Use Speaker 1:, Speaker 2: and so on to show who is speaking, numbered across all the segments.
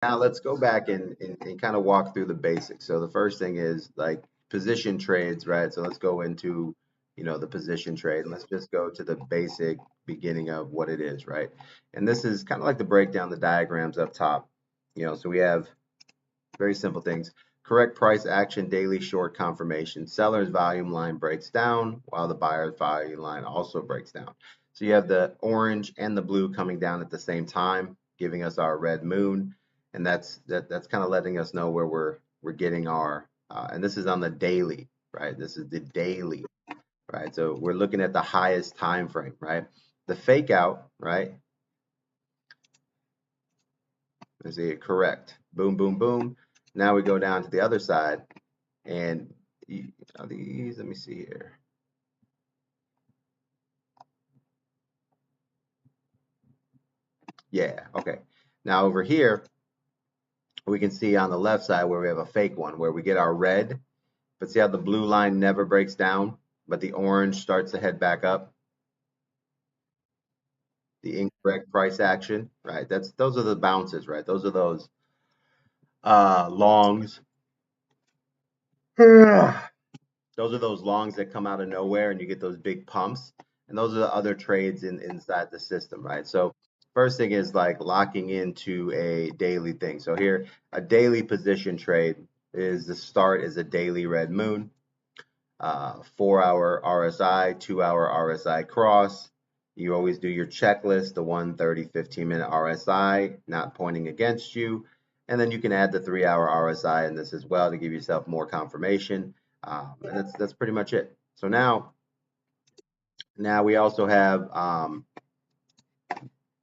Speaker 1: Now let's go back and kind of walk through the basics. So the first thing is like position trades, right? So let's go into, the position trade. And let's just go to the basic beginning of what it is, right? And this is kind of like the breakdown, the diagrams up top. So we have very simple things. Correct price action, daily short confirmation. Seller's volume line breaks down while the buyer's volume line also breaks down. So you have the orange and the blue coming down at the same time, giving us our red moon, and that's kind of letting us know where we're getting our and this is on the daily, right? This is the daily, right? So we're looking at the highest time frame, right? The fake out, right? Let's see it correct. Boom, boom, boom. Now we go down to the other side, and are these? Let me see here. Yeah, okay. Now over here, we can see on the left side where we have a fake one, where we get our red, but see how the blue line never breaks down, but the orange starts to head back up. The incorrect price action, right? Those are the bounces, right? Those are those longs. Those are those longs that come out of nowhere and you get those big pumps. And those are the other trades inside the system, right? So first thing is like locking into a daily thing. So here, a daily position trade is the start is a daily red moon, 4-hour RSI, 2-hour RSI cross. You always do your checklist, the 1:30, 15-minute RSI, not pointing against you. And then you can add the 3-hour RSI in this as well to give yourself more confirmation. And that's pretty much it. So now we also have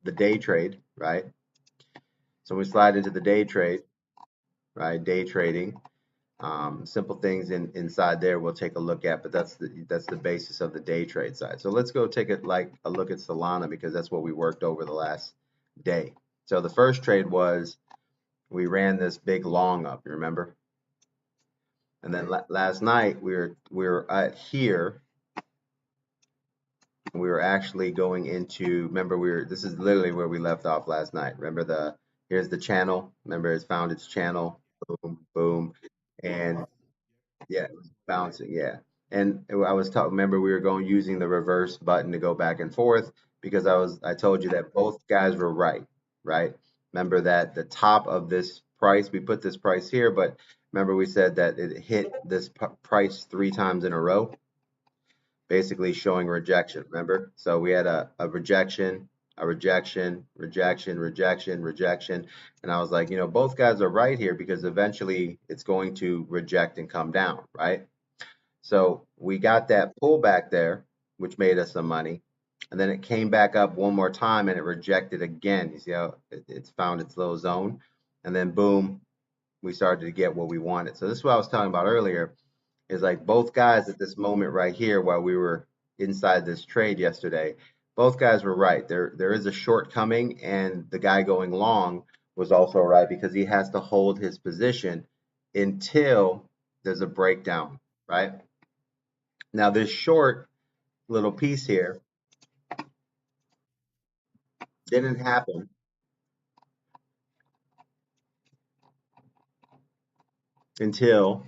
Speaker 1: the day trade, right? So we slide into the day trade, right? Day trading. Simple things inside there we'll take a look at, but that's the basis of the day trade side. So let's go take a look at Solana because that's what we worked over the last day. So the first trade was we ran this big long up, you remember? And then last night we were at here. We were actually going into, remember this is literally where we left off last night. Remember here's the channel. Remember it's found its channel. Boom, boom. And yeah, it was bouncing. Yeah. And I was talking, remember we were going using the reverse button to go back and forth because I told you that both guys were right, right? Remember that the top of this price, we put this price here, but remember we said that it hit this price 3 times in a row, basically showing rejection, remember? So we had a rejection, a rejection, rejection, rejection, rejection. And I was like, both guys are right here because eventually it's going to reject and come down, right? So we got that pullback there, which made us some money. And then it came back up one more time and it rejected again. You see how it's found its little zone? And then boom, we started to get what we wanted. So this is what I was talking about earlier, is like both guys at this moment right here while we were inside this trade yesterday, both guys were right. There is a short coming, and the guy going long was also right because he has to hold his position until there's a breakdown, right? Now this short little piece here didn't happen until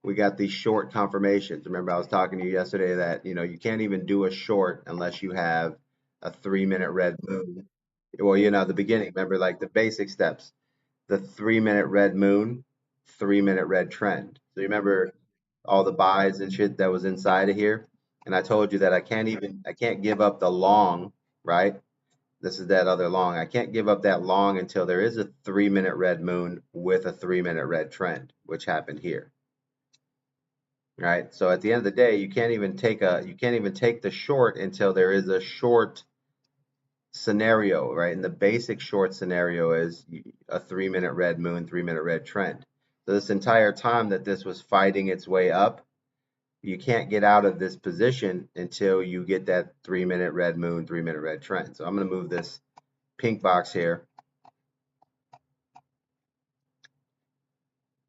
Speaker 1: we got these short confirmations. Remember, I was talking to you yesterday that you can't even do a short unless you have a 3-minute red moon. Well, the beginning. Remember, like the basic steps: the 3-minute red moon, 3-minute red trend. So you remember all the buys and shit that was inside of here. And I told you that I can't give up the long, right? This is that other long. I can't give up that long until there is a 3-minute red moon with a 3-minute red trend, which happened here. Right? So at the end of the day, you can't even take the short until there is a short scenario, right? And the basic short scenario is a 3-minute red moon, 3-minute red trend. So this entire time that this was fighting its way up, you can't get out of this position until you get that 3-minute red moon, 3-minute red trend. So I'm going to move this pink box here.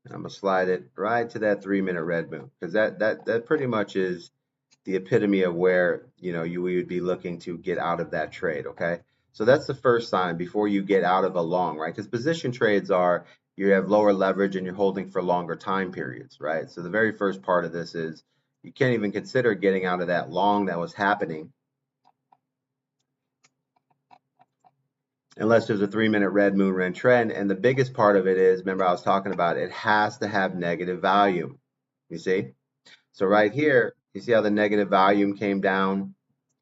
Speaker 1: I'm gonna slide it right to that 3-minute red moon because that pretty much is the epitome of where you would be looking to get out of that trade. Okay, So that's the first sign before you get out of a long, right? Because position trades are you have lower leverage and you're holding for longer time periods, right? So the very first part of this is you can't even consider getting out of that long that was happening unless there's a 3 minute red moon red trend. And the biggest part of it is, remember I was talking about it has to have negative volume. You see? So right here, you see how the negative volume came down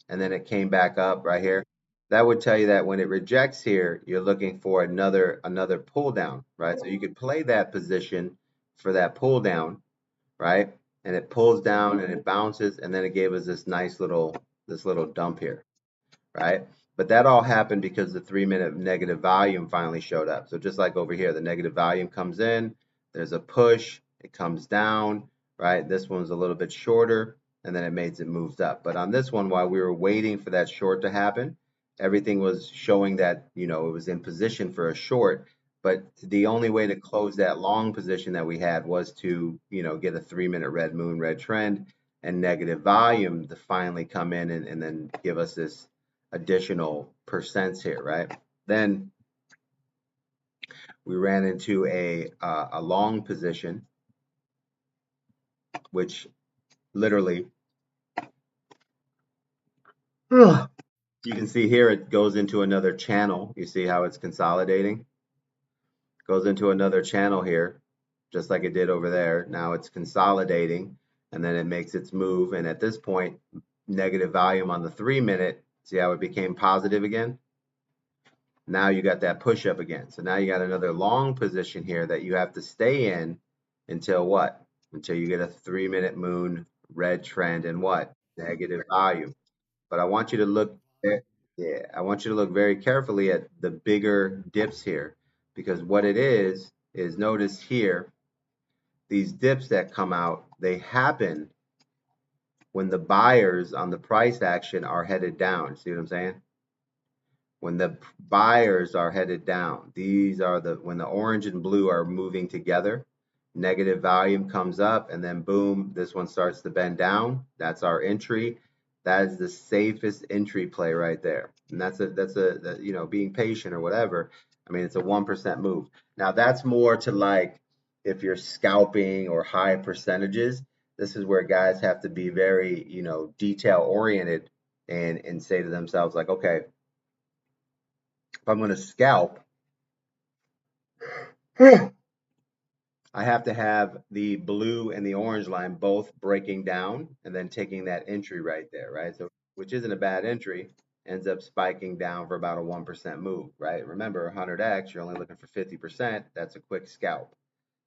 Speaker 1: and then it came back up right here? That would tell you that when it rejects here, you're looking for another pull down, right? So you could play that position for that pull down, right? And it pulls down and it bounces, and then it gave us this little dump here, right? But that all happened because the 3 minute negative volume finally showed up. So just like over here, the negative volume comes in, there's a push, it comes down, right? This one's a little bit shorter, and then it makes it moves up. But on this one, while we were waiting for that short to happen, everything was showing that, it was in position for a short. But the only way to close that long position that we had was to, get a 3 minute red moon, red trend, and negative volume to finally come in and then give us this additional percents here, right? Then we ran into a long position, which literally, you can see here it goes into another channel. You see how it's consolidating? Goes into another channel here, just like it did over there. Now it's consolidating, and then it makes its move. And at this point, negative volume on the 3 minute. See how it became positive again? Now you got that push up again. So now you got another long position here that you have to stay in until what? Until you get a 3 minute moon red trend and what? Negative volume. But I want you to look, yeah, I want you to look very carefully at the bigger dips here because what it is notice here, these dips that come out, they happen when the buyers on the price action are headed down. See what I'm saying? When the buyers are headed down, these are when the orange and blue are moving together, negative volume comes up and then boom, this one starts to bend down. That's our entry. That is the safest entry play right there. And being patient or whatever. I mean, it's a 1% move. Now that's more to like if you're scalping or high percentages, this is where guys have to be very, detail oriented and say to themselves like, okay, if I'm going to scalp, I have to have the blue and the orange line both breaking down and then taking that entry right there, right? So, which isn't a bad entry, ends up spiking down for about a 1% move, right? Remember, 100x, you're only looking for 50%. That's a quick scalp,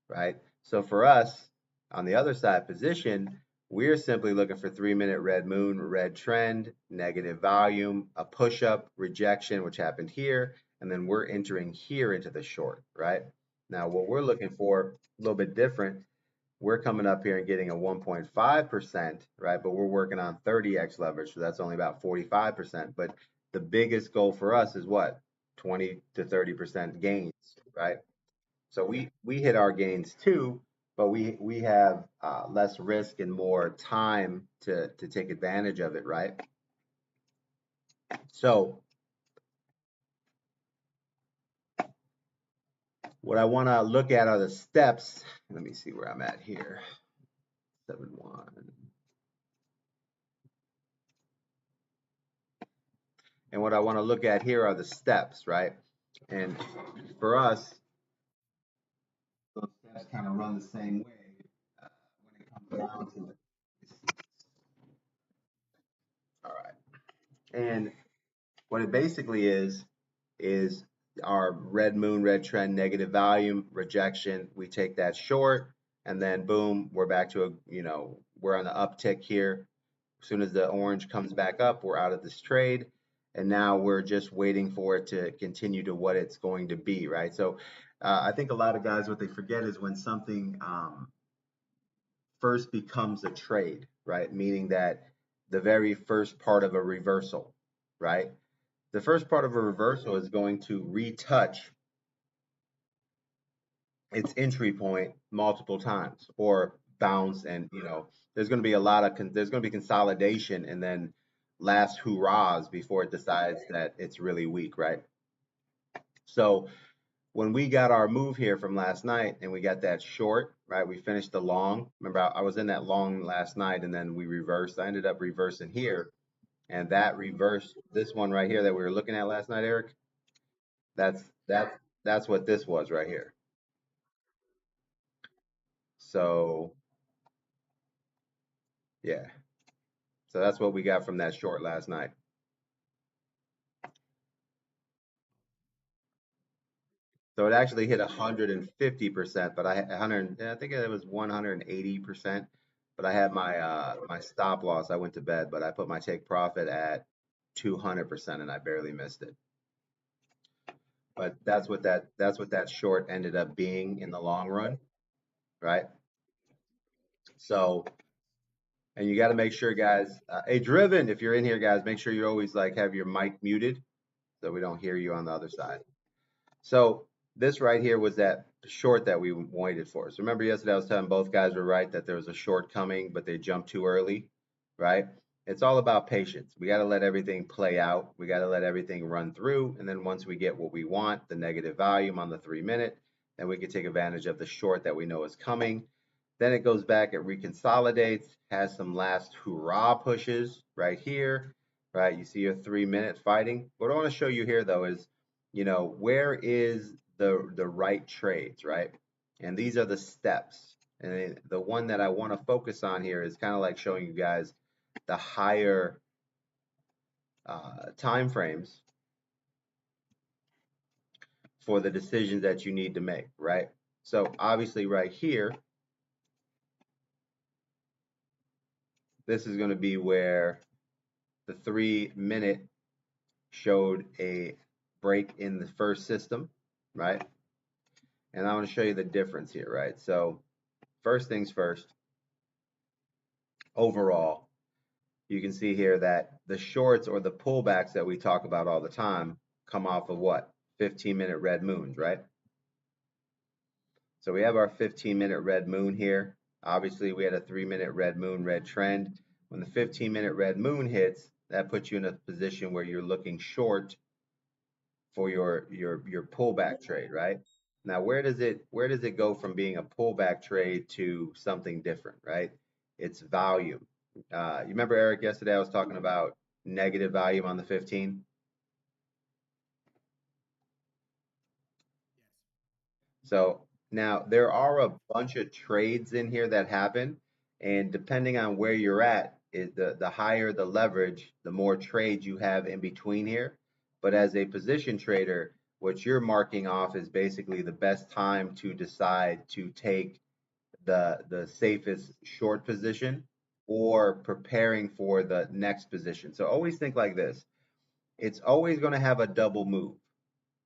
Speaker 1: right? So for us, on the other side position, we're simply looking for 3 minute red moon, red trend, negative volume, a push up, rejection, which happened here, and then we're entering here into the short, right? Now, what we're looking for, a little bit different. We're coming up here and getting a 1.5%, right? But we're working on 30x leverage, so that's only about 45%. But the biggest goal for us is what? 20 to 30% gains, right? So we hit our gains too, but we have less risk and more time to take advantage of it, right? So what I want to look at are the steps. Let me see where I'm at here. 7-1. And what I want to look at here are the steps, right? And for us, those steps kind of run the same way when it comes down to it. All right. And what it basically is our red moon, red trend, negative volume, rejection. We take that short, and then boom, we're back to we're on the uptick here. As soon as the orange comes back up, we're out of this trade. And now we're just waiting for it to continue to what it's going to be, right? So I think a lot of guys, what they forget is when something first becomes a trade, right? Meaning that the very first part of a reversal, right? The first part of a reversal is going to retouch its entry point multiple times or bounce, and there's going to be a lot of there's going to be consolidation, and then last hurrahs before it decides that it's really weak, right? So when we got our move here from last night and we got that short, right? We finished the long. Remember, I was in that long last night and then we reversed. I ended up reversing here, and that reversed this one right here that we were looking at last night, Eric. That's that's what this was right here. So yeah, so that's what we got from that short last night. So it actually hit 150%, but I had 100, I think it was 180%. But I had my stop loss. I went to bed, but I put my take profit at 200% and I barely missed it. But that's what that short ended up being in the long run, right? So, and you got to make sure, guys. Hey, Driven, if you're in here, guys, make sure you always like have your mic muted so we don't hear you on the other side. So this right here was that short that we waited for. So remember yesterday I was telling both guys were right that there was a short coming, but they jumped too early, right? It's all about patience. We got to let everything play out. We got to let everything run through. And then once we get what we want, the negative volume on the 3 minute, then we can take advantage of the short that we know is coming. Then it goes back, it reconsolidates, has some last hurrah pushes right here, right? You see your 3 minute fighting. What I want to show you here though is, where is the right trades, right? And these are the steps. And the one that I want to focus on here is kind of like showing you guys the higher time frames for the decisions that you need to make, right? So obviously right here, this is going to be where the 3 minute showed a break in the first system, right? And I want to show you the difference here, right? So first things first, overall, you can see here that the shorts or the pullbacks that we talk about all the time come off of what? 15-minute red moons, right? So we have our 15-minute red moon here. Obviously, we had a 3-minute red moon, red trend. When the 15-minute red moon hits, that puts you in a position where you're looking short for your pullback trade, right? Now, where does it go from being a pullback trade to something different, right? It's volume. You remember Eric yesterday I was talking about negative volume on the 15. So now there are a bunch of trades in here that happen, and depending on where you're at, is the higher the leverage, the more trades you have in between here. But as a position trader, what you're marking off is basically the best time to decide to take the safest short position or preparing for the next position. So always think like this. It's always going to have a double move,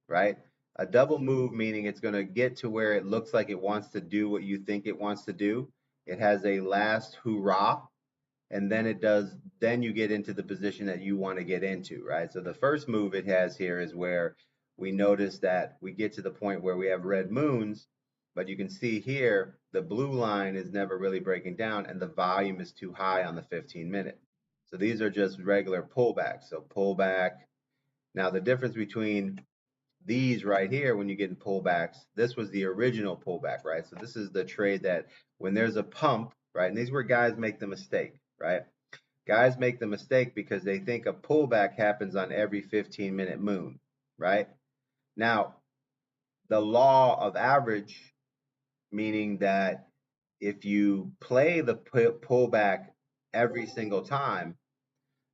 Speaker 1: right? A double move meaning it's going to get to where it looks like it wants to do what you think it wants to do. It has a last hurrah, and then you get into the position that you want to get into, right? So the first move it has here is where we notice that we get to the point where we have red moons, but you can see here the blue line is never really breaking down and the volume is too high on the 15-minute. So these are just regular pullbacks. So pullback. Now the difference between these right here, when you get in pullbacks, this was the original pullback, right? So this is the trade that when there's a pump, right? And these were guys make the mistake, right? Guys make the mistake because they think a pullback happens on every 15-minute moon, right? Now, the law of average, meaning that if you play the pullback every single time,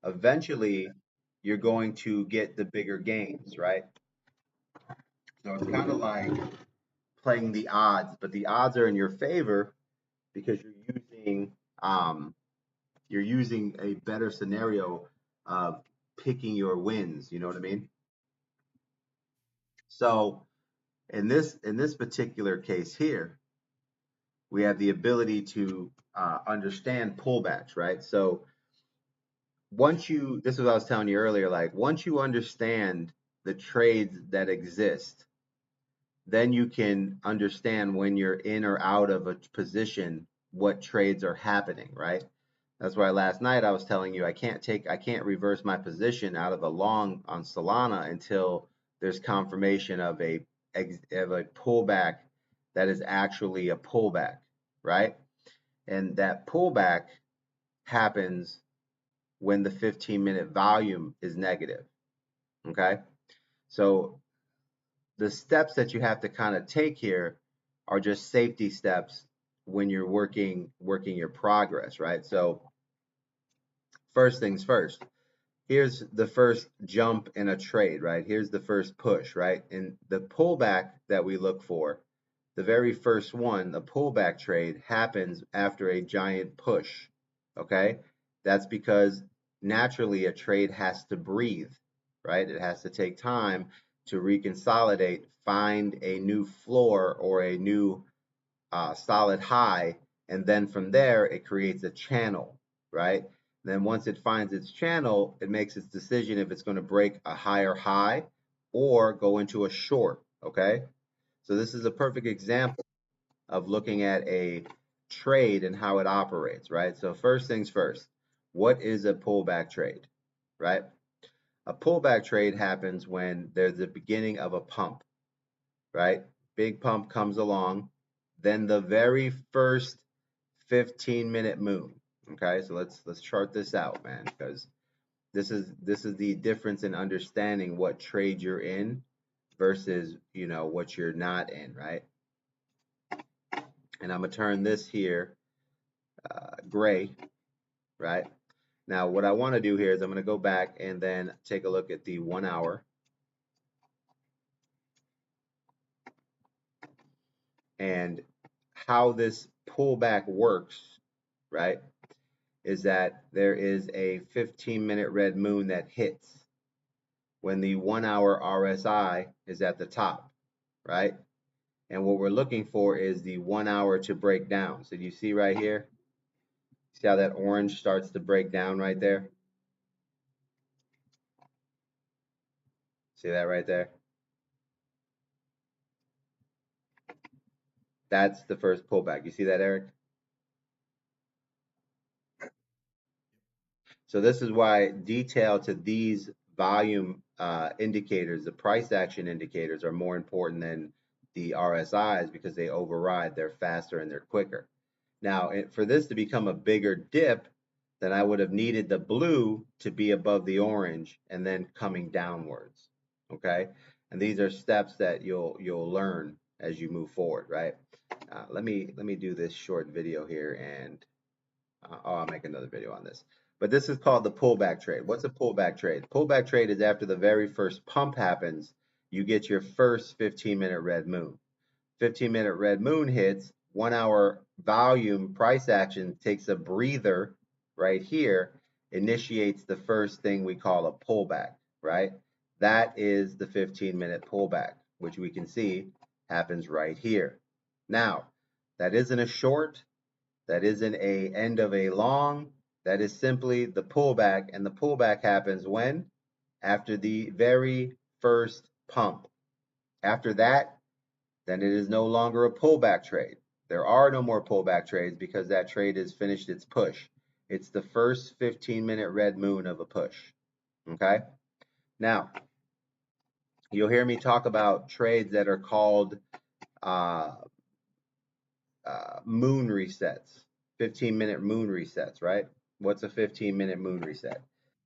Speaker 1: eventually you're going to get the bigger gains, right? So it's kind of like playing the odds, but the odds are in your favor because um, you're using a better scenario of picking your wins. You know what I mean? So in this particular case here, we have the ability to understand pullbacks, right? So this is what I was telling you earlier, like once you understand the trades that exist, then you can understand when you're in or out of a position, what trades are happening, right? That's why last night I was telling you I can't reverse my position out of a long on Solana until there's confirmation of a pullback that is actually a pullback, right? And that pullback happens when the 15-minute volume is negative, okay? So the steps that you have to kind of take here are just safety steps when you're working your progress, right? So first things first, here's the first jump in a trade, right? Here's the first push, right? And the pullback that we look for, the very first one, the pullback trade happens after a giant push, okay? That's because naturally a trade has to breathe, right? It has to take time to reconsolidate, find a new floor or a new solid high, and then from there it creates a channel, right? Then once it finds its channel, it makes its decision if it's going to break a higher high or go into a short, okay? So this is a perfect example of looking at a trade and how it operates, right? So first things first, what is a pullback trade, right? A pullback trade happens when there's the beginning of a pump, right? Big pump comes along, then the very first 15-minute moon. Okay, so let's chart this out, man, because this is the difference in understanding what trade you're in versus what you're not in, right? And I'm gonna turn this here gray, right? Now what I want to do here is I'm gonna go back and then take a look at the 1 hour and how this pullback works, right? Is that there is a 15-minute red moon that hits when the 1 hour RSI is at the top, right? And what we're looking for is the 1 hour to break down. So do you see right here? See how that orange starts to break down right there? See that right there? That's the first pullback. You see that, Eric? So this is why detail to these volume indicators, the price action indicators, are more important than the RSIs because they override. They're faster and they're quicker. Now, for this to become a bigger dip, then I would have needed the blue to be above the orange and then coming downwards. Okay, and these are steps that you'll learn as you move forward, right? Let me do this short video here, and I'll make another video on this. But this is called the pullback trade. What's a pullback trade? Pullback trade is after the very first pump happens, you get your first 15-minute red moon. 15-minute red moon hits, 1 hour volume price action takes a breather right here, initiates the first thing we call a pullback, right? That is the 15-minute pullback, which we can see happens right here. Now, that isn't a short, that isn't a end of a long, that is simply the pullback, and the pullback happens when? After the very first pump. After that, then it is no longer a pullback trade. There are no more pullback trades because that trade has finished its push. It's the first 15-minute red moon of a push. Okay? Now, you'll hear me talk about trades that are called uh, moon resets, 15-minute moon resets, right? What's a 15-minute moon reset?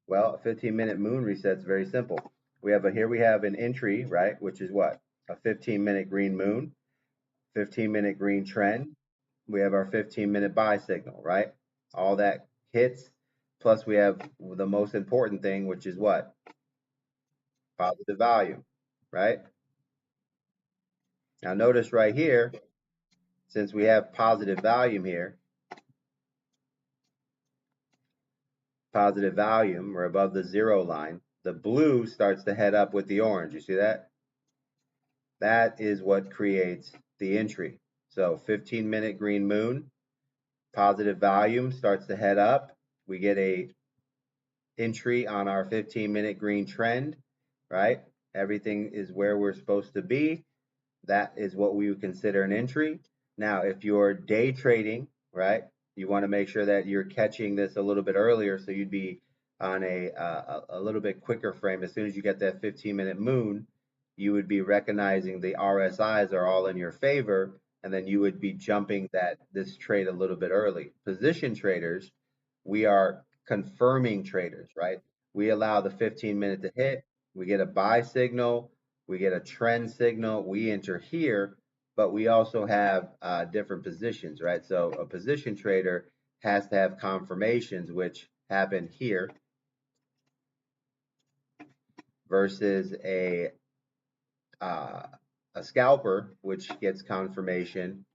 Speaker 1: Well, a 15-minute moon reset is very simple. Here we have an entry, right, which is what? A 15-minute green moon, 15-minute green trend. We have our 15-minute buy signal, right? All that hits, plus we have the most important thing, which is what? Positive volume, right? Now notice right here, since we have positive volume here, positive volume, we're above the zero line, the blue starts to head up with the orange. You see that? That is what creates the entry. So 15-minute green moon, positive volume starts to head up. We get a entry on our 15-minute green trend, right? Everything is where we're supposed to be. That is what we would consider an entry. Now, if you're day trading, right, You want to make sure that you're catching this a little bit earlier, so you'd be on a little bit quicker frame. As soon as you get that 15-minute moon, you would be recognizing the RSIs are all in your favor, and then you would be jumping this trade a little bit early. Position traders, we are confirming traders, right? We allow the 15-minute to hit, we get a buy signal, we get a trend signal, we enter here, but we also have different positions, right? So a position trader has to have confirmations, which happen here, versus uh, a scalper, which gets confirmation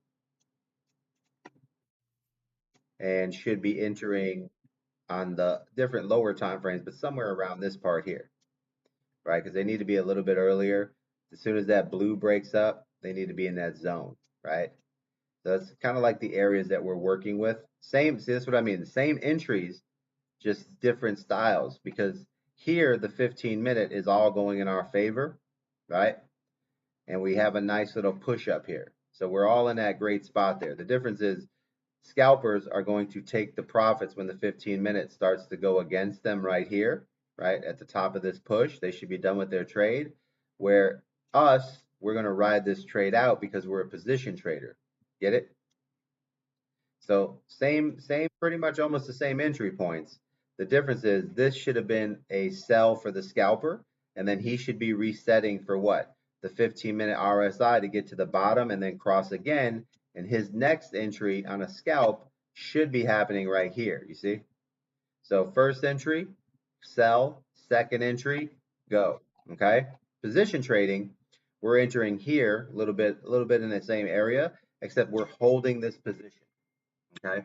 Speaker 1: and should be entering on the different lower time frames, but somewhere around this part here, right? Because they need to be a little bit earlier. As soon as that blue breaks up, they need to be in that zone, right? So that's kind of like the areas that we're working with. Same, see, that's what I mean. The same entries, just different styles. Because here, the 15-minute is all going in our favor, right? And we have a nice little push up here. So we're all in that great spot there. The difference is scalpers are going to take the profits when the 15-minute starts to go against them right here, right at the top of this push. They should be done with their trade. Where us, we're going to ride this trade out because we're a position trader. Get it? So same, pretty much almost the same entry points. The difference is this should have been a sell for the scalper, and then he should be resetting for what? The 15-minute RSI to get to the bottom and then cross again. And his next entry on a scalp should be happening right here. You see? So first entry, sell. Second entry, go. Okay? Position trading, we're entering here a little bit in the same area, except we're holding this position. Okay,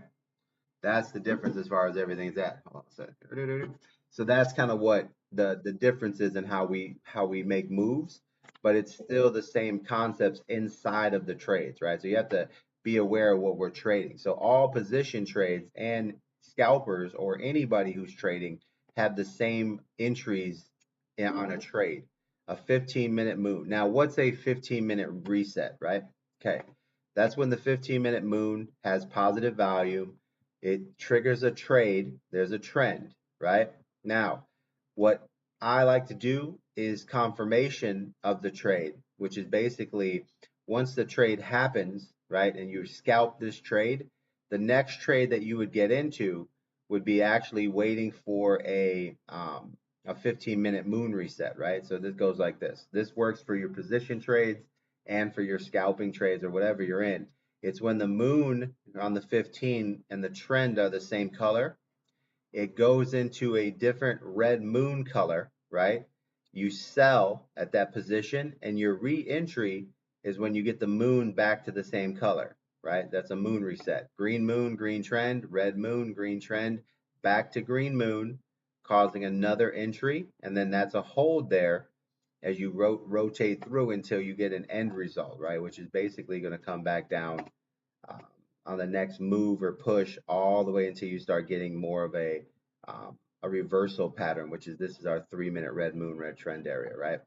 Speaker 1: that's the difference as far as everything's at. Hold on a second. So that's kind of what the difference is in how we make moves, but it's still the same concepts inside of the trades, right? So you have to be aware of what we're trading. So all position trades and scalpers or anybody who's trading have the same entries on a trade. A 15-minute move. Now, what's a 15-minute reset, right? Okay. That's when the 15-minute moon has positive value. It triggers a trade. There's a trend, right? Now, what I like to do is confirmation of the trade, which is basically once the trade happens, right, and you scalp this trade, the next trade that you would get into would be actually waiting for a 15-minute moon reset, right? So this goes like this. This works for your position trades and for your scalping trades or whatever you're in. It's when the moon on the 15 and the trend are the same color, it goes into a different red moon color, right? You sell at that position, and your re-entry is when you get the moon back to the same color, right? That's a moon reset. Green moon, green trend, red moon, green trend, back to green moon, causing another entry, and then that's a hold there as you rotate through until you get an end result, right? Which is basically going to come back down um, on the next move or push all the way until you start getting more of a reversal pattern, which is this is our 3-minute red moon, red trend area, right?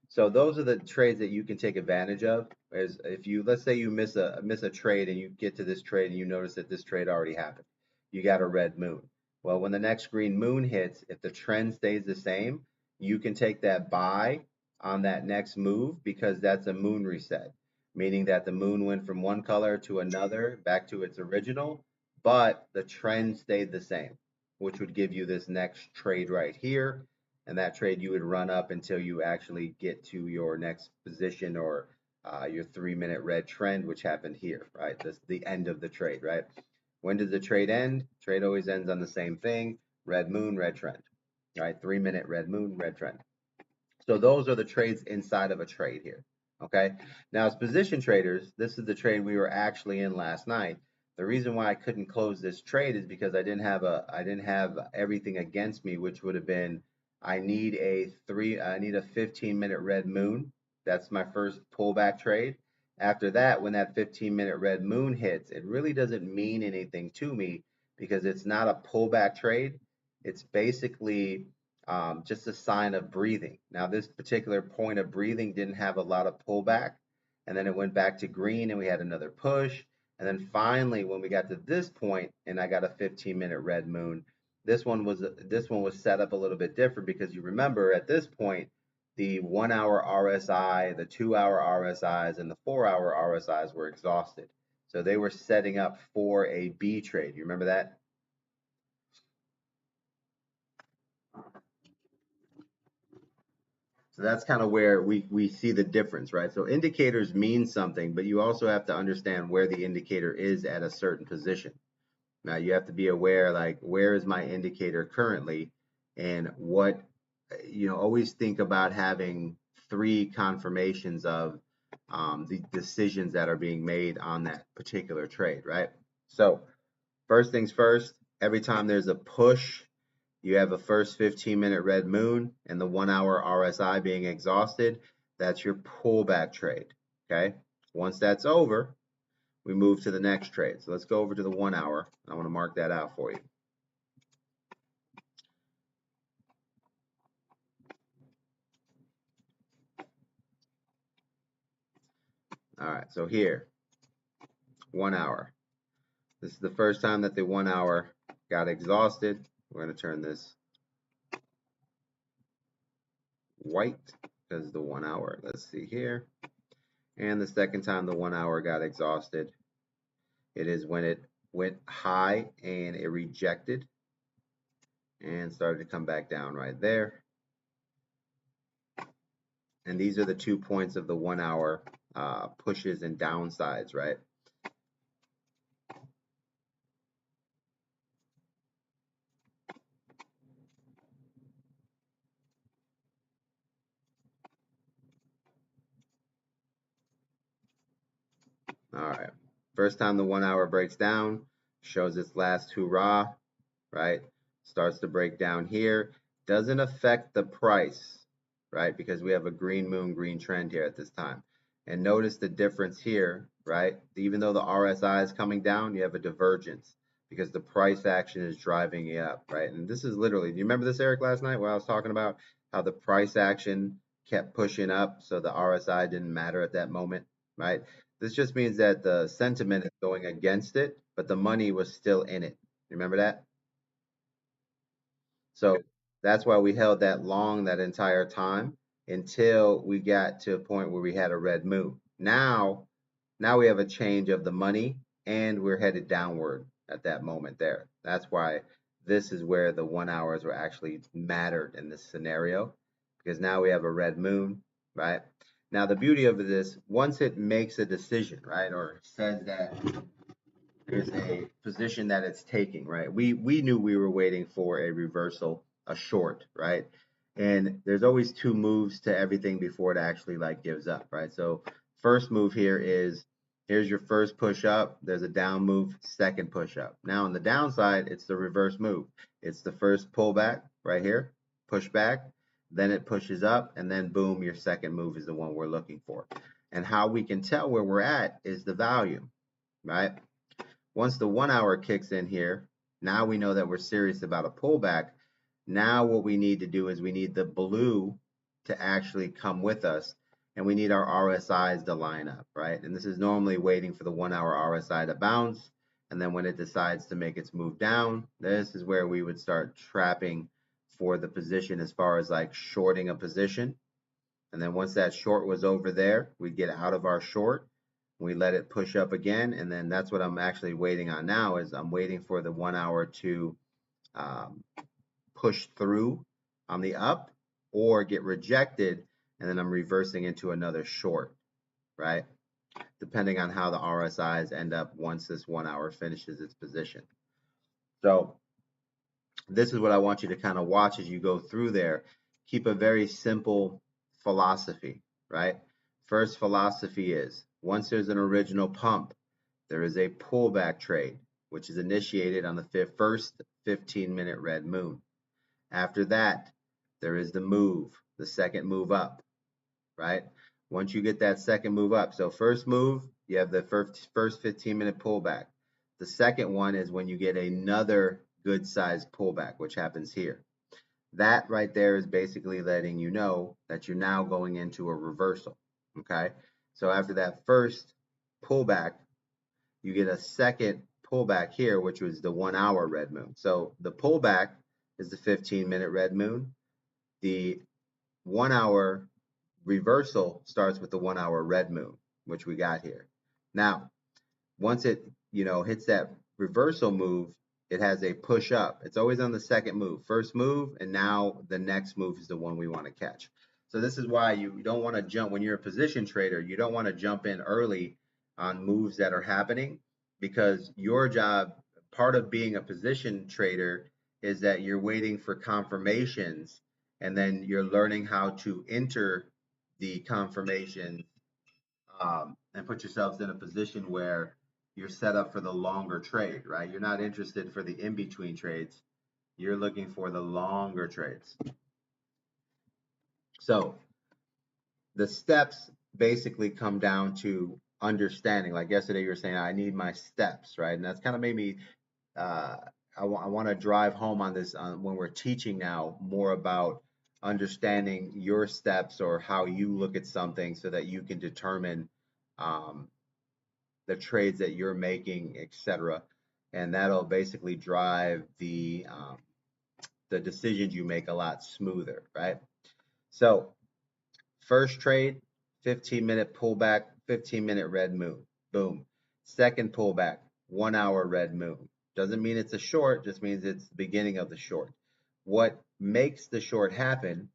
Speaker 1: So those are the trades that you can take advantage of. As if you, let's say you miss a trade and you get to this trade and you notice that this trade already happened, you got a red moon. Well, when the next green moon hits, if the trend stays the same, you can take that buy on that next move because that's a moon reset, meaning that the moon went from one color to another back to its original, but the trend stayed the same, which would give you this next trade right here. And that trade you would run up until you actually get to your next position or your 3-minute red trend, which happened here, right? That's the end of the trade, right? When does the trade end? Trade always ends on the same thing, red moon, red trend, right? 3-minute red moon, red trend. So those are the trades inside of a trade here. Okay. Now, as position traders, this is the trade we were actually in last night. The reason why I couldn't close this trade is because I didn't have everything against me, which would have been I need a 15-minute red moon. That's my first pullback trade. After that, when that 15-minute red moon hits, it really doesn't mean anything to me because it's not a pullback trade. It's basically just a sign of breathing. Now, this particular point of breathing didn't have a lot of pullback, and then it went back to green, and we had another push, And then finally, when we got to this point, and I got a 15-minute red moon, this one was set up a little bit different because you remember at this point, the 1 hour RSI, the 2 hour RSIs, and the 4 hour RSIs were exhausted. So they were setting up for a B trade. You remember that? So that's kind of where we see the difference, right? So indicators mean something, but you also have to understand where the indicator is at a certain position. Now you have to be aware, like, where is my indicator currently, and what, always think about having three confirmations of the decisions that are being made on that particular trade, right? So first things first, every time there's a push, you have a first 15-minute red moon and the 1 hour RSI being exhausted. That's your pullback trade. Okay. Once that's over, we move to the next trade. So let's go over to the 1 hour. I want to mark that out for you. All right. So here, 1 hour. This is the first time that the 1 hour got exhausted. We're going to turn this white because the 1 hour. Let's see here. And the second time the 1 hour got exhausted, it is when it went high and it rejected and started to come back down right there. And these are the 2 points of the 1 hour pushes and downsides, right? All right. First time the 1 hour breaks down, shows its last hurrah, right? Starts to break down here. Doesn't affect the price, right? Because we have a green moon, green trend here at this time. And notice the difference here, right? Even though the RSI is coming down, you have a divergence because the price action is driving it up, right? And this is literally, do you remember this, Eric, last night where I was talking about how the price action kept pushing up, so the RSI didn't matter at that moment, right? This just means that the sentiment is going against it, but the money was still in it. Remember that? So that's why we held that long that entire time until we got to a point where we had a red moon. Now we have a change of the money and we're headed downward at that moment there. That's why this is where the 1 hours were actually mattered in this scenario, because now we have a red moon, right? Now the beauty of this, once it makes a decision, right, or says that there's a position that it's taking, right? We knew we were waiting for a reversal, a short, right? And there's always two moves to everything before it actually like gives up, right? So first move here is, here's your first push up, there's a down move, second push up. Now on the downside, it's the reverse move. It's the first pullback right here, push back, then it pushes up, and then boom, your second move is the one we're looking for. And how we can tell where we're at is the volume, right? Once the 1 hour kicks in here, now we know that we're serious about a pullback. Now what we need to do is we need the blue to actually come with us, and we need our RSIs to line up, right? And this is normally waiting for the 1 hour RSI to bounce, and then when it decides to make its move down, this is where we would start trapping for the position as far as like shorting a position. And then once that short was over there, we get out of our short, we let it push up again, and then that's what I'm actually waiting on now, is I'm waiting for the 1 hour to um, push through on the up or get rejected, and then I'm reversing into another short, right? Depending on how the RSIs end up once this 1 hour finishes its position. So this is what I want you to kind of watch as you go through there. Keep a very simple philosophy, right? First philosophy is, once there's an original pump, there is a pullback trade, which is initiated on the first 15-minute red moon. After that, there is the move, the second move up, right? Once you get that second move up, so first move, you have the first 15-minute pullback. The second one is when you get another good sized pullback, which happens here. That right there is basically letting you know that you're now going into a reversal, okay? So after that first pullback, you get a second pullback here, which was the 1 hour red moon. So the pullback is the 15-minute red moon. The 1 hour reversal starts with the 1 hour red moon, which we got here. Now, once it, hits that reversal move, it has a push up. It's always on the second move. First move, and now the next move is the one we want to catch. So this is why you don't want to jump when you're a position trader. You don't want to jump in early on moves that are happening, because your job, part of being a position trader, is that you're waiting for confirmations, and then you're learning how to enter the confirmation, and put yourselves in a position where you're set up for the longer trade, right? You're not interested for the in-between trades. You're looking for the longer trades. So the steps basically come down to understanding. Like yesterday, you were saying, I need my steps, right? And that's kind of made me, I want to drive home on this when we're teaching now more about understanding your steps or how you look at something so that you can determine the trades that you're making, etc. And that'll basically drive the decisions you make a lot smoother, right? So first trade, 15-minute pullback, 15-minute red moon, boom. Second pullback, 1 hour red moon. Doesn't mean it's a short, just means it's the beginning of the short. What makes the short happen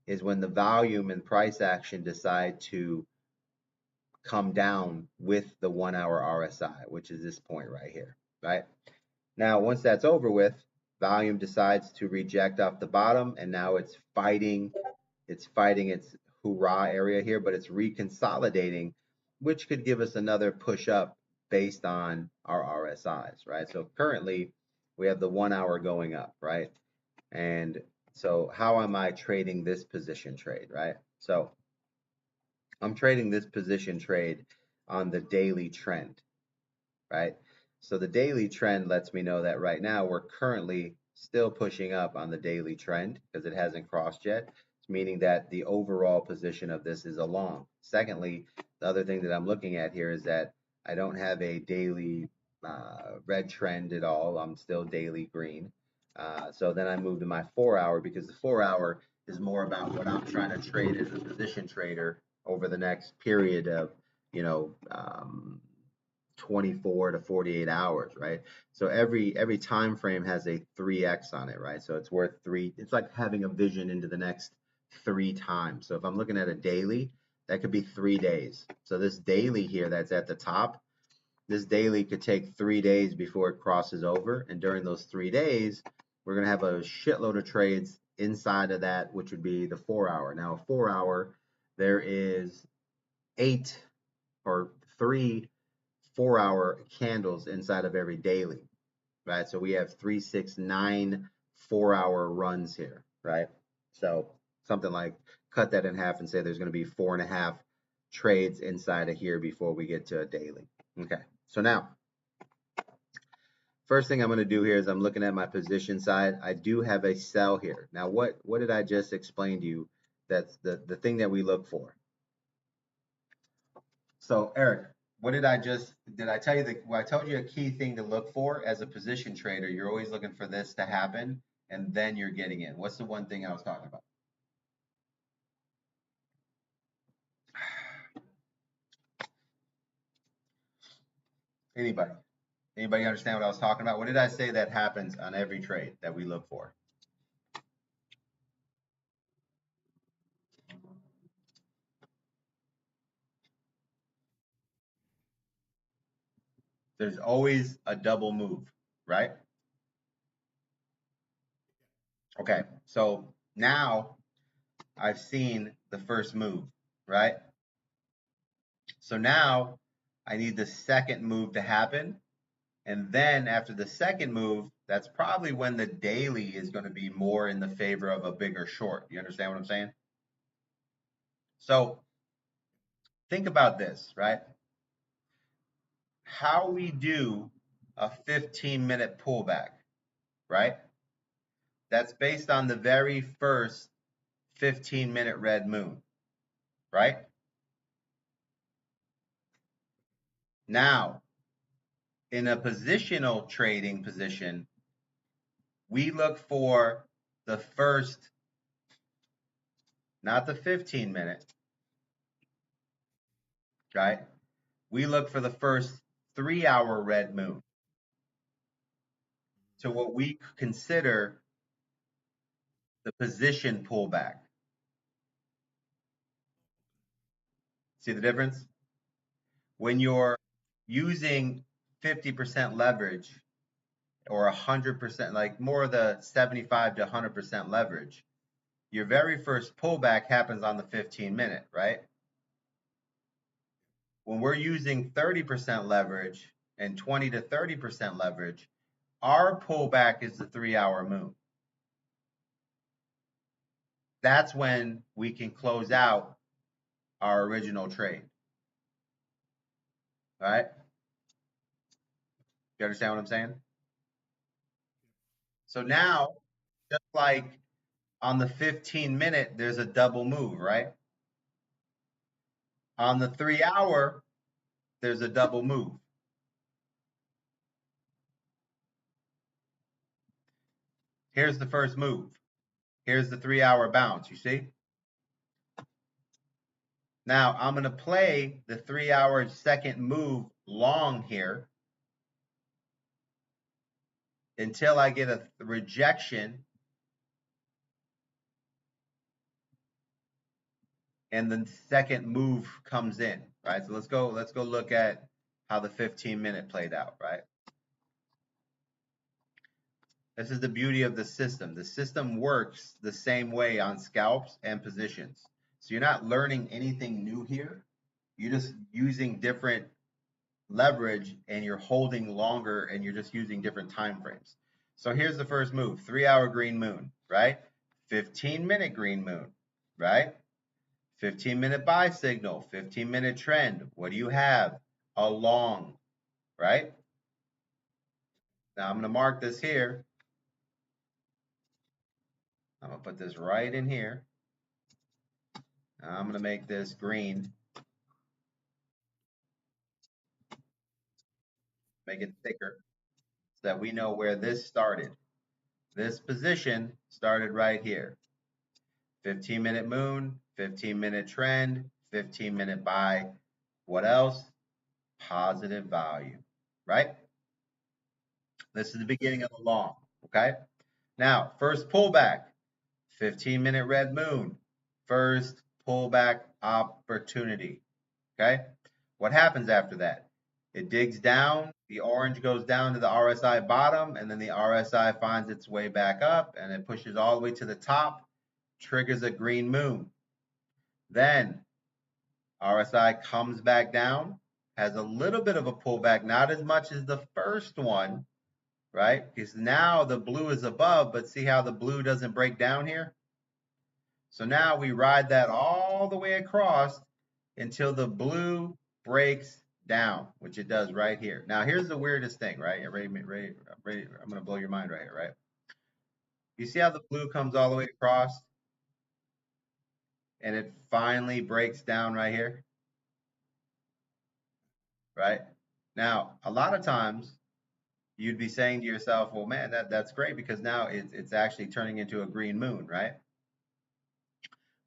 Speaker 1: is when the volume and price action decide to come down with the 1 hour RSI, which is this point right here, right? Now, once that's over with, volume decides to reject off the bottom, and now it's fighting its hoorah area here, but it's reconsolidating, which could give us another push up based on our RSIs, right? So currently we have the 1 hour going up, right? And so how am I trading this position trade, right? So I'm trading this position trade on the daily trend, right? So the daily trend lets me know that right now we're currently still pushing up on the daily trend because it hasn't crossed yet, meaning that the overall position of this is a long. Secondly, the other thing that I'm looking at here is that I don't have a daily red trend at all. I'm still daily green. So then I move to my 4 hour, because the 4 hour is more about what I'm trying to trade as a position trader over the next period of, you know, 24 to 48 hours, right? So every time frame has a 3x on it, right? So it's worth three. It's like having a vision into the next 3 times. So if I'm looking at a daily, that could be 3 days. So this daily here that's at the top, this daily could take 3 days before it crosses over. And during those 3 days, we're going to have a shitload of trades inside of that, which would be the 4 hour. Now, a 4 hour, there is 8 or 3 4 hour candles inside of every daily, right? So we have 3, 6, 9 4 hour runs here, right? So something like cut that in half and say there's going to be 4.5 trades inside of here before we get to a daily. Okay, so now first thing I'm going to do here is I'm looking at my position side. I do have a sell here. Now what did I just explain to you? That's the thing that we look for. So Eric, what did I tell you I told you a key thing to look for as a position trader? You're always looking for this to happen, and then you're getting in. What's the one thing I was talking about? Anybody? Anybody understand what I was talking about? What did I say that happens on every trade that we look for? There's always a double move, right? Okay, so now I've seen the first move, right? So now I need the second move to happen. And then after the second move, that's probably when the daily is going to be more in the favor of a bigger short. You understand what I'm saying? So think about this, right? How we do a 15-minute pullback, right? That's based on the very first 15-minute red moon, right? Now, In a positional trading position, we look for the first, not the 15-minute, right? We look for the first 3-hour red moon to what we consider the position pullback. See the difference? When you're using 50% leverage or 100%, like more of the 75 to 100% leverage, your very first pullback happens on the 15-minute, right? When we're using 30% leverage and 20 to 30% leverage, our pullback is the 3-hour moon. That's when we can close out our original trade. All right? You understand what I'm saying? So now, just like on the 15-minute, there's a double move, right? On the 3-hour, there's a double move. Here's the first move. Here's the 3-hour bounce, you see? Now, I'm going to play the 3-hour second move long here until I get a rejection and the second move comes in, right? So let's go look at how the 15-minute played out, right? This is the beauty of the system. The system works the same way on scalps and positions. So you're not learning anything new here. You're just using different leverage and you're holding longer and you're just using different time frames. So here's the first move, 3-hour green moon, right? 15-minute green moon, right? 15-minute buy signal, 15-minute trend. What do you have? A long, right? Now I'm going to mark this here. I'm going to put this right in here. Now I'm going to make this green. Make it thicker so that we know where this started. This position started right here. 15-minute moon, 15-minute trend, 15-minute buy. What else? Positive value, right? This is the beginning of the long, okay? Now, first pullback, 15-minute red moon, first pullback opportunity, okay? What happens after that? It digs down, the orange goes down to the RSI bottom, and then the RSI finds its way back up, and it pushes all the way to the top, triggers a green moon. Then RSI comes back down, has a little bit of a pullback, not as much as the first one, right? Because now the blue is above, but see how the blue doesn't break down here? So now we ride that all the way across until the blue breaks down, which it does right here. Now here's the weirdest thing, right? Ready? I'm going to blow your mind right here, right? You see how the blue comes all the way across and it finally breaks down right here, right? Now, a lot of times you'd be saying to yourself, well, man, that's great because now it's actually turning into a green moon, right?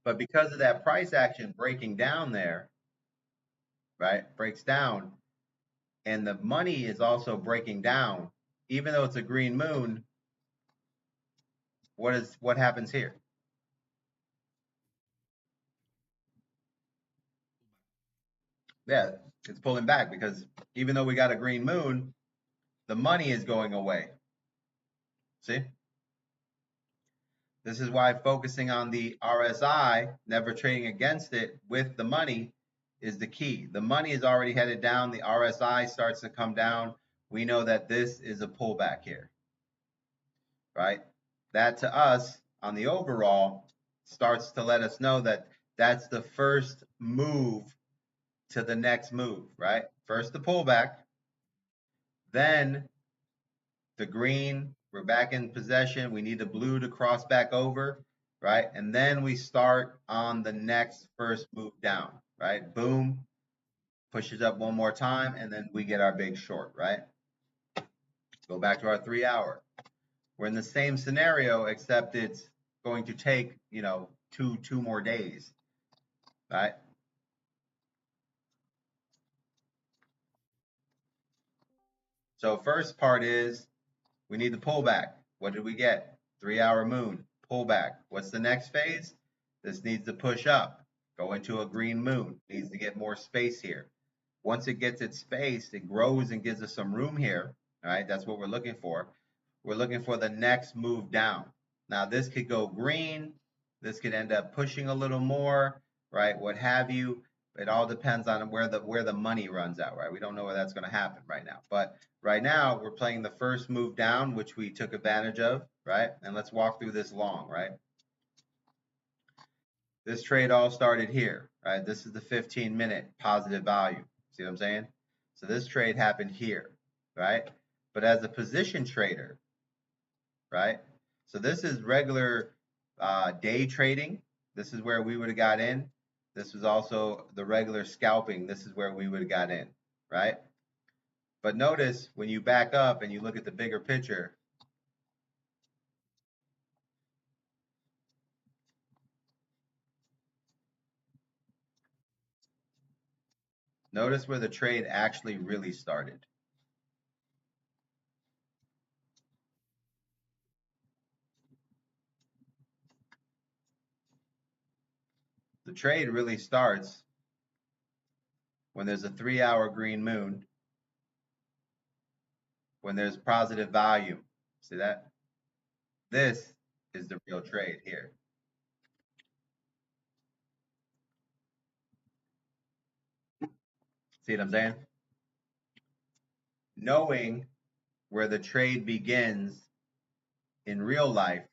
Speaker 1: But because of that price action breaking down there, right, breaks down, and the money is also breaking down, even though it's a green moon, what happens here? Yeah, it's pulling back because even though we got a green moon, the money is going away. See? This is why focusing on the RSI, never trading against it with the money is the key. The money is already headed down. The RSI starts to come down. We know that this is a pullback here, right? That to us on the overall starts to let us know that that's the first move to the next move, right? First the pullback, then the green, we're back in possession. We need the blue to cross back over, right? And then we start on the next first move down, right? Boom, pushes up one more time, and then we get our big short, right? Go back to our 3 hour. We're in the same scenario, except it's going to take, two more days, right? So first part is we need the pullback. What did we get? 3 hour moon, pullback. What's the next phase? This needs to push up, go into a green moon, needs to get more space here. Once it gets its space, it grows and gives us some room here. All right, that's what we're looking for. We're looking for the next move down. Now this could go green. This could end up pushing a little more, right? What have you. It all depends on where the money runs out, right? We don't know where that's going to happen right now. But right now, we're playing the first move down, which we took advantage of, right? And let's walk through this long, right? This trade all started here, right? This is the 15-minute positive value. See what I'm saying? So this trade happened here, right? But as a position trader, right? So this is regular day trading. This is where we would have got in. This was also the regular scalping. This is where we would have got in, right? But notice when you back up and you look at the bigger picture, notice where the trade actually really started. The trade really starts when there's a 3 hour green moon, when there's positive volume. See that? This is the real trade here. See what I'm saying? Knowing where the trade begins in real life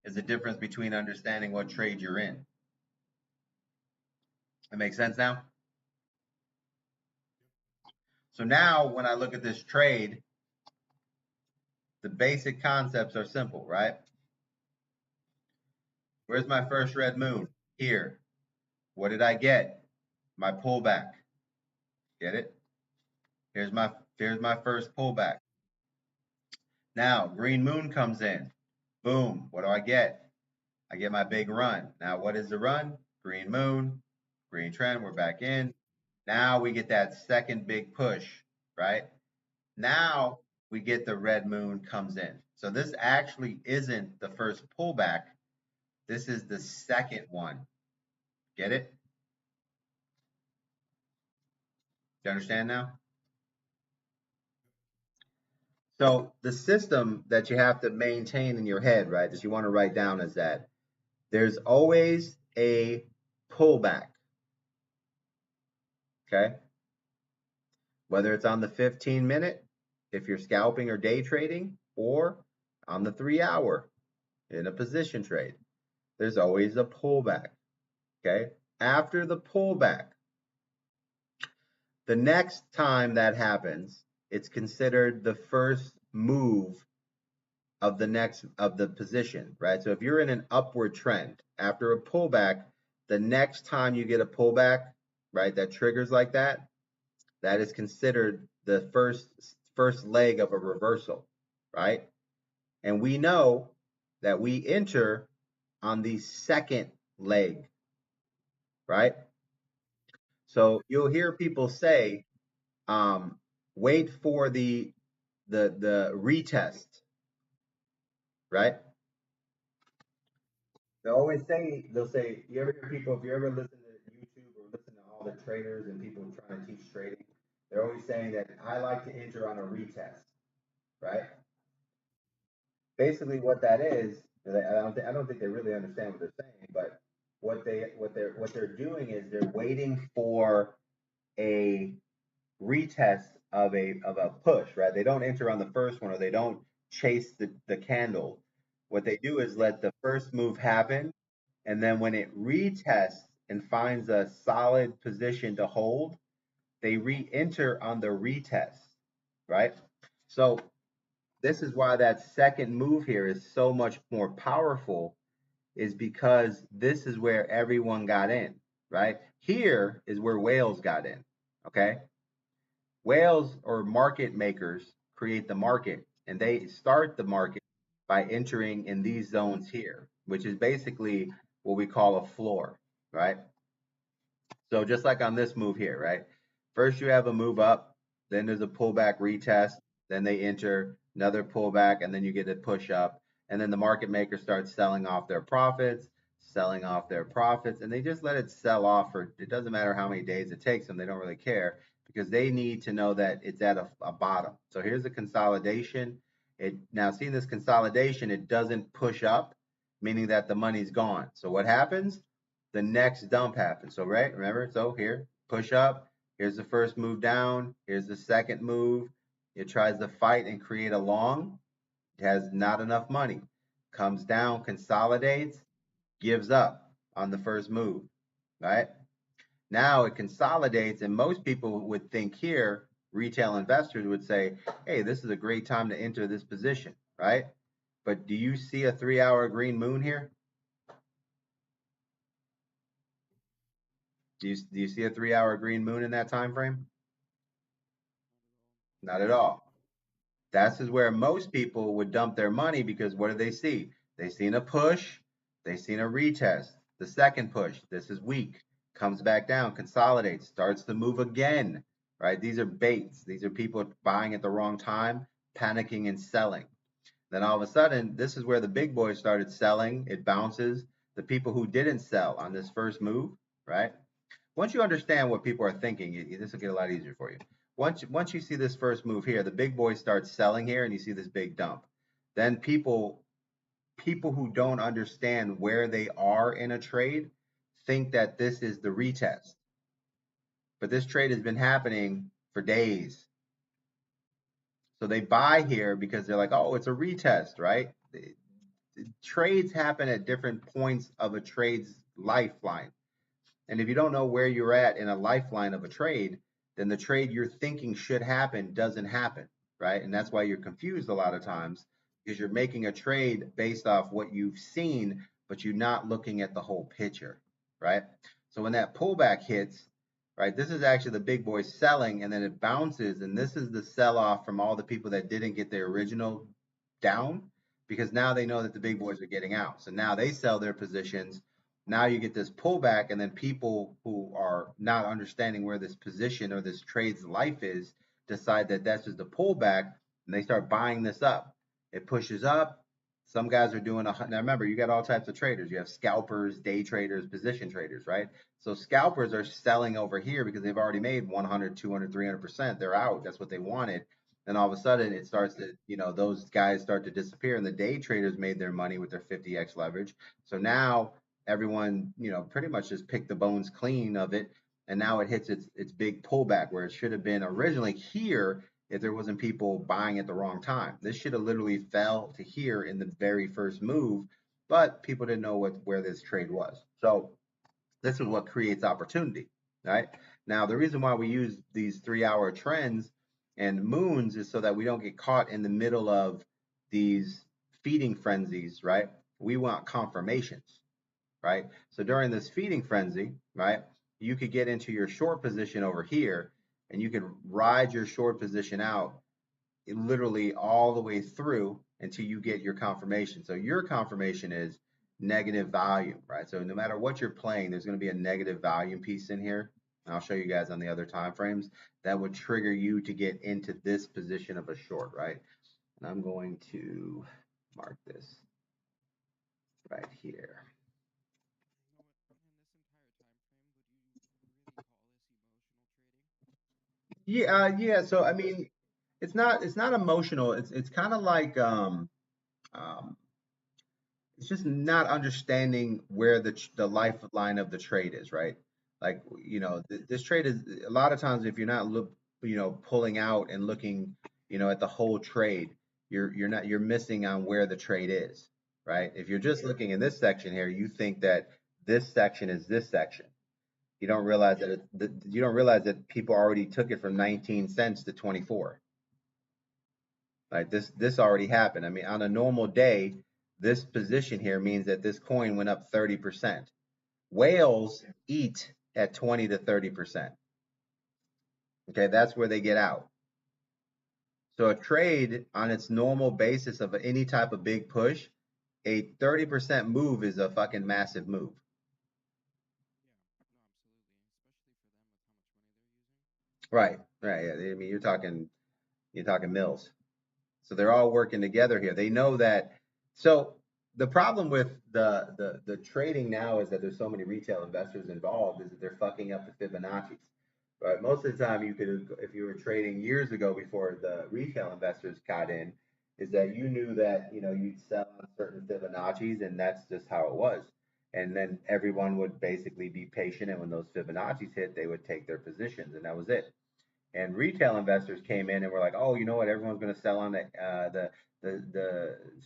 Speaker 1: is the difference between understanding what trade you're in. That makes sense now? So now when I look at this trade, the basic concepts are simple, right? Where's my first red moon? Here. What did I get? My pullback. Get it? Here's my first pullback. Now, green moon comes in. Boom. What do I get? I get my big run. Now, what is the run? Green moon, green trend. We're back in. Now we get that second big push, right? Now we get the red moon comes in. So this actually isn't the first pullback. This is the second one. Get it? Do you understand now? So the system that you have to maintain in your head, right, that you want to write down is that there's always a pullback. Okay? Whether it's on the 15-minute, if you're scalping or day trading, or on the 3 hour in a position trade, there's always a pullback. Okay? After the pullback, the next time that happens, it's considered the first move of the position, right? So if you're in an upward trend after a pullback, the next time you get a pullback, right, that triggers like that, that is considered the first leg of a reversal, right? And we know that we enter on the second leg, right? So you'll hear people say, wait for the retest, right? They'll say, you ever hear people, if you ever listen to YouTube or listen to all the traders and people trying to teach trading, they're always saying that I like to enter on a retest, right? Basically what that is, I don't think they really understand what they're saying, but what they're doing is they're waiting for a retest of a push, right? They don't enter on the first one or they don't chase the candle. What they do is let the first move happen, and then when it retests and finds a solid position to hold, they re-enter on the retest, right? So this is why that second move here is so much more powerful, is because this is where everyone got in, right? Here is where whales got in, okay? Whales or market makers create the market, and they start the market by entering in these zones here, which is basically what we call a floor, right? So just like on this move here, right? First you have a move up, then there's a pullback retest, then they enter another pullback, and then you get a push up, and then the market maker starts selling off their profits, and they just let it sell off for it doesn't matter how many days it takes them, they don't really care because they need to know that it's at a bottom. So here's a consolidation. It now seeing this consolidation, it doesn't push up, meaning that the money's gone. So what happens? The next dump happens. So right, remember, so here, push up, here's the first move down, here's the second move. It tries to fight and create a long, it has not enough money, comes down, consolidates, gives up on the first move, right? Now it consolidates, and most people would think here, retail investors would say, hey, this is a great time to enter this position, right? But do you see a 3 hour green moon here? Do you see a 3 hour green moon in that time frame? Not at all. That's is where most people would dump their money because what do they see? They seen a push, they seen a retest. The second push, this is weak, comes back down, consolidates, starts to move again, right? These are baits. These are people buying at the wrong time, panicking and selling. Then all of a sudden, this is where the big boys started selling. It bounces. The people who didn't sell on this first move, right? Once you understand what people are thinking, this will get a lot easier for you. Once you see this first move here, the big boys start selling here, and you see this big dump. Then people who don't understand where they are in a trade think that this is the retest, but this trade has been happening for days. So they buy here because they're like, oh, it's a retest, right? Trades happen at different points of a trade's lifeline. And if you don't know where you're at in a lifeline of a trade, then the trade you're thinking should happen doesn't happen, right? And that's why you're confused a lot of times because you're making a trade based off what you've seen, but you're not looking at the whole picture, right? So when that pullback hits, right, this is actually the big boy selling and then it bounces. And this is the sell off from all the people that didn't get their original down because now they know that the big boys are getting out. So now they sell their positions. Now you get this pullback, and then people who are not understanding where this position or this trade's life is decide that that's just a pullback, and they start buying this up. It pushes up. Some guys are doing now. Remember, you got all types of traders. You have scalpers, day traders, position traders, right? So scalpers are selling over here because they've already made 100, 200, 300%. They're out. That's what they wanted. Then all of a sudden, it starts to, those guys start to disappear, and the day traders made their money with their 50x leverage. So now everyone, pretty much just picked the bones clean of it, and now it hits its big pullback where it should have been originally here if there wasn't people buying at the wrong time. This should have literally fell to here in the very first move, but people didn't know where this trade was. So this is what creates opportunity, right? Now, the reason why we use these 3 hour trends and moons is so that we don't get caught in the middle of these feeding frenzies, right? We want confirmations, right? So during this feeding frenzy, right, you could get into your short position over here and you could ride your short position out literally all the way through until you get your confirmation. So your confirmation is negative volume, right? So no matter what you're playing, there's going to be a negative volume piece in here. And I'll show you guys on the other time frames that would trigger you to get into this position of a short, right? And I'm going to mark this right here. Yeah. So I mean, it's not emotional. It's kind of like um, it's just not understanding where the lifeline of the trade is, right? Like, this trade is a lot of times if you're not pulling out and looking, at the whole trade, you're missing on where the trade is, right? If you're just looking in this section here, you think that this section is this section. You don't realize that people already took it from 19 cents to 24. Right? This already happened. I mean, on a normal day, this position here means that this coin went up 30%. Whales eat at 20 to 30%. Okay, that's where they get out. So a trade on its normal basis of any type of big push, a 30% move is a fucking massive move. Right. Right. Yeah. I mean, you're talking mills. So they're all working together here. They know that. So the problem with the trading now is that there's so many retail investors involved is that they're fucking up the Fibonacci's. Right. Most of the time, you could, if you were trading years ago before the retail investors got in, is that you knew that you'd sell on certain Fibonacci's, and that's just how it was. And then everyone would basically be patient, and when those Fibonacci's hit, they would take their positions, and that was it. And retail investors came in and were like, oh, you know what? Everyone's going to sell on the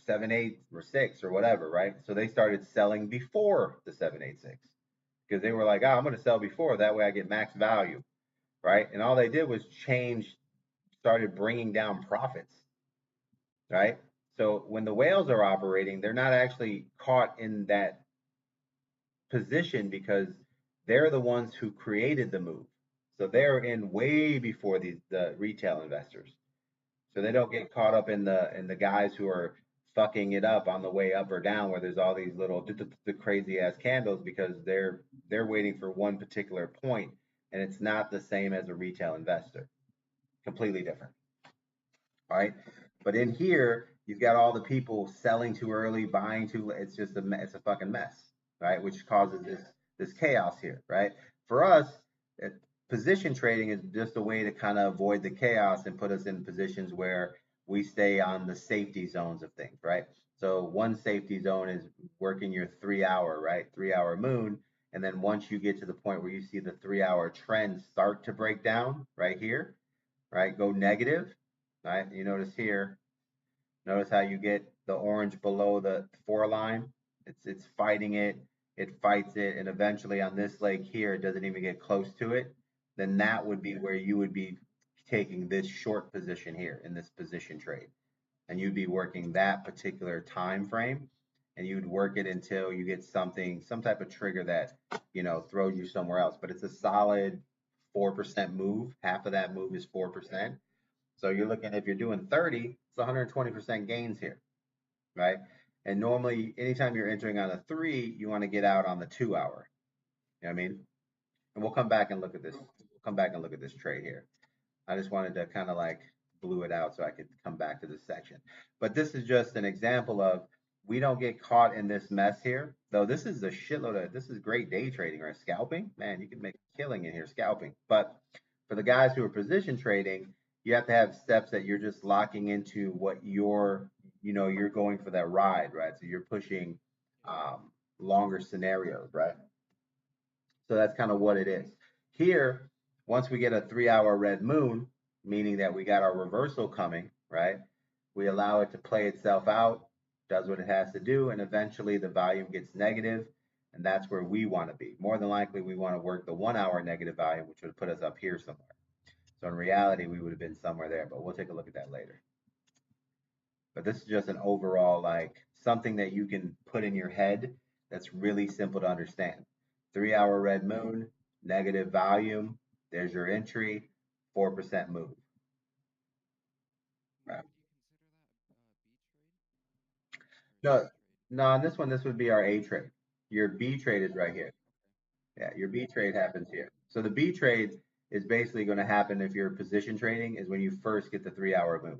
Speaker 1: 7 8 or 6 or whatever, right? So they started selling before the 7 8 6 because they were like, oh, I'm going to sell before that way I get max value, right? And all they did was started bringing down profits, right? So when the whales are operating, they're not actually caught in that position because they're the ones who created the move. So they're in way before the retail investors. So they don't get caught up in the guys who are fucking it up on the way up or down where there's all these little crazy ass candles because they're waiting for one particular point and it's not the same as a retail investor. Completely different. Right? But in here, you've got all the people selling too early, buying too late. It's just it's a fucking mess, right? Which causes this chaos here, right? For us, it, position trading is just a way to kind of avoid the chaos and put us in positions where we stay on the safety zones of things, right? So one safety zone is working your 3 hour, right? 3 hour moon. And then once you get to the point where you see the 3 hour trend start to break down right here, right? Go negative, right? You notice here, notice how you get the orange below the 4 line. It's fighting it, it fights it, and eventually on this leg here, it doesn't even get close to it. Then that would be where you would be taking this short position here in this position trade, and you'd be working that particular time frame, and you'd work it until you get some type of trigger that throws you somewhere else. But it's a solid 4% move. Half of that move is 4%. So you're looking, if you're doing 30, it's 120% gains here, right? And normally, anytime you're entering on a 3, you want to get out on the 2 hour. You know what I mean? And we'll come back and look at this. We'll come back and look at this trade here. I just wanted to kind of like blew it out so I could come back to this section. But this is just an example of we don't get caught in this mess here. Though this is a shitload of this is great day trading or scalping. Man, you can make a killing in here scalping. But for the guys who are position trading, you have to have steps that you're just locking into what you're going for that ride, right? So you're pushing longer scenarios, right? So that's kind of what it is. Here, once we get a 3 hour red moon, meaning that we got our reversal coming, right? We allow it to play itself out, does what it has to do, and eventually the volume gets negative, and that's where we want to be. More than likely, we want to work the 1 hour negative volume, which would put us up here somewhere. So in reality, we would have been somewhere there, but we'll take a look at that later. But this is just an overall like something that you can put in your head that's really simple to understand. 3 hour red moon, negative volume. There's your entry, 4% move. Right. No, no, on this one, this would be our A trade. Your B trade is right here. Yeah, your B trade happens here. So the B trade is basically going to happen if you're position trading is when you first get the 3 hour move,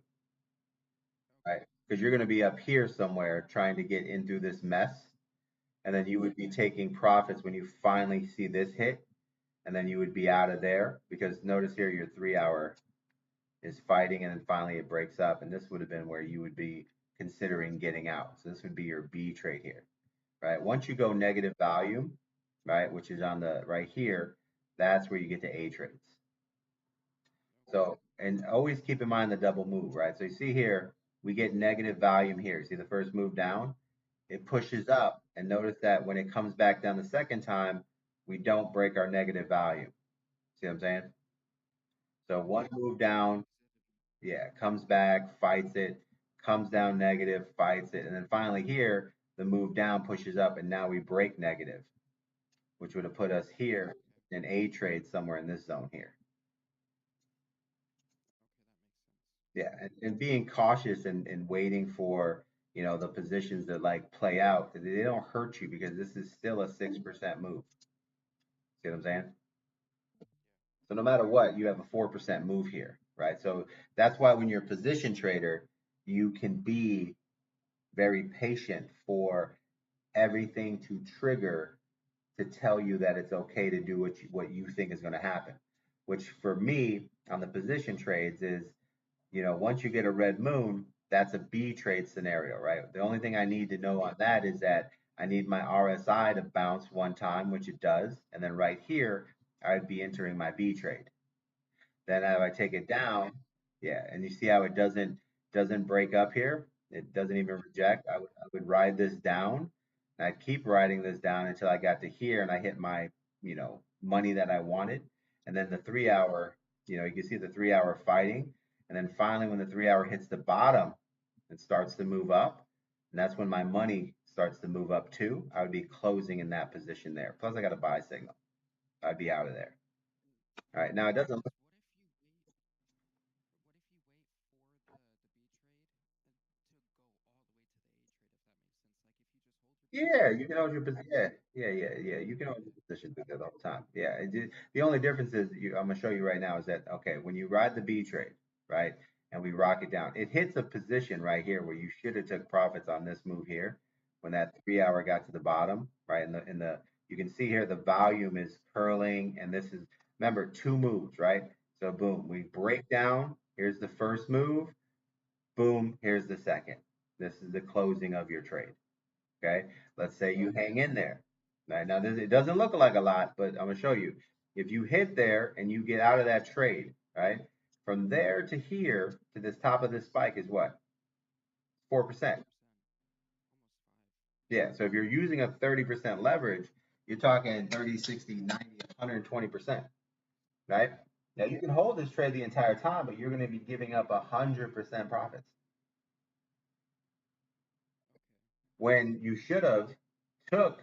Speaker 1: right? Because you're going to be up here somewhere trying to get in through this mess, and then you would be taking profits when you finally see this hit, and then you would be out of there because notice here your 3 hour is fighting, and then finally it breaks up, and this would have been where you would be considering getting out. So this would be your B trade here, right? Once you go negative volume, right, which is on the right here, that's where you get to A trades. So, and always keep in mind the double move, right? So you see here, we get negative volume here. See the first move down? It pushes up, and notice that when it comes back down the second time, we don't break our negative value. See what I'm saying? So one move down, yeah, comes back, fights it, comes down negative, fights it, and then finally here, the move down pushes up, and now we break negative, which would have put us here in A trade somewhere in this zone here. Yeah, and being cautious and waiting for, the positions that like play out. They don't hurt you because this is still a 6% move. See what I'm saying? So no matter what, you have a 4% move here, right? So that's why when you're a position trader, you can be very patient for everything to trigger to tell you that it's okay to do what you think is going to happen. Which for me on the position trades is, once you get a red moon, that's a B trade scenario, right? The only thing I need to know on that is that I need my RSI to bounce one time, which it does, and then right here I'd be entering my B trade. Then if I take it down, yeah, and you see how it doesn't break up here. It doesn't even reject. I would ride this down, and I'd keep riding this down until I got to here and I hit my money that I wanted. And then the 3 hour, you can see the 3 hour fighting, and then finally when the 3 hour hits the bottom, it starts to move up, and that's when my money starts to move up too. I would be closing in that position there. Plus I got a buy signal. I'd be out of there. All right, now it doesn't. Yeah, you can hold your position. Yeah. You can hold your position through that all the time. Yeah, the only difference is I'm gonna show you right now is that okay, when you ride the B trade, right, and we rock it down, it hits a position right here where you should have took profits on this move here when that 3 hour got to the bottom, right? In the you can see here the volume is curling, and this is remember two moves, right? So boom, we break down. Here's the first move. Boom, here's the second. This is the closing of your trade. Okay, let's say you hang in there. Right now, it doesn't look like a lot, but I'm gonna show you. If you hit there and you get out of that trade, right, from there to here to this top of this spike is what? 4%. Yeah. So if you're using a 30% leverage, you're talking 30, 60, 90, 120%, right? Now you can hold this trade the entire time, but you're going to be giving up 100% profits when you should have took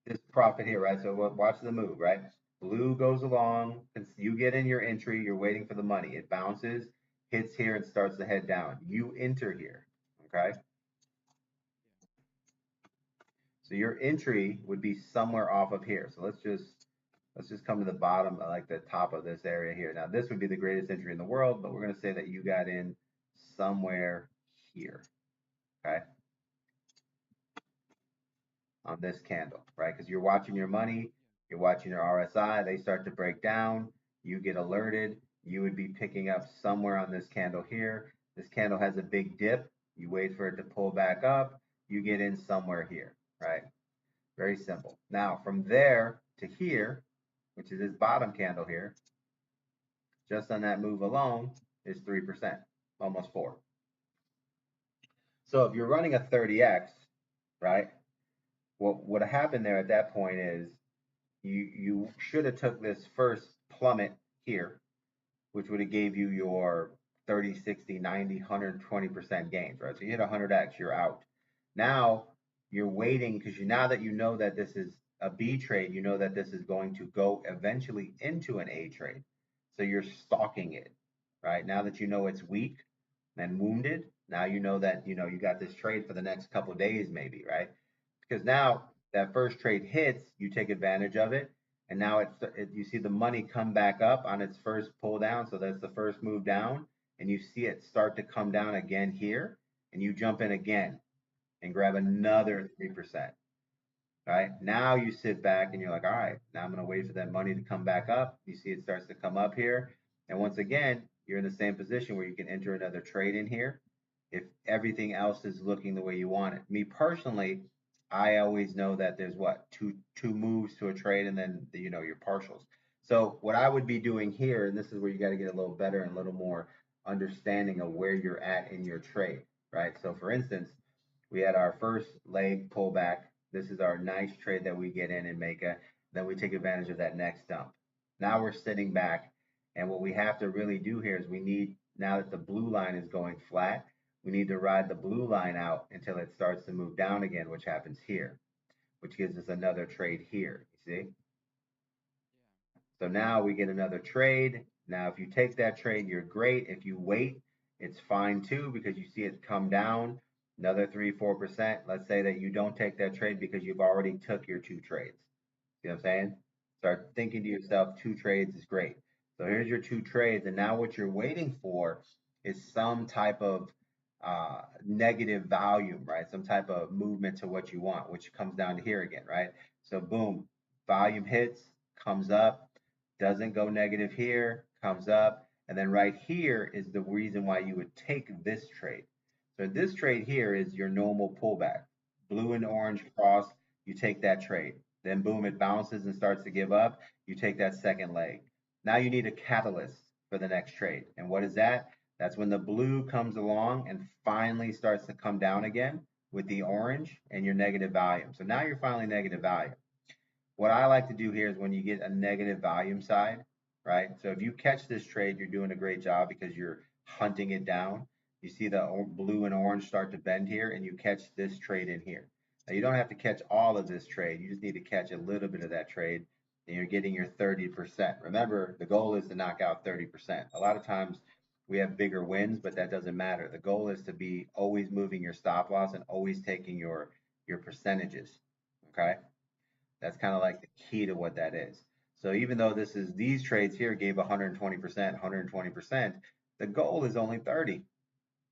Speaker 1: this profit here, right? So watch the move, right? Blue goes along, you get in your entry, you're waiting for the money. It bounces, hits here, and starts to head down. You enter here, okay? So your entry would be somewhere off of here. So let's just come to the bottom, like the top of this area here. Now this would be the greatest entry in the world, but we're gonna say that you got in somewhere here, okay? On this candle, right? Because you're watching your money, you're watching your RSI, they start to break down, you get alerted, you would be picking up somewhere on this candle here. This candle has a big dip, you wait for it to pull back up, you get in somewhere here, right? Very simple. Now, from there to here, which is this bottom candle here, just on that move alone is 3%, almost 4. So if you're running a 30x, right? What would happen there at that point is you should have took this first plummet here, which would have gave you your 30, 60, 90, 120% gains, right? So you hit 100x, you're out. Now you're waiting because now that you know that this is a B trade, you know that this is going to go eventually into an A trade. So you're stalking it, right? Now that you know it's weak and wounded, now you know that you got this trade for the next couple of days, maybe, right? Because now that first trade hits, you take advantage of it, and now you see the money come back up on its first pull down. So that's the first move down, and you see it start to come down again here, and you jump in again and grab another 3%. Right now you sit back and you're like, all right, now I'm going to wait for that money to come back up. You see it starts to come up here, and once again you're in the same position where you can enter another trade in here if everything else is looking the way you want it. Me personally, I always know that there's what two moves to a trade, and then your partials. So what I would be doing here, and this is where you got to get a little better and a little more understanding of where you're at in your trade, right? So for instance, we had our first leg pullback. This is our nice trade that we get in and make a, then we take advantage of that next dump. Now we're sitting back, and what we have to really do here is we need, now that the blue line is going flat, we need to ride the blue line out until it starts to move down again, which happens here, which gives us another trade here. You see? So now we get another trade. Now, if you take that trade, you're great. If you wait It's fine too because you see it come down another 3, 4%. Let's say that you don't take that trade because you've already took your two trades. See what I'm saying? Start thinking to yourself, two trades is great. So here's your two trades, and now what you're waiting for is some type of negative volume, right? Some type of movement to what you want, which comes down to here again, right? So boom, volume hits, comes up, doesn't go negative here, comes up, and then right here is the reason why you would take this trade. So this trade here is your normal pullback. Blue and orange cross, you take that trade. Then boom, it bounces and starts to give up. You take that second leg. Now you need a catalyst for the next trade. And what is that? That's when the blue comes along and finally starts to come down again with the orange and your negative volume. So now you're finally negative volume. What I like to do here is when you get a negative volume side, right? So if you catch this trade, you're doing a great job because you're hunting it down. You see the blue and orange start to bend here, and you catch this trade in here. Now you don't have to catch all of this trade. You just need to catch a little bit of that trade, and you're getting your 30%. Remember, the goal is to knock out 30%. A lot of times we have bigger wins, but that doesn't matter. The goal is to be always moving your stop loss and always taking your percentages. Okay. That's kind of like the key to what that is. So even though these trades here gave 120%, 120%, the goal is only 30.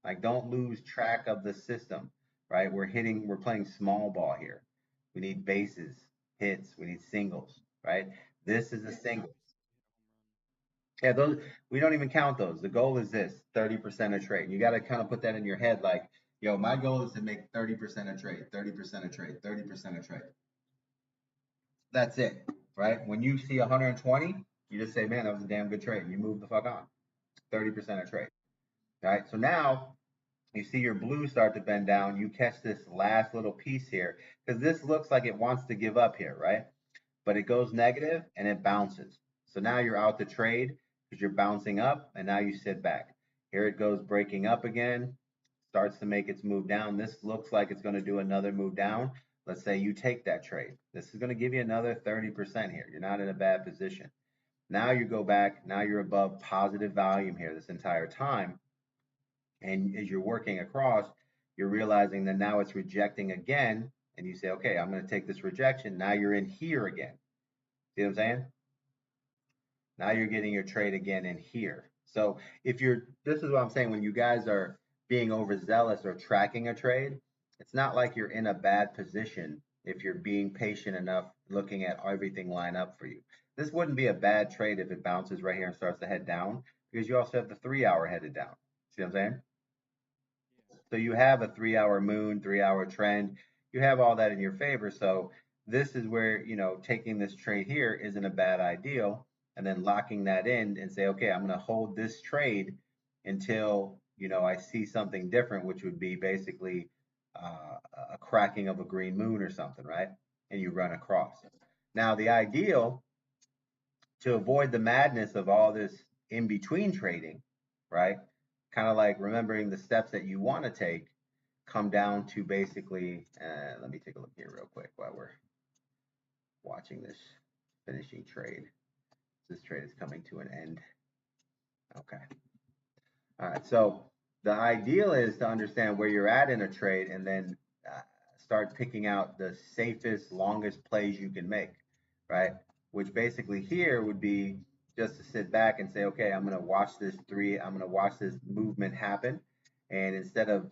Speaker 1: Like don't lose track of the system, right? We're playing small ball here. We need bases, hits, we need singles, right? This is a single. Yeah, those we don't even count those. The goal is this 30% a trade. You got to kind of put that in your head like, yo, my goal is to make 30% a trade, 30% a trade, 30% a trade. That's it, right? When you see 120, you just say, man, that was a damn good trade. You move the fuck on. 30% of trade, right? So now you see your blue start to bend down. You catch this last little piece here because this looks like it wants to give up here, right? But it goes negative and it bounces. So now you're out the trade because you're bouncing up and now you sit back. Here it goes breaking up again, starts to make its move down. This looks like it's going to do another move down. Let's say you take that trade. This is going to give you another 30% here. You're not in a bad position. Now you go back. Now you're above positive volume here this entire time. And as you're working across, you're realizing that now it's rejecting again. And you say, okay, I'm going to take this rejection. Now you're in here again. See what I'm saying? Now you're getting your trade again in here. So this is what I'm saying, when you guys are being overzealous or tracking a trade, it's not like you're in a bad position if you're being patient enough looking at everything line up for you. This wouldn't be a bad trade if it bounces right here and starts to head down because you also have the 3 hour headed down. See what I'm saying? So you have a 3 hour moon, 3 hour trend. You have all that in your favor. So this is where, taking this trade here isn't a bad idea. And then locking that in and say, okay, I'm going to hold this trade until, I see something different, which would be basically a cracking of a green moon or something, right? And you run across. Now, the ideal to avoid the madness of all this in between trading, right? Kind of like remembering the steps that you want to take come down to basically, let me take a look here real quick while we're watching this finishing trade. This trade is coming to an end. Okay. All right. So the ideal is to understand where you're at in a trade and then start picking out the safest, longest plays you can make, right? Which basically here would be just to sit back and say, okay, I'm going to watch I'm going to watch this movement happen. And instead of,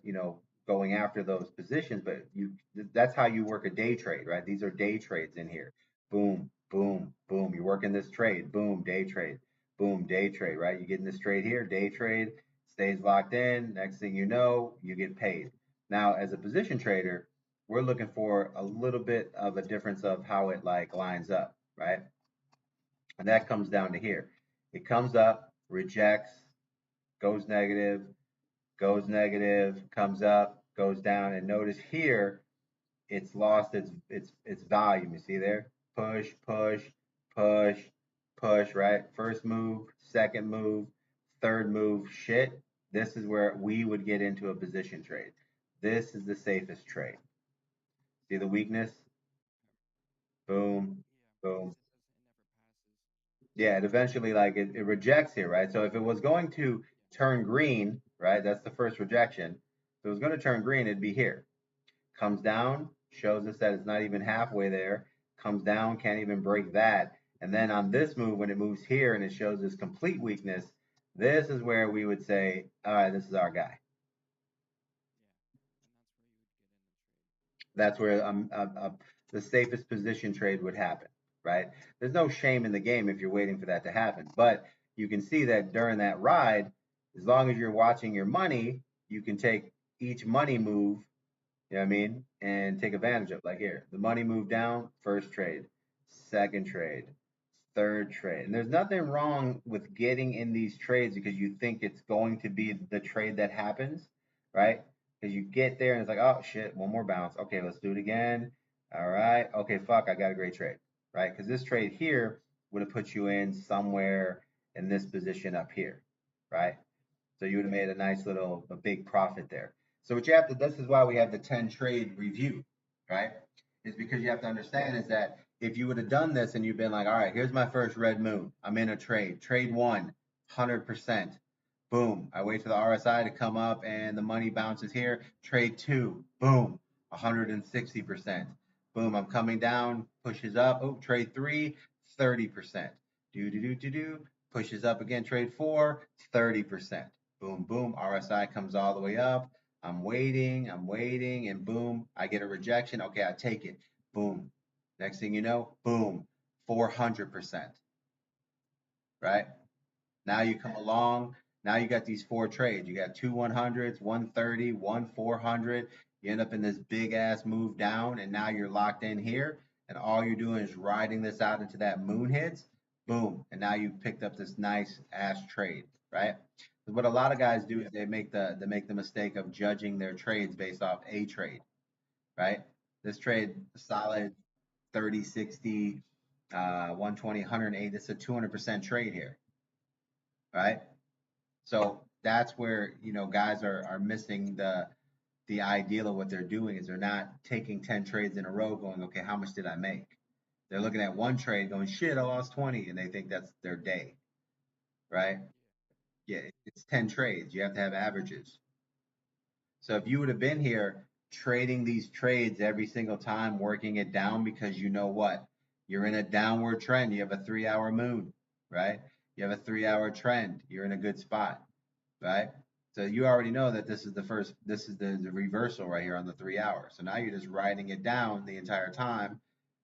Speaker 1: going after those positions, but that's how you work a day trade, right? These are day trades in here. Boom, boom, boom. You're working this trade. Boom, day trade. Boom, day trade, right? You get in this trade here, day trade, stays locked in. Next thing you know, you get paid. Now, as a position trader, we're looking for a little bit of a difference of how it like lines up, right? And that comes down to here. It comes up, rejects, goes negative, comes up, goes down, and notice here it's lost its volume. You see there? Push, push, push, push, right? First move, second move, third move, shit. This is where we would get into a position trade. This is the safest trade. See the weakness? Boom, boom. Yeah, it eventually like it rejects here, right? So if it was going to turn green, right? That's the first rejection. So it's going to turn green, it'd be here. Comes down, shows us that it's not even halfway there. Comes down, can't even break that. And then on this move, when it moves here and it shows this complete weakness, this is where we would say, all right, this is our guy. That's where the safest position trade would happen, right? There's no shame in the game if you're waiting for that to happen. But you can see that during that ride, as long as you're watching your money, you can take each money move, you know what I mean, and take advantage of it. Like here, the money moved down, first trade, second trade, third trade. And there's nothing wrong with getting in these trades because you think it's going to be the trade that happens, right? Because you get there and it's like, oh shit, one more bounce. Okay, let's do it again. All right. Okay, fuck, I got a great trade, right? Because this trade here would have put you in somewhere in this position up here, right? So you would have made a nice little, a big profit there. So what you have to, this is why we have the 10 trade review, right? Is because you have to understand is that if you would have done this and you've been like, all right, here's my first red moon. I'm in a trade. Trade one, 100%. Boom. I wait for the RSI to come up and the money bounces here. Trade two, boom, 160%. Boom, I'm coming down, pushes up. Oh, trade three, 30%. Do, do, do, do, do. Pushes up again. Trade four, 30%. Boom, boom. RSI comes all the way up. I'm waiting, and boom, I get a rejection. Okay, I take it. Boom. Next thing you know, boom, 400%, right? Now you come along. Now you got these four trades. You got two 100s, 130, one 400. You end up in this big ass move down, and now you're locked in here. And all you're doing is riding this out into that moon hits. Boom. And now you've picked up this nice ass trade, right? What a lot of guys do is they make the mistake of judging their trades based off a trade, right? This trade solid 30, 60, 120, 108. It's a 200% trade here, right? So that's where guys are missing the ideal of what they're doing is they're not taking 10 trades in a row going, okay, how much did I make? They're looking at one trade going, shit, I lost 20, and they think that's their day, right? Yeah, it's 10 trades. You have to have averages. So if you would have been here trading these trades every single time, working it down because you know what? You're in a downward trend. You have a 3 hour moon, right? You have a 3 hour trend. You're in a good spot, right? So you already know that this is the reversal right here on the 3 hour. So now you're just riding it down the entire time,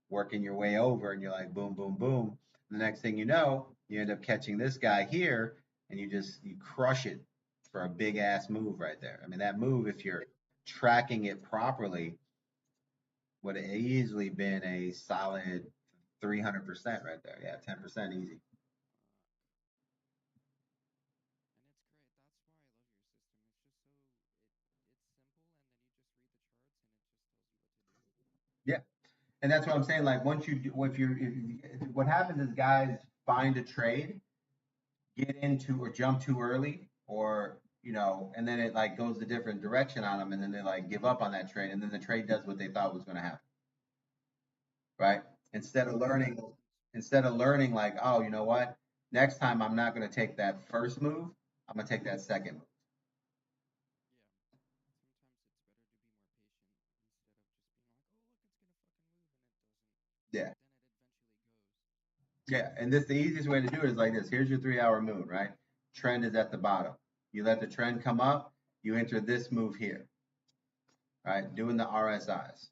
Speaker 1: working your way over, and you're like boom, boom, boom. The next thing you know, you end up catching this guy here, and you crush it for a big ass move right there. I mean, that move, if you're tracking it properly, would have easily been a solid 300% right there. Yeah, 10% easy. Yeah. And that's what I'm saying. Like once you do, if what happens is guys find a trade, get into or jump too early, or and then it like goes a different direction on them, and then they like give up on that trade, and then the trade does what they thought was going to happen, right? Instead of learning, instead of learning like, oh, you know what? Next time I'm not going to take that first move. I'm going to take that second move. Yeah. Yeah, and this the easiest way to do it is like this. Here's your 3 hour move, right? Trend is at the bottom. You let the trend come up, you enter this move here, right? Doing the RSIs.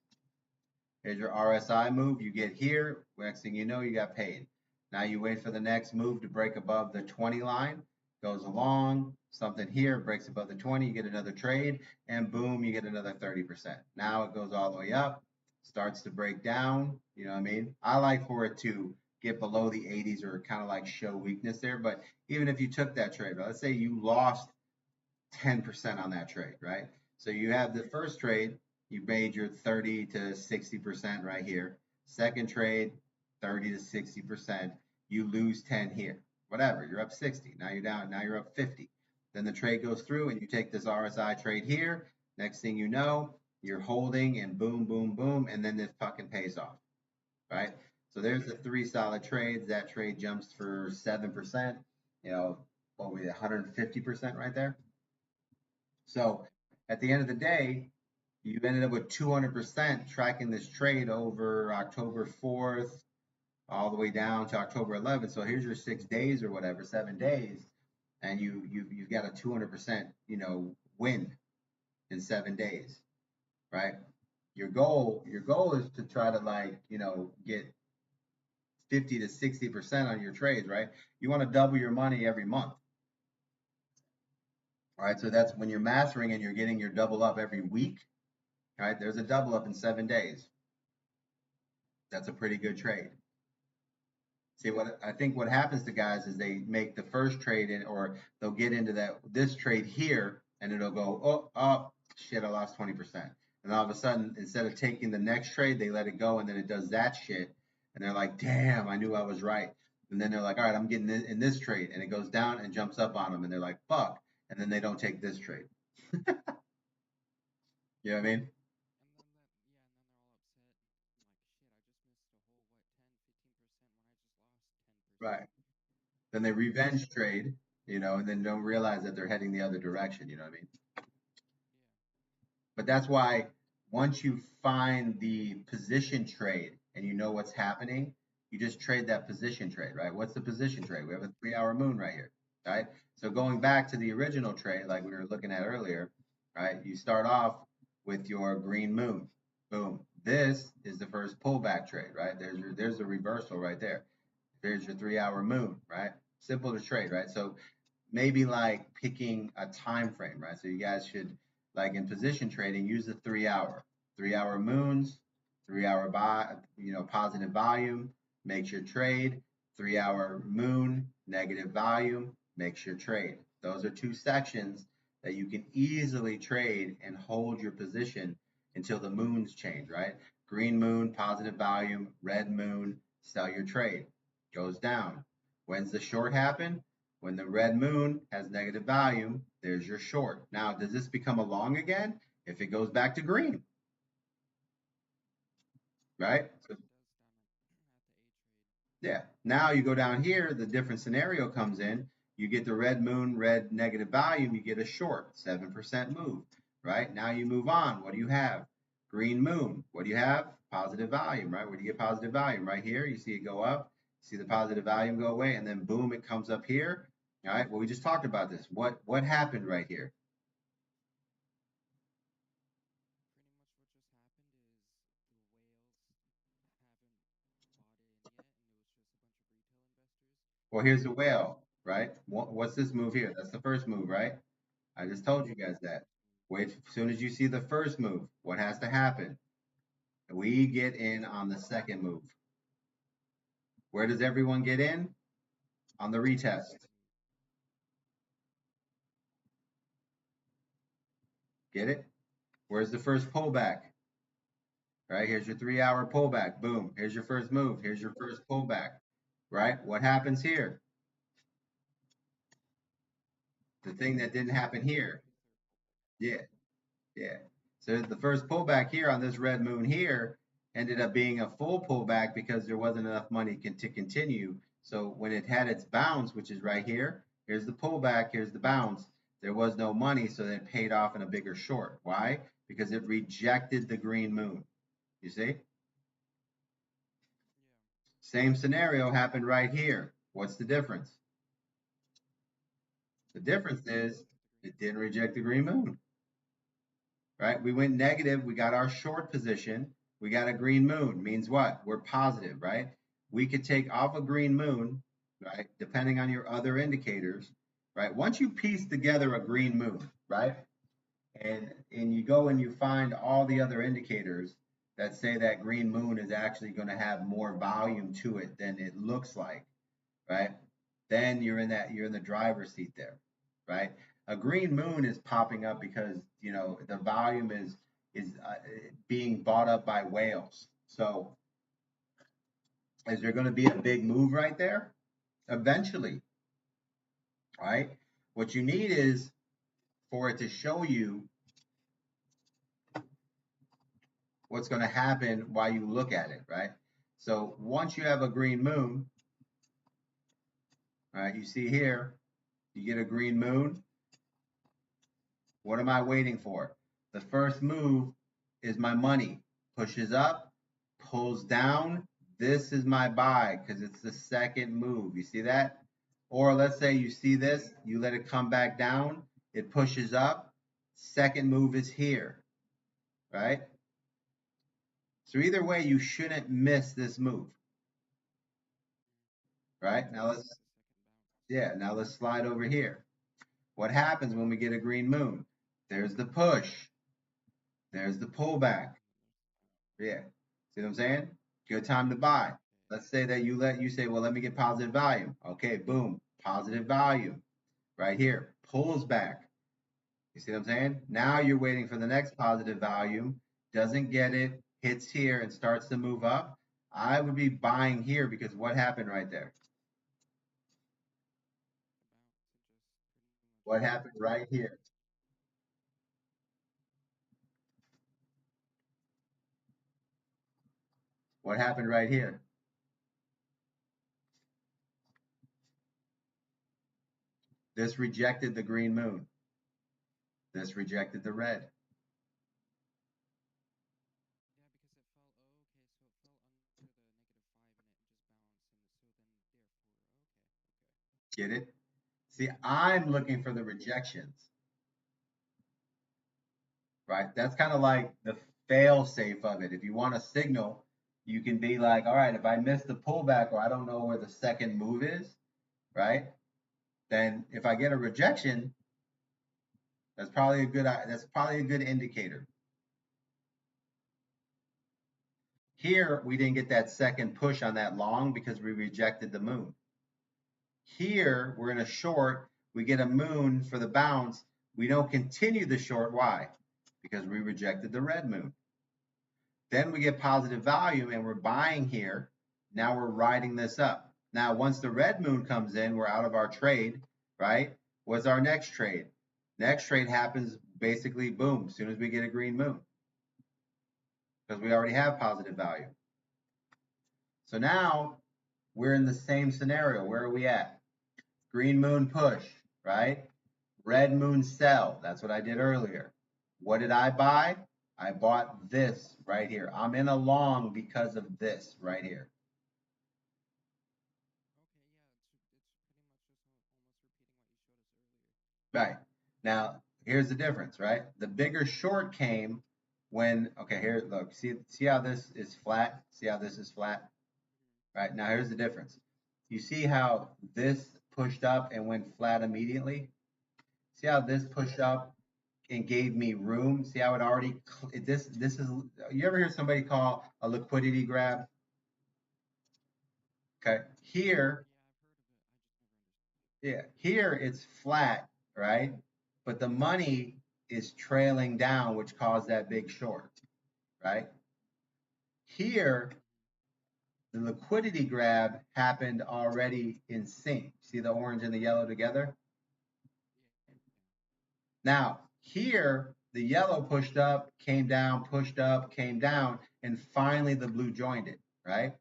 Speaker 1: Here's your RSI move. You get here. Next thing you know, you got paid. Now you wait for the next move to break above the 20 line. Goes along. Something here breaks above the 20. You get another trade, and boom, you get another 30%. Now it goes all the way up. Starts to break down. You know what I mean? I like for it to get below the 80s or kind of like show weakness there. But even if you took that trade, let's say you lost 10% on that trade, right? So you have the first trade, you made your 30 to 60% right here. Second trade, 30 to 60%. You lose 10 here. Whatever, you're up 60. Now you're down, now you're up 50. Then the trade goes through and you take this RSI trade here. Next thing you know, you're holding and boom, boom, boom, and then this fucking pays off, right? So there's the three solid trades. That trade jumps for 7%, what were we, 150% right there? So at the end of the day, you ended up with 200% tracking this trade over October 4th all the way down to October 11th. So here's your 6 days or whatever, 7 days, and you've got a 200% win in 7 days, right? Your goal is to try to get 50 to 60% on your trades, right? You want to double your money every month. All right, so that's when you're mastering and you're getting your double up every week. Right, there's a double up in 7 days. That's a pretty good trade. See, what I think what happens to guys is they make the first trade in, or they'll get into this trade here, and it'll go, oh, shit, I lost 20%. And all of a sudden, instead of taking the next trade, they let it go, and then it does that shit, and they're like, damn, I knew I was right. And then they're like, all right, I'm getting in this trade, and it goes down and jumps up on them, and they're like, fuck, and then they don't take this trade. You know what I mean? Right. Then they revenge trade, and then don't realize that they're heading the other direction. You know what I mean? But that's why once you find the position trade and you know what's happening, you just trade that position trade, right? What's the position trade? We have a 3 hour moon right here, right? So going back to the original trade, like we were looking at earlier, right? You start off with your green moon. Boom. This is the first pullback trade, right? There's a reversal right there. There's your 3 hour moon, right? Simple to trade, right? So maybe like picking a time frame, right? So you guys should, like in position trading, use the 3 hour. 3 hour moons, 3 hour buy, positive volume makes your trade. 3 hour moon, negative volume makes your trade. Those are two sections that you can easily trade and hold your position until the moons change, right? Green moon, positive volume, red moon, sell your trade. Goes down. When's the short happen? When the red moon has negative volume, there's your short. Now, does this become a long again? If it goes back to green, right? So, yeah. Now you go down here, the different scenario comes in. You get the red moon, red negative volume, you get a short, 7% move, right? Now you move on. What do you have? Green moon. What do you have? Positive volume, right? Where do you get positive volume? Right here, you see it go up, see the positive volume go away, and then boom, it comes up here. All right. Well, we just talked about this. What happened right here? Well, here's the whale, right? What's this move here? That's the first move, right? I just told you guys that. Wait, as soon as you see the first move, what has to happen? We get in on the second move. Where does everyone get in? On the retest. Get it? Where's the first pullback? Right? Here's your 3 hour pullback. Boom. Here's your first move. Here's your first pullback. Right? What happens here? The thing that didn't happen here. Yeah. Yeah. So the first pullback here on this red moon here ended up being a full pullback because there wasn't enough money to continue. So when it had its bounce, which is right here, here's the pullback, here's the bounce. There was no money, so then it paid off in a bigger short. Why? Because it rejected the green moon. You see? Same scenario happened right here. What's the difference? The difference is it didn't reject the green moon. Right? We went negative. We got our short position. We got a green moon. Means what? We're positive, right? We could take off a green moon, right? Depending on your other indicators, right? Once you piece together a green moon, right? And you go and you find all the other indicators that say that green moon is actually going to have more volume to it than it looks like, right? Then you're in the driver's seat there, right? A green moon is popping up because the volume is being bought up by whales. So is there going to be a big move right there? Eventually, right? What you need is for it to show you what's going to happen while you look at it, right? So once you have a green moon, right, you see here, you get a green moon, What am I waiting for? The first move is my money. Pushes up, pulls down. This is my buy because it's the second move. You see that? Or let's say you see this, you let it come back down, it pushes up. Second move is here, right? So either way, you shouldn't miss this move, right? Now let's slide over here. What happens when we get a green moon? There's the push. There's the pullback. Yeah. See what I'm saying? Good time to buy. Let's say that you say, well, let me get positive volume. Okay, boom, positive volume right here. Pulls back. You see what I'm saying? Now you're waiting for the next positive volume. Doesn't get it, hits here and starts to move up. I would be buying here because what happened right there? What happened right here? What happened right here? This rejected the green moon. This rejected the red. Get it? See, I'm looking for the rejections, right? That's kind of like the fail safe of it. If you want a signal, you can be like, all right, if I miss the pullback or I don't know where the second move is, right? Then if I get a rejection, that's probably a good indicator. Here, we didn't get that second push on that long because we rejected the moon. Here, we're in a short, we get a moon for the bounce. We don't continue the short. Why? Because we rejected the red moon. Then we get positive volume and we're buying here. Now we're riding this up. Now, once the red moon comes in, we're out of our trade, right? What's our next trade? Next trade happens basically boom, as soon as we get a green moon, because we already have positive value. So now we're in the same scenario. Where are we at? Green moon push, right? Red moon sell. That's what I did earlier. What did I buy? I bought this right here. I'm in a long because of this right here. Right. Now, here's the difference, right? The bigger short came when, okay, here, look, see how this is flat? See how this is flat? Right. Now, here's the difference. You see how this pushed up and went flat immediately? See how this pushed up and gave me room? See how it already, this is, you ever hear somebody call a liquidity grab? Okay. Here it's flat, right? But the money is trailing down, which caused that big short, right? Here, the liquidity grab happened already in sync. See the orange and the yellow together? Now, here, the yellow pushed up, came down, pushed up, came down, and finally the blue joined it, right?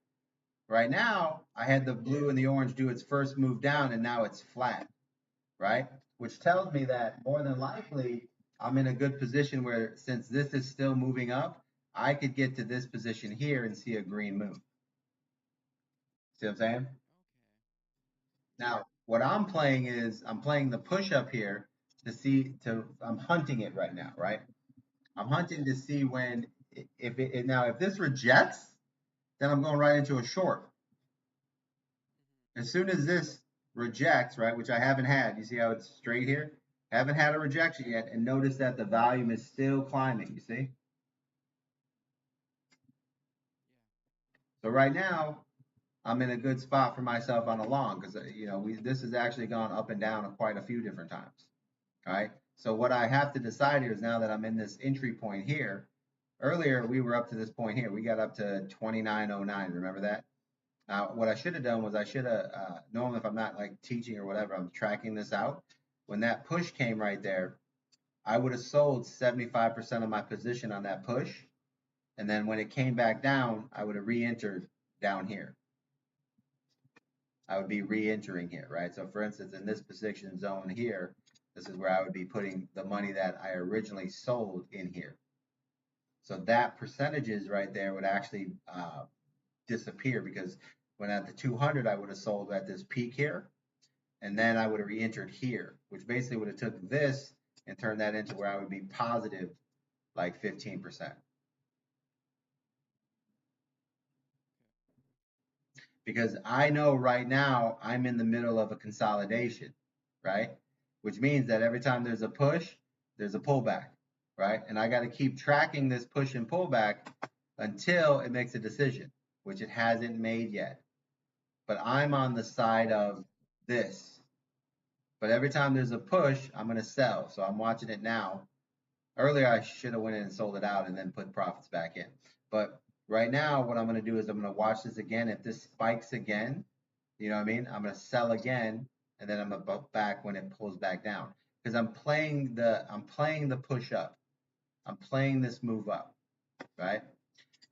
Speaker 1: Right now, I had the blue and the orange do its first move down, and now it's flat, right? Which tells me that more than likely I'm in a good position where since this is still moving up, I could get to this position here and see a green moon. See what I'm saying? Now, what I'm playing is I'm playing the push up here I'm hunting it right now, right? I'm hunting to see when if this rejects, then I'm going right into a short. As soon as this rejects, right, which I haven't had, you see how it's straight here? Haven't had a rejection yet, and notice that the volume is still climbing, you see? So right now, I'm in a good spot for myself on a long because this has actually gone up and down quite a few different times. All right. So what I have to decide here is now that I'm in this entry point here. Earlier we were up to this point here. We got up to 2909. Remember that? Now what I should have done was I should have normally if I'm not like teaching or whatever, I'm tracking this out. When that push came right there, I would have sold 75% of my position on that push. And then when it came back down, I would have re-entered down here. I would be re-entering here, right? So for instance, in this position zone here, This is where I would be putting the money that I originally sold in here. So that percentages right there would actually disappear because when at the 200, I would have sold at this peak here, and then I would have re-entered here, which basically would have took this and turned that into where I would be positive like 15%. Because I know right now I'm in the middle of a consolidation, right? Which means that every time there's a push, there's a pullback, right? And I got to keep tracking this push and pullback until it makes a decision, which it hasn't made yet. But I'm on the side of this. But every time there's a push, I'm going to sell. So I'm watching it now. Earlier, I should have went in and sold it out and then put profits back in. But right now, what I'm going to do is I'm going to watch this again. If this spikes again, you know what I mean? I'm going to sell again, and then I'm going to back when it pulls back down because I'm playing the push up. I'm playing this move up, right?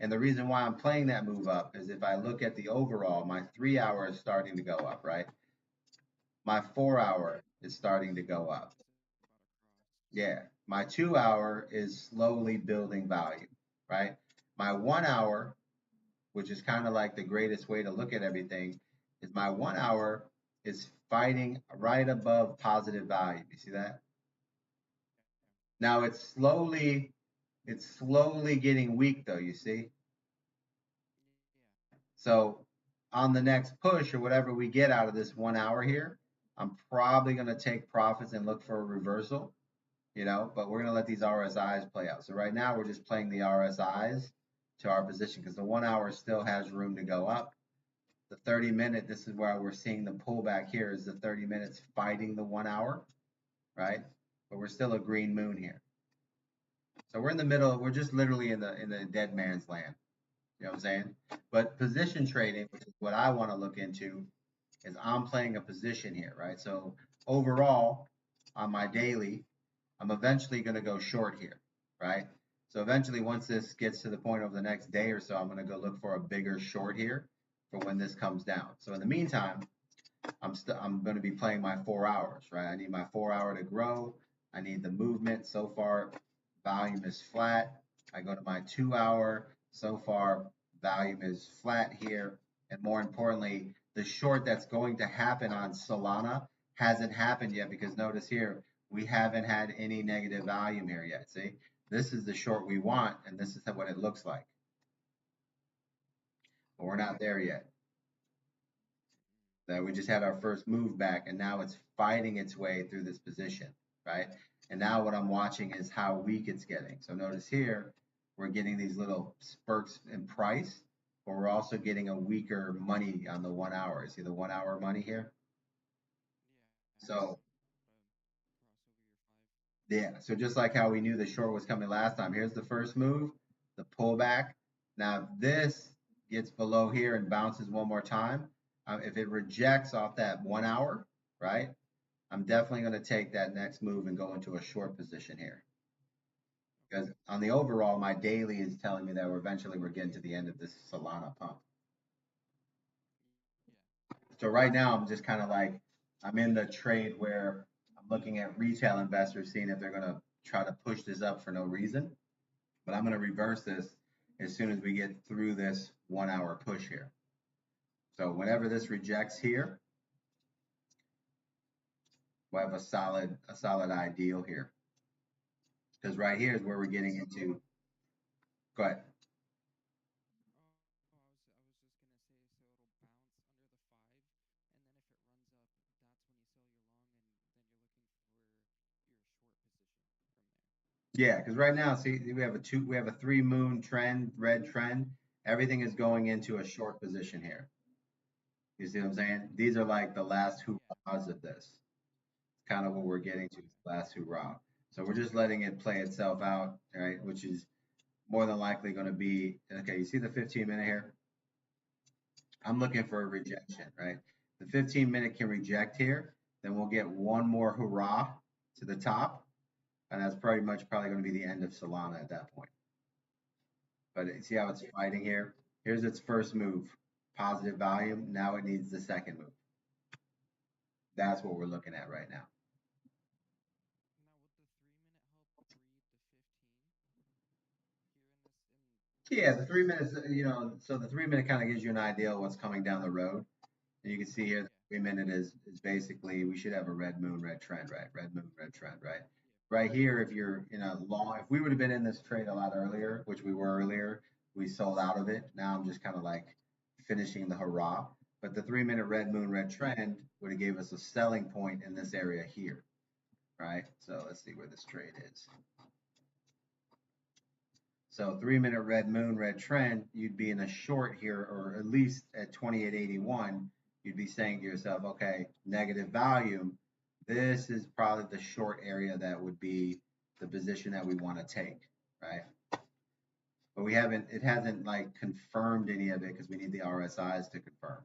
Speaker 1: And the reason why I'm playing that move up is if I look at the overall, my 3 hour is starting to go up, right? My 4 hour is starting to go up. Yeah. My 2 hour is slowly building value, right? My 1 hour, which is kind of like the greatest way to look at everything, is my 1 hour is fighting right above positive value. You see that? Now it's slowly getting weak though, you see? So on the next push or whatever we get out of this 1 hour here, I'm probably going to take profits and look for a reversal, but we're going to let these RSIs play out. So right now we're just playing the RSIs to our position because the 1 hour still has room to go up. The 30-minute, this is where we're seeing the pullback here is the 30 minutes fighting the 1 hour, right? But we're still a green moon here. So we're in the middle, we're just literally in the dead man's land. You know what I'm saying? But position trading, which is what I want to look into, is I'm playing a position here, right? So overall, on my daily, I'm eventually going to go short here, right? So eventually, once this gets to the point of the next day or so, I'm going to go look for a bigger short here for when this comes down. So in the meantime, I'm going to be playing my 4 hours, right? I need my 4 hour to grow. I need the movement. So far, volume is flat. I go to my 2 hour. So far, volume is flat here. And more importantly, the short that's going to happen on Solana hasn't happened yet because notice here, we haven't had any negative volume here yet. See, this is the short we want, and this is what it looks like. But we're not there yet. That we just had our first move back and now it's fighting its way through this position, right? And now what I'm watching is how weak it's getting. So notice here, we're getting these little spurts in price, but we're also getting a weaker money on the 1 hour. See the 1 hour money here? So yeah, so just like how we knew the short was coming last time, here's the first move, the pullback. Now if this gets below here and bounces one more time, if it rejects off that 1 hour, right? I'm definitely going to take that next move and go into a short position here. Because on the overall, my daily is telling me that we're getting to the end of this Solana pump. So right now, I'm just kind of like, I'm in the trade where I'm looking at retail investors, seeing if they're going to try to push this up for no reason. But I'm going to reverse this as soon as we get through this 1 hour push here. So whenever this rejects here, we'll have a solid ideal here. Because right here is where we're getting into. Go ahead. Yeah, because right now, see, we have a 3 moon trend, red trend. Everything is going into a short position here. You see what I'm saying? These are like the last hurrahs of this. Kind of what we're getting to, last hoorah. So we're just letting it play itself out, right? Which is more than likely going to be okay. You see the 15-minute here? I'm looking for a rejection, right? The 15-minute can reject here, then we'll get one more hurrah to the top, and that's pretty much probably going to be the end of Solana at that point. But see how it's fighting here? Here's its first move, positive volume. Now it needs the second move. That's what we're looking at right now. Yeah, the 3 minutes, so the 3 minute kind of gives you an idea of what's coming down the road. And you can see here, the 3 minute is basically, we should have a red moon, red trend, right? Red moon, red trend, right? Right here, if you're in a long, if we would have been in this trade a lot earlier, which we were earlier, we sold out of it. Now I'm just kind of like finishing the hurrah. But the 3 minute red moon, red trend would have gave us a selling point in this area here, right? So let's see where this trade is. So 3 minute red moon, red trend, you'd be in a short here, or at least at 28.81, you'd be saying to yourself, okay, negative volume. This is probably the short area that would be the position that we want to take, right? But it hasn't like confirmed any of it because we need the RSIs to confirm.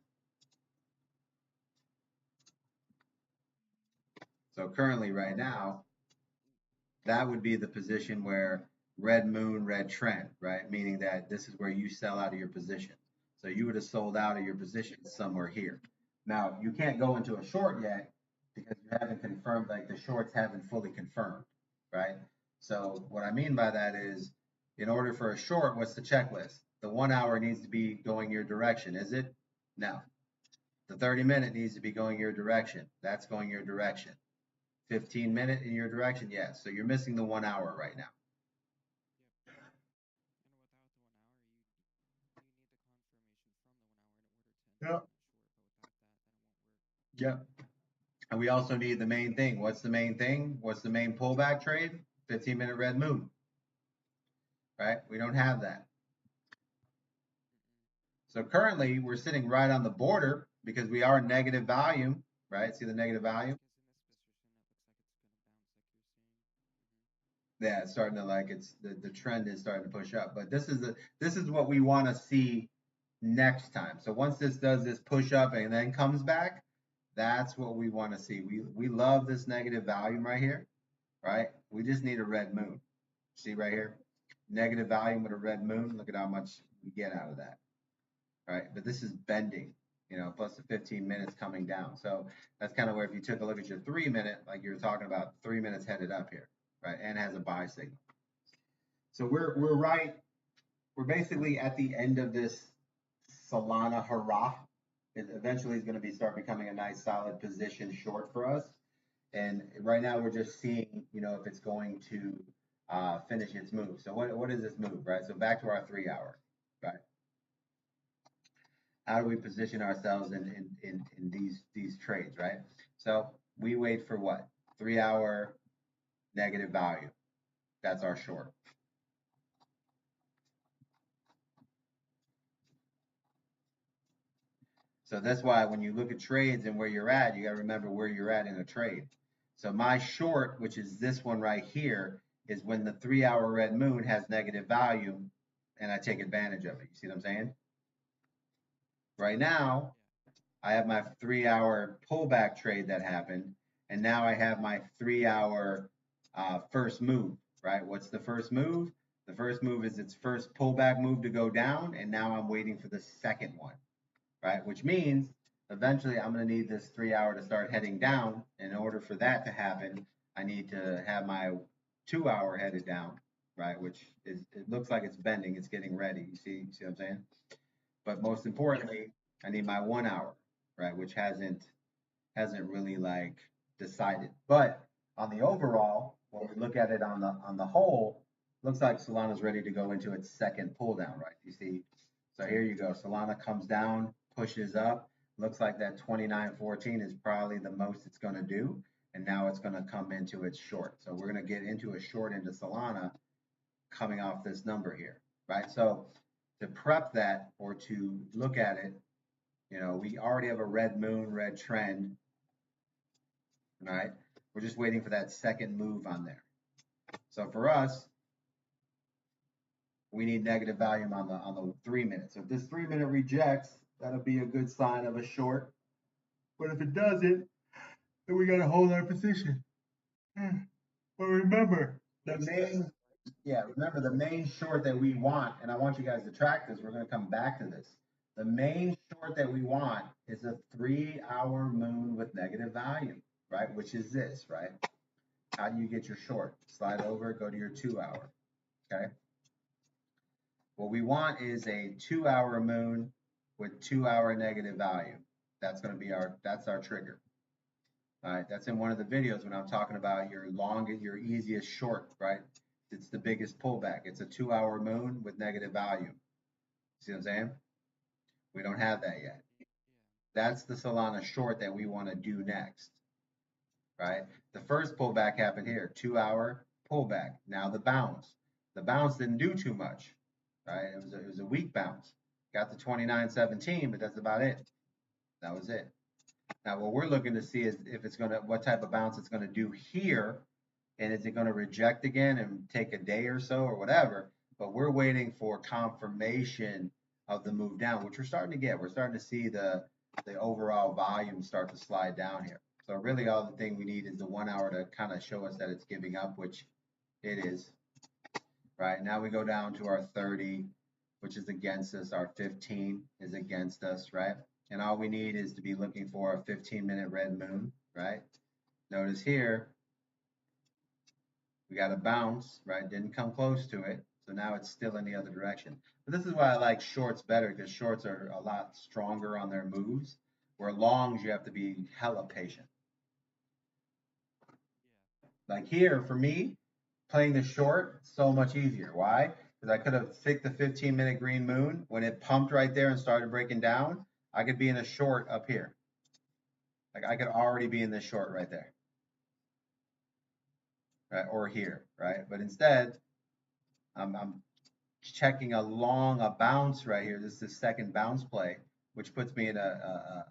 Speaker 1: So currently right now, that would be the position where red moon, red trend, right? Meaning that this is where you sell out of your position. So you would have sold out of your position somewhere here. Now, you can't go into a short yet because you haven't confirmed, like the shorts haven't fully confirmed, right? So what I mean by that is, in order for a short, what's the checklist? The 1 hour needs to be going your direction, is it? No. The 30 minute needs to be going your direction. That's going your direction. 15 minute in your direction, yes. So you're missing the 1 hour right now. Yep. Yep. And we also need the main thing. What's the main thing? What's the main pullback trade? 15-minute red moon, right? We don't have that. So currently we're sitting right on the border because we are negative volume, right? See the negative volume? Yeah, it's starting to like it's the trend is starting to push up. But this is what we want to see next time. So once this does this push up and then comes back, that's what we want to see. We love this negative volume right here, right? We just need a red moon. See right here? Negative volume with a red moon. Look at how much we get out of that, right? But this is bending, plus the 15 minutes coming down. So that's kind of where if you took a look at your 3 minute, like you were talking about, 3 minutes headed up here, right? And has a buy signal. So we're right. We're basically at the end of this Solana hurrah. It eventually is going to start becoming a nice solid position short for us. And right now we're just seeing, if it's going to finish its move. So what is this move, right? So back to our 3 hour, right? How do we position ourselves in these trades, right? So we wait for what? 3 hour negative value. That's our short. So that's why when you look at trades and where you're at, you got to remember where you're at in a trade. So my short, which is this one right here, is when the 3 hour red moon has negative value and I take advantage of it. You see what I'm saying? Right now, I have my 3 hour pullback trade that happened, and now I have my 3 hour first move, right? What's the first move? The first move is its first pullback move to go down, and now I'm waiting for the second one, right? Which means eventually I'm going to need this 3 hour to start heading down. In order for that to happen, I need to have my 2 hour headed down, right? Which is, it looks like it's bending, it's getting ready. You see what I'm saying? But most importantly, I need my 1 hour, right? Which hasn't really like decided. But on the overall, when we look at it on the whole, looks like Solana's ready to go into its second pull down, right? You see, so here you go. Solana comes down, pushes up. Looks like that 29.14 is probably the most it's going to do. And now it's going to come into its short. So we're going to get into a short into Solana coming off this number here, right? So to prep that or to look at it, we already have a red moon, red trend, right? We're just waiting for that second move on there. So for us, we need negative volume on the 3 minutes. So if this 3 minute rejects, that'll be a good sign of a short. But if it doesn't, then we gotta hold our position. But remember, the main remember the main short that we want, and I want you guys to track this. We're gonna come back to this. The main short that we want is a 3 hour moon with negative volume, right? Which is this, right? How do you get your short? Slide over, go to your 2 hour. Okay. What we want is a 2 hour moon with 2 hour negative value. That's our trigger. All right, that's in one of the videos when I'm talking about your easiest short, right? It's the biggest pullback. It's a 2 hour moon with negative value. See what I'm saying? We don't have that yet. That's the Solana short that we want to do next, right? The first pullback happened here, 2 hour pullback. Now the bounce. The bounce didn't do too much, right? It was a weak bounce. Got to 29.17, but that's about it. That was it. Now what we're looking to see is if it's gonna what type of bounce it's gonna do here, and is it gonna reject again and take a day or so or whatever. But we're waiting for confirmation of the move down, which we're starting to get. We're starting to see the overall volume start to slide down here. So really all the thing we need is the 1 hour to kind of show us that it's giving up, which it is. Right now we go down to our 30, which is against us. Our 15 is against us, right? And all we need is to be looking for a 15-minute red moon, right? Notice here, we got a bounce, right? Didn't come close to it. So now it's still in the other direction. But this is why I like shorts better, because shorts are a lot stronger on their moves, where longs you have to be hella patient. Like here, for me, playing the short, so much easier. Why? Because I could have picked the 15-minute green moon. When it pumped right there and started breaking down, I could be in a short up here. Like I could already be in this short right there, right? Or here, right? But instead, I'm checking a bounce right here. This is the second bounce play, which puts me in a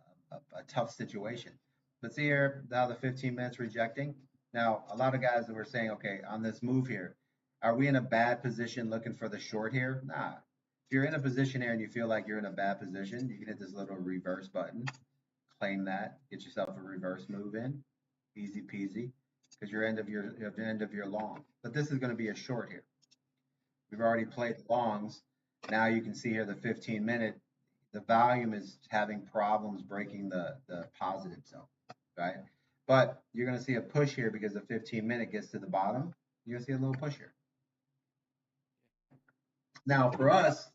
Speaker 1: tough situation. But see here, now the 15 minutes rejecting. Now, a lot of guys that were saying, okay, on this move here, are we in a bad position looking for the short here? Nah. If you're in a position here and you feel like you're in a bad position, you can hit this little reverse button, claim that, get yourself a reverse move in, easy peasy, because you're end of your long. But this is going to be a short here. We've already played longs. Now you can see here the 15-minute, the volume is having problems breaking the positive zone, right? But you're going to see a push here because the 15-minute gets to the bottom. You're going to see a little push here. Now for us,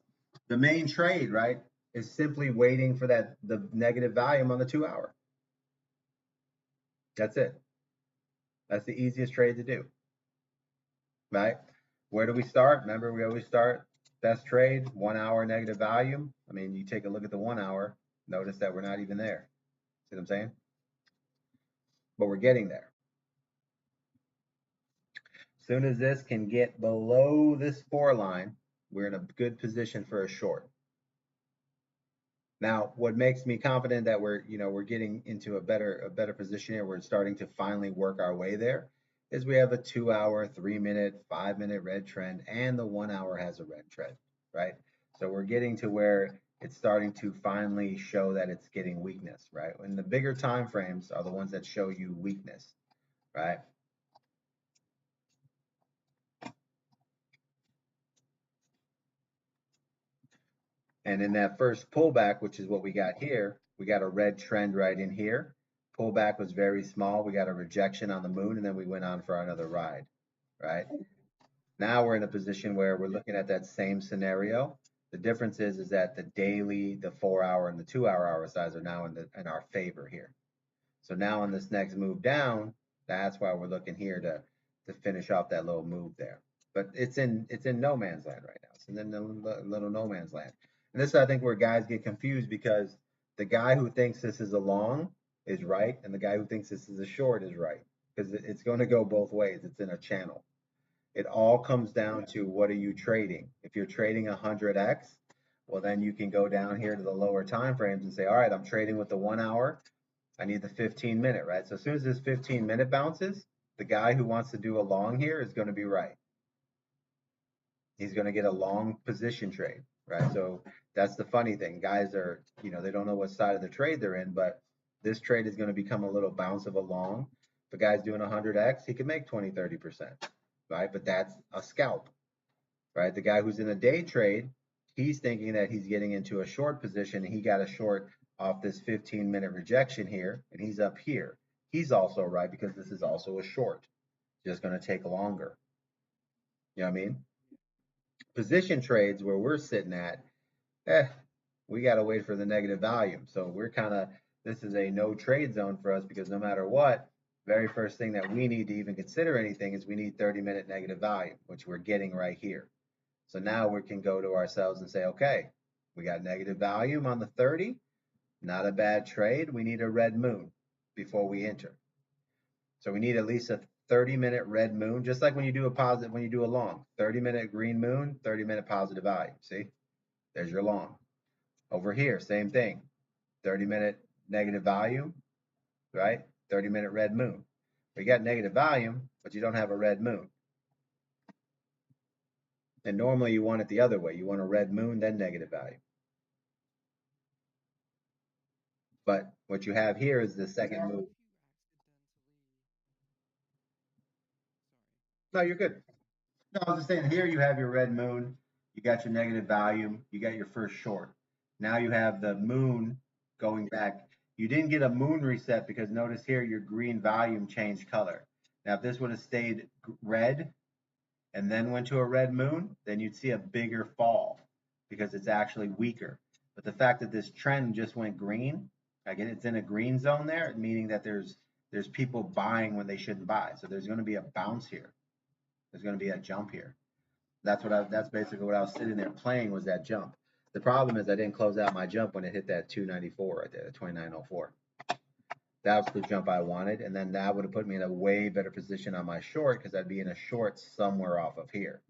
Speaker 1: the main trade, right, is simply waiting for the negative volume on the 2 hour. That's it. That's the easiest trade to do, right? Where do we start? Remember, we always start best trade, 1 hour negative volume. I mean, you take a look at the 1 hour, notice that we're not even there. See what I'm saying? But we're getting there. As soon as this can get below this 4 line, we're in a good position for a short. Now, what makes me confident that we're getting into a better position here, we're starting to finally work our way there, is we have a 2 hour, 3-minute, 5-minute red trend, and the 1 hour has a red trend, right? So we're getting to where it's starting to finally show that it's getting weakness, right? And the bigger time frames are the ones that show you weakness, right? And in that first pullback, which is what we got here, we got a red trend right in here. Pullback was very small. We got a rejection on the moon, and then we went on for another ride, right? Now we're in a position where we're looking at that same scenario. The difference is that the daily, the 4 hour, and the 2 hour RSIs are now in our favor here. So now on this next move down, that's why we're looking here to finish off that little move there. But it's in no man's land right now. It's in the little no man's land. And this is, I think, where guys get confused, because the guy who thinks this is a long is right, and the guy who thinks this is a short is right, because it's going to go both ways. It's in a channel. It all comes down to, what are you trading? If you're trading 100x, well, then you can go down here to the lower time frames and say, all right, I'm trading with the 1 hour. I need the 15-minute, right? So as soon as this 15-minute bounces, the guy who wants to do a long here is going to be right. He's going to get a long position trade, right? So that's the funny thing. Guys are, they don't know what side of the trade they're in, but this trade is going to become a little bounce of a long. If a guy's doing 100x, he can make 20, 30%, right? But that's a scalp, right? The guy who's in a day trade, he's thinking that he's getting into a short position, and he got a short off this 15-minute rejection here, and he's up here. He's also right, because this is also a short. Just going to take longer. You know what I mean? Position trades where we're sitting at, eh, we got to wait for the negative volume. So we're kind of, this is a no trade zone for us because no matter what, very first thing that we need to even consider anything is we need 30-minute negative volume, which we're getting right here. So now we can go to ourselves and say, okay, we got negative volume on the 30, not a bad trade. We need a red moon before we enter. So we need at least a 30-minute red moon, just like when you do a positive, when you do a long, 30-minute green moon, 30-minute positive volume. See, there's your long. Over here, same thing, 30-minute negative volume, right? 30-minute red moon. You got negative volume, but you don't have a red moon. And normally you want it the other way. You want a red moon, then negative volume. But what you have here is the second move. No, you're good. No, I was just saying here you have your red moon, you got your negative volume, you got your first short. Now you have the moon going back. You didn't get a moon reset because notice here your green volume changed color. Now if this would have stayed red and then went to a red moon, then you'd see a bigger fall because it's actually weaker. But the fact that this trend just went green, again, it's in a green zone there, meaning that there's people buying when they shouldn't buy. So there's going to be a bounce here. There's going to be a jump here. That's basically what I was sitting there playing was that jump. The problem is I didn't close out my jump when it hit that 294 right there, 2904. That was the jump I wanted, and then that would have put me in a way better position on my short because I'd be in a short somewhere off of here.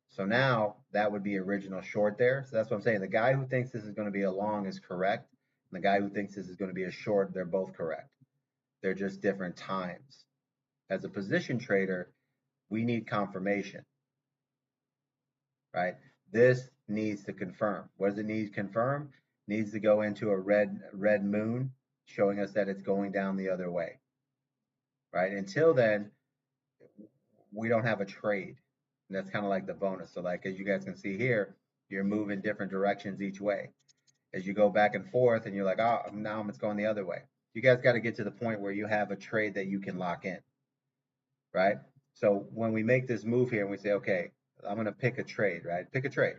Speaker 1: So now that would be original short there. So that's what I'm saying. The guy who thinks this is going to be a long is correct. And the guy who thinks this is going to be a short, they're both correct. They're just different times. As a position trader, we need confirmation, right? This needs to confirm. What does it need to confirm? It needs to go into a red moon, showing us that it's going down the other way, right? Until then, we don't have a trade. And that's kind of like the bonus. So like, as you guys can see here, you're moving different directions each way. As you go back and forth and you're like, oh, now it's going the other way. You guys got to get to the point where you have a trade that you can lock in, right? So when we make this move here and we say, okay, I'm going to pick a trade, right? Pick a trade.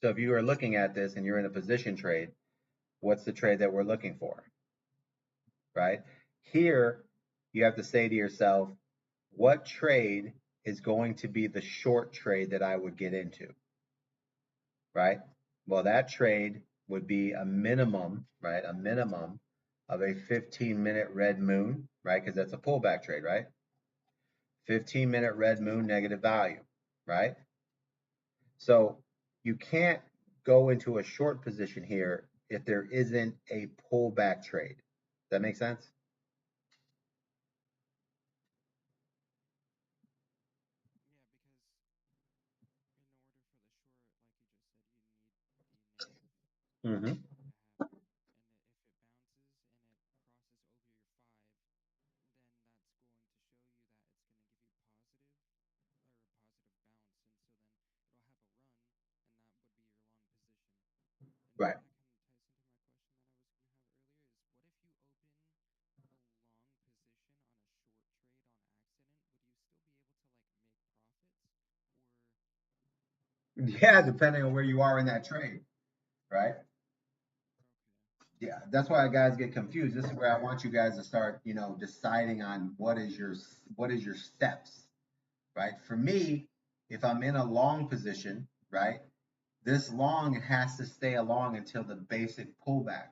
Speaker 1: So if you are looking at this and you're in a position trade, what's the trade that we're looking for, right? Here, you have to say to yourself, what trade is going to be the short trade that I would get into, right? Well, that trade would be a minimum, right? A minimum of a 15-minute red moon, right? Because that's a pullback trade, right? 15-minute red moon negative value, right? So you can't go into a short position here if there isn't a pullback trade. Does that make sense? Mm-hmm. Right. Yeah, depending on where you are in that trade, right? Yeah, that's why guys get confused. This is where I want you guys to start, deciding on what is your steps, right? For me, if I'm in a long position, right, this long has to stay along until the basic pullback.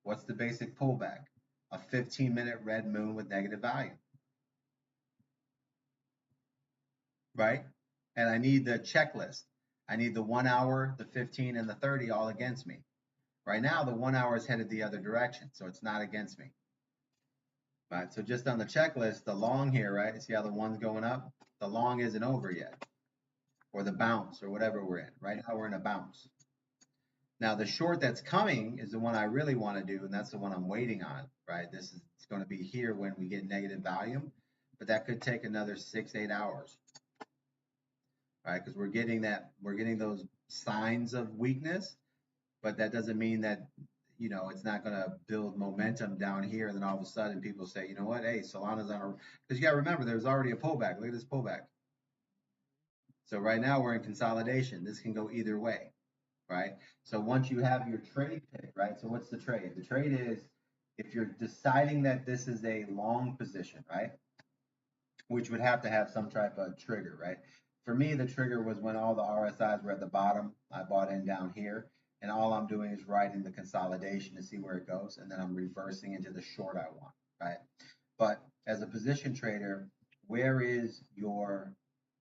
Speaker 1: What's the basic pullback? A 15-minute red moon with negative value, right? And I need the checklist. I need the 1 hour, the 15, and the 30 all against me. Right now, the 1 hour is headed the other direction, so it's not against me. Right, so just on the checklist, the long here, right? See how the one's going up? The long isn't over yet, or the bounce, or whatever we're in. Right now, we're in a bounce. Now, the short that's coming is the one I really want to do, and that's the one I'm waiting on, right? This is it's going to be here when we get negative volume, but that could take another 6, 8 hours, right? Because we're getting those signs of weakness, but that doesn't mean that it's not going to build momentum down here, and then all of a sudden people say, you know what, hey, Solana's on a, because you got to remember there's already a pullback. Look at this pullback. So right now we're in consolidation. This can go either way, right? So once you have your trade pick, right? So what's the trade? The trade is if you're deciding that this is a long position, right? Which would have to have some type of trigger, right? For me, the trigger was when all the RSIs were at the bottom. I bought in down here, and all I'm doing is riding the consolidation to see where it goes, and then I'm reversing into the short I want, right? But as a position trader, where is your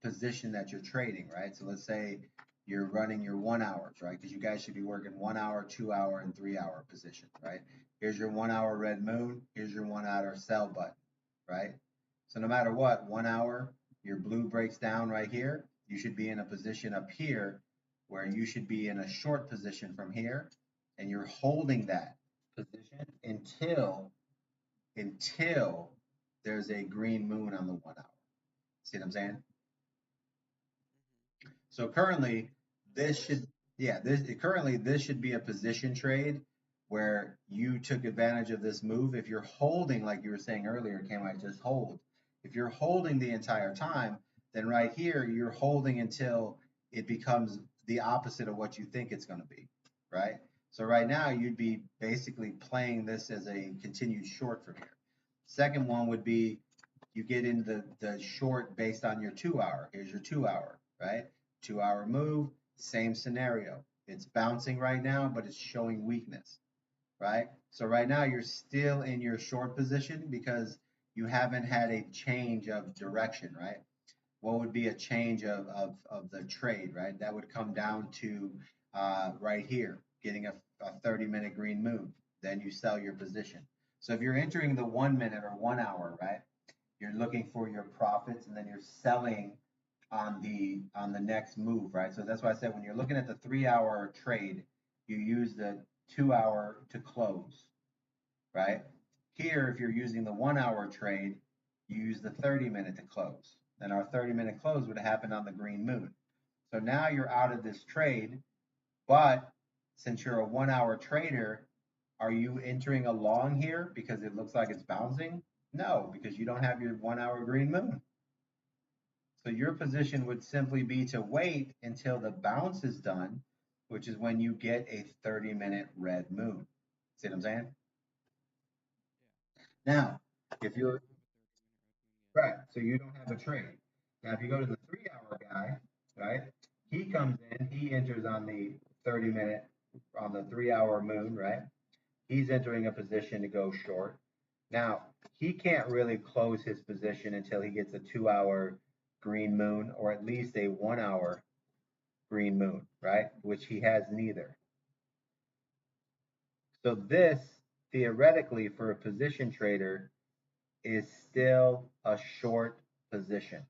Speaker 1: position that you're trading, right? So let's say you're running your 1 hours, right? Because you guys should be working 1 hour, 2 hour, and 3 hour positions, right? Here's your 1 hour red moon. Here's your 1 hour sell button, right? So no matter what, 1 hour, your blue breaks down right here. You should be in a position up here where you should be in a short position from here, and you're holding that position until there's a green moon on the 1 hour. See what I'm saying? So currently, this should, yeah, this should be a position trade where you took advantage of this move. If you're holding, like you were saying earlier, can I just hold? If you're holding the entire time, then right here you're holding until it becomes the opposite of what you think it's going to be, right? So right now you'd be basically playing this as a continued short from here. Second one would be you get into the short based on your 2 hour. Here's your 2 hour, right? 2 hour move, same scenario. It's bouncing right now, but it's showing weakness, right? So right now you're still in your short position because you haven't had a change of direction, right? What would be a change of the trade, right? That would come down to right here, getting a 30-minute green moon. Then you sell your position. So if you're entering the 1 minute or 1 hour, right? You're looking for your profits and then you're selling on the next move, right? So that's why I said when you're looking at the 3 hour trade, you use the 2 hour to close, right? Here, if you're using the 1 hour trade, you use the 30-minute to close. Then our 30-minute close would happen on the green moon. So now you're out of this trade, but since you're a 1 hour trader, are you entering a long here because it looks like it's bouncing? No, because you don't have your 1 hour green moon. So your position would simply be to wait until the bounce is done, which is when you get a 30-minute red moon. See what I'm saying? Now, if you're right, so you don't have a trade. Now, if you go to the 3 hour guy, right, he comes in, he enters on the 30-minute, on the 3 hour moon, right? He's entering a position to go short. Now, he can't really close his position until he gets a 2 hour green moon or at least a 1 hour green moon, right? Which he has neither. So this theoretically for a position trader is still a short position.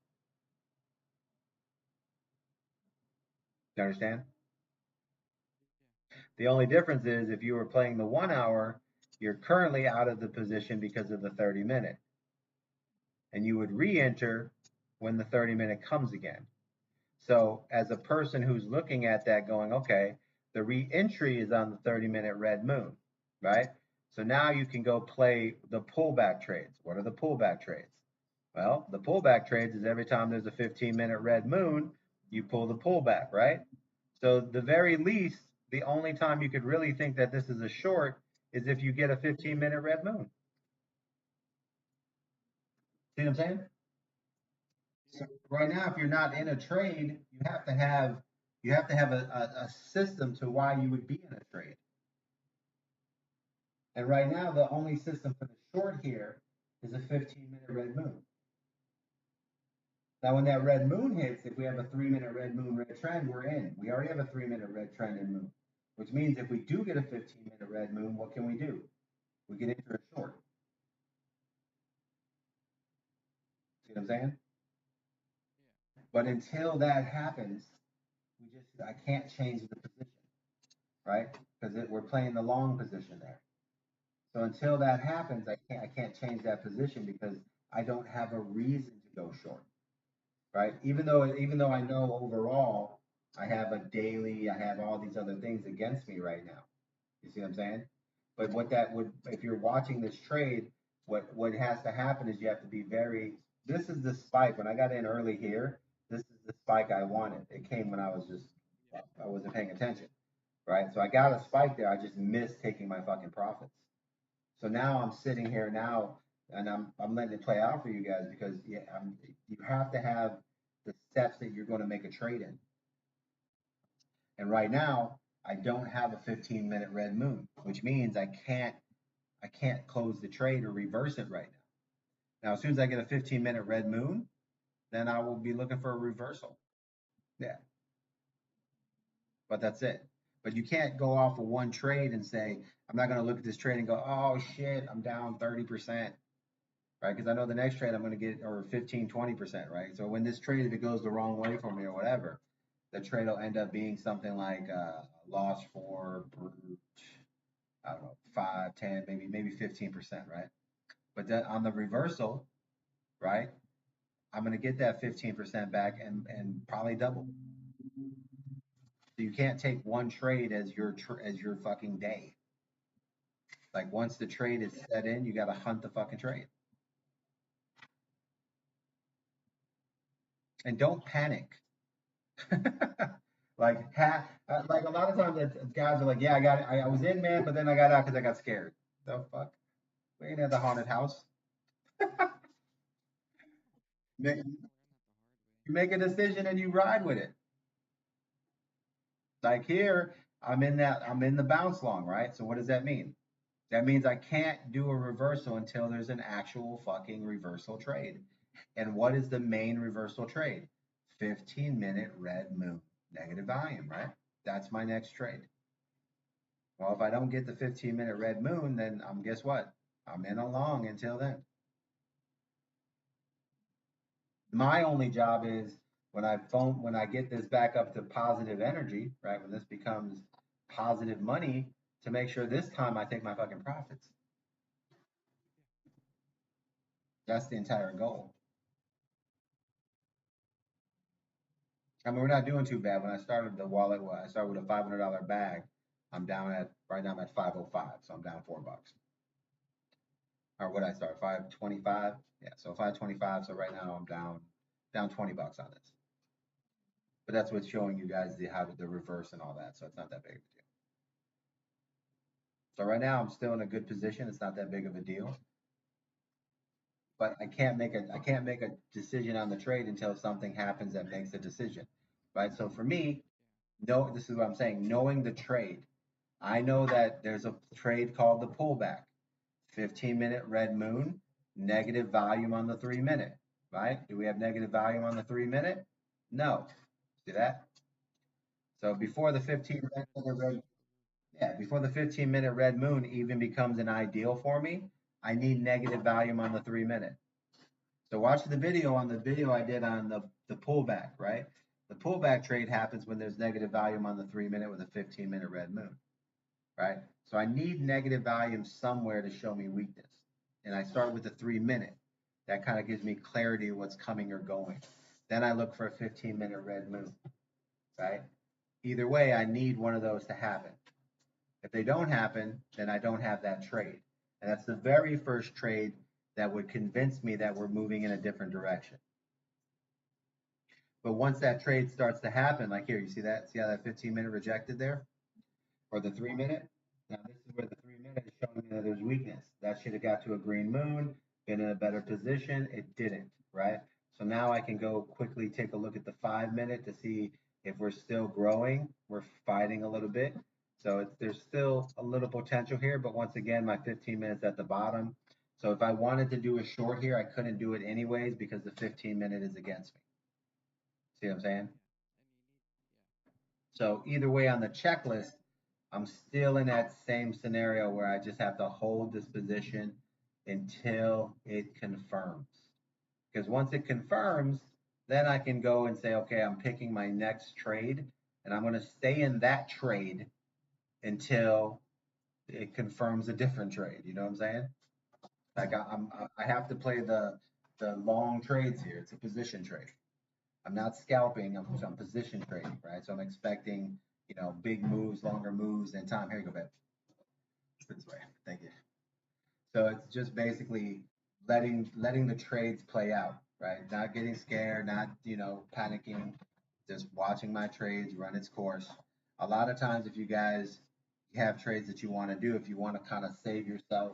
Speaker 1: You understand? The only difference is if you were playing the 1 hour, you're currently out of the position because of the 30-minute. And you would re-enter when the 30-minute comes again. So as a person who's looking at that going, okay, the re-entry is on the 30-minute red moon, right? So now you can go play the pullback trades. What are the pullback trades? Well, the pullback trades is every time there's a 15-minute red moon, you pull the pullback, right? So the very least, the only time you could really think that this is a short is if you get a 15-minute red moon. See what I'm saying? So right now, if you're not in a trade, you have to have a system to why you would be in a trade. And right now, the only system for the short here is a 15-minute red moon. Now, when that red moon hits, if we have a 3-minute red moon red trend, we're in. We already have a 3-minute red trend and moon, which means if we do get a 15-minute red moon, what can we do? We can enter a short. See what I'm saying? But until that happens, I can't change the position, right? Because we're playing the long position there. So until that happens, I can't change that position because I don't have a reason to go short, right? Even though I know overall I have a daily, I have all these other things against me right now. You see what I'm saying? But what that would, if you're watching this trade, what has to happen is you have to be very. This is the spike. When I got in early here, this is the spike I wanted. It came when I wasn't paying attention, right? So I got a spike there. I just missed taking my fucking profits. So now I'm sitting here now, and I'm letting it play out for you guys because yeah, you have to have the steps that you're going to make a trade in. And right now, I don't have a 15-minute red moon, which means I can't close the trade or reverse it right now. Now, as soon as I get a 15-minute red moon, then I will be looking for a reversal. Yeah, but that's it. But you can't go off of one trade and say, I'm not going to look at this trade and go, oh shit, I'm down 30%, right? Because I know the next trade I'm going to get, or 15, 20%, right? So when this trade, if it goes the wrong way for me or whatever, the trade will end up being something like loss for, I don't know, 5, 10, maybe 15%, right? But then on the reversal, right, I'm going to get that 15% back and probably double. So you can't take one trade as your fucking day. Like once the trade is set in, you got to hunt the fucking trade. And don't panic. Like a lot of times guys are like, yeah, I was in, man, but then I got out because I got scared. The fuck? We ain't at the haunted house. You make a decision and you ride with it. Like here, I'm in the bounce long, right? So what does that mean? That means I can't do a reversal until there's an actual fucking reversal trade. And what is the main reversal trade? 15-minute red moon, negative volume, right? That's my next trade. Well, if I don't get the 15-minute red moon, then guess what? I'm in a long until then. My only job is when I get this back up to positive energy, right? When this becomes positive money, to make sure this time I take my fucking profits. That's the entire goal. I mean, we're not doing too bad. When I started the wallet, I started with a $500 bag. I'm down at right now. I'm at 505, so I'm down $4. Or what I start 525. Yeah, so 525. So right now I'm down $20 on this. But that's what's showing you guys how to the reverse and all that. So it's not that big of a deal. So right now I'm still in a good position. It's not that big of a deal. But I can't make a decision on the trade until something happens that makes a decision. Right. So for me, no, this is what I'm saying. Knowing the trade, I know that there's a trade called the pullback. 15-minute red moon, negative volume on the 3-minute, right? Do we have negative volume on the 3-minute? No. See that? So before the 15-minute red moon even becomes an ideal for me, I need negative volume on the 3-minute. So watch the video on the video I did on the pullback, right? The pullback trade happens when there's negative volume on the 3-minute with a 15-minute red moon, right? So I need negative volume somewhere to show me weakness. And I start with the 3-minute. That kind of gives me clarity of what's coming or going. Then I look for a 15-minute red moon, right? Either way, I need one of those to happen. If they don't happen, then I don't have that trade. And that's the very first trade that would convince me that we're moving in a different direction. But once that trade starts to happen, like here, you see that? See how that 15-minute rejected there? Or the 3-minute? Now this is where the 3-minute is showing me that there's weakness. That should have got to a green moon, been in a better position. It didn't, right? So now I can go quickly take a look at the 5-minute to see if we're still growing. We're fighting a little bit. So there's still a little potential here, but once again, my 15 minutes at the bottom. So if I wanted to do a short here, I couldn't do it anyways because the 15-minute is against me. See what I'm saying? So either way on the checklist, I'm still in that same scenario where I just have to hold this position until it confirms. Because once it confirms, then I can go and say, okay, I'm picking my next trade and I'm going to stay in that trade until it confirms a different trade. You know what I'm saying? Like I have to play the long trades here. It's a position trade. I'm not scalping. I'm position trading, right? So I'm expecting, big moves, longer moves, and time. Here you go, babe. This way. Thank you. So it's just basically letting the trades play out, right? Not getting scared, not, panicking, just watching my trades run its course. A lot of times, if you guys have trades that you want to do, if you want to kind of save yourself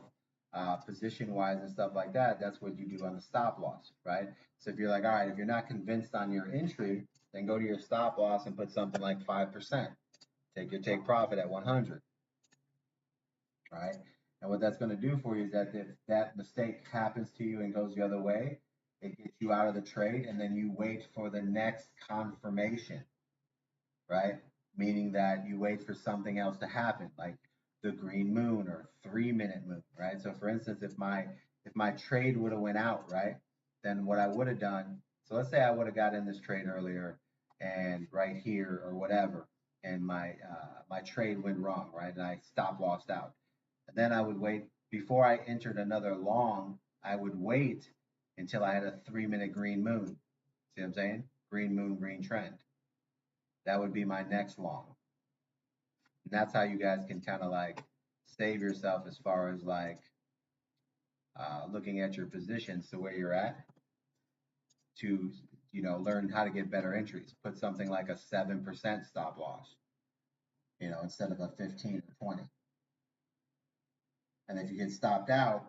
Speaker 1: position wise and stuff like that, that's what you do on the stop loss, right? So if you're like, all right, if you're not convinced on your entry, then go to your stop loss and put something like 5%. Take your take profit at 100, right? And what that's going to do for you is that if that mistake happens to you and goes the other way, it gets you out of the trade, and then you wait for the next confirmation, right? Meaning that you wait for something else to happen, like the green moon or 3 minute moon, right? So for instance, if my trade would have went out, right, then what I would have done. So let's say I would have got in this trade earlier, and right here or whatever, and my trade went wrong, right, and I stop lost out. And then I would wait before I entered another long. I would wait until I had a 3 minute green moon. See what I'm saying? Green moon, green trend. That would be my next long. And that's how you guys can kind of like save yourself as far as like looking at your positions to where you're at to learn how to get better entries. Put something like a 7% stop loss, instead of a 15 or 20. And if you get stopped out,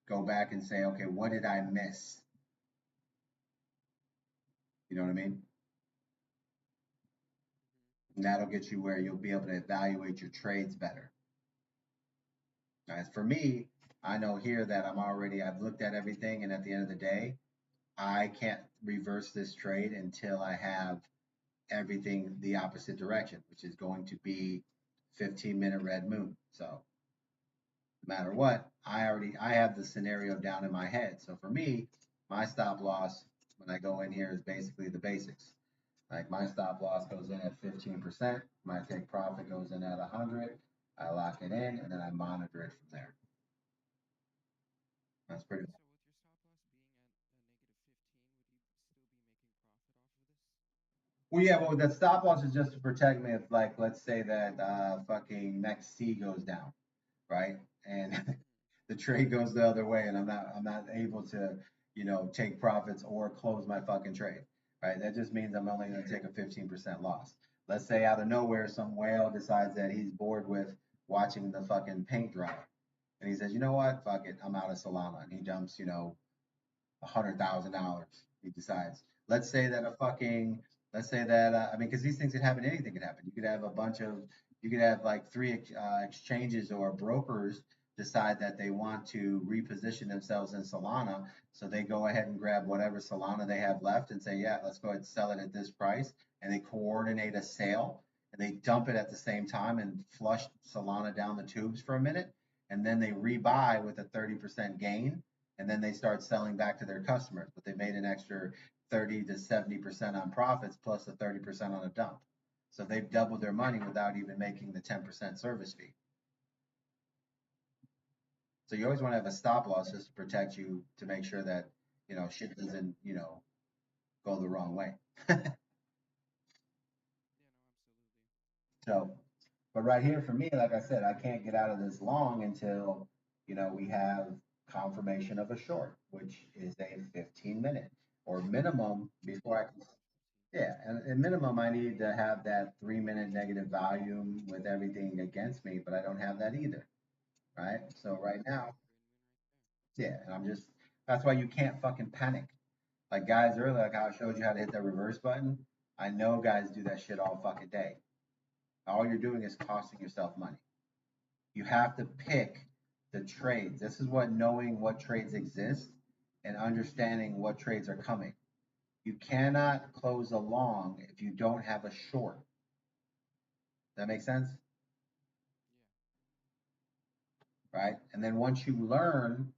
Speaker 1: go back and say, okay, what did I miss? You know what I mean? And that'll get you where you'll be able to evaluate your trades better. As for me, I know here that I've looked at everything, and at the end of the day, I can't reverse this trade until I have everything the opposite direction, which is going to be 15-minute red moon. So no matter what, I have the scenario down in my head. So for me, my stop loss when I go in here is basically the basics. Like my stop loss goes in at 15%, my take profit goes in at 100. I lock it in and then I monitor it from there. That's pretty. Well, yeah, but that stop loss is just to protect me if, like, let's say that fucking next C goes down, right? And the trade goes the other way, and I'm not able to, take profits or close my fucking trade, right? That just means I'm only going to take a 15% loss. Let's say out of nowhere, some whale decides that he's bored with watching the fucking paint dry, and he says, you know what, fuck it, I'm out of Solana, and he dumps, $100,000. He decides. Let's say that a fucking, let's say that I mean, because these things could happen. Anything could happen. You could have a bunch of, you could have like three exchanges or brokers decide that they want to reposition themselves in Solana, so they go ahead and grab whatever Solana they have left and say, yeah, let's go ahead and sell it at this price, and they coordinate a sale and they dump it at the same time and flush Solana down the tubes for a minute, and then they rebuy with a 30% gain, and then they start selling back to their customers, but they made an extra 30 to 70% on profits plus a 30% on a dump. So they've doubled their money without even making the 10% service fee. So you always want to have a stop loss just to protect you to make sure that, shit doesn't, go the wrong way. So, but right here for me, like I said, I can't get out of this long until, we have confirmation of a short, which is a 15-minute or minimum before I can. Yeah, and at minimum, I need to have that 3 minute negative volume with everything against me, but I don't have that either, right? So right now, yeah, and that's why you can't fucking panic. Like guys earlier, like how I showed you how to hit that reverse button. I know guys do that shit all fucking day. All you're doing is costing yourself money. You have to pick the trades. This is what knowing what trades exist and understanding what trades are coming. You cannot close a long if you don't have a short. That makes sense? Right? And then once you learn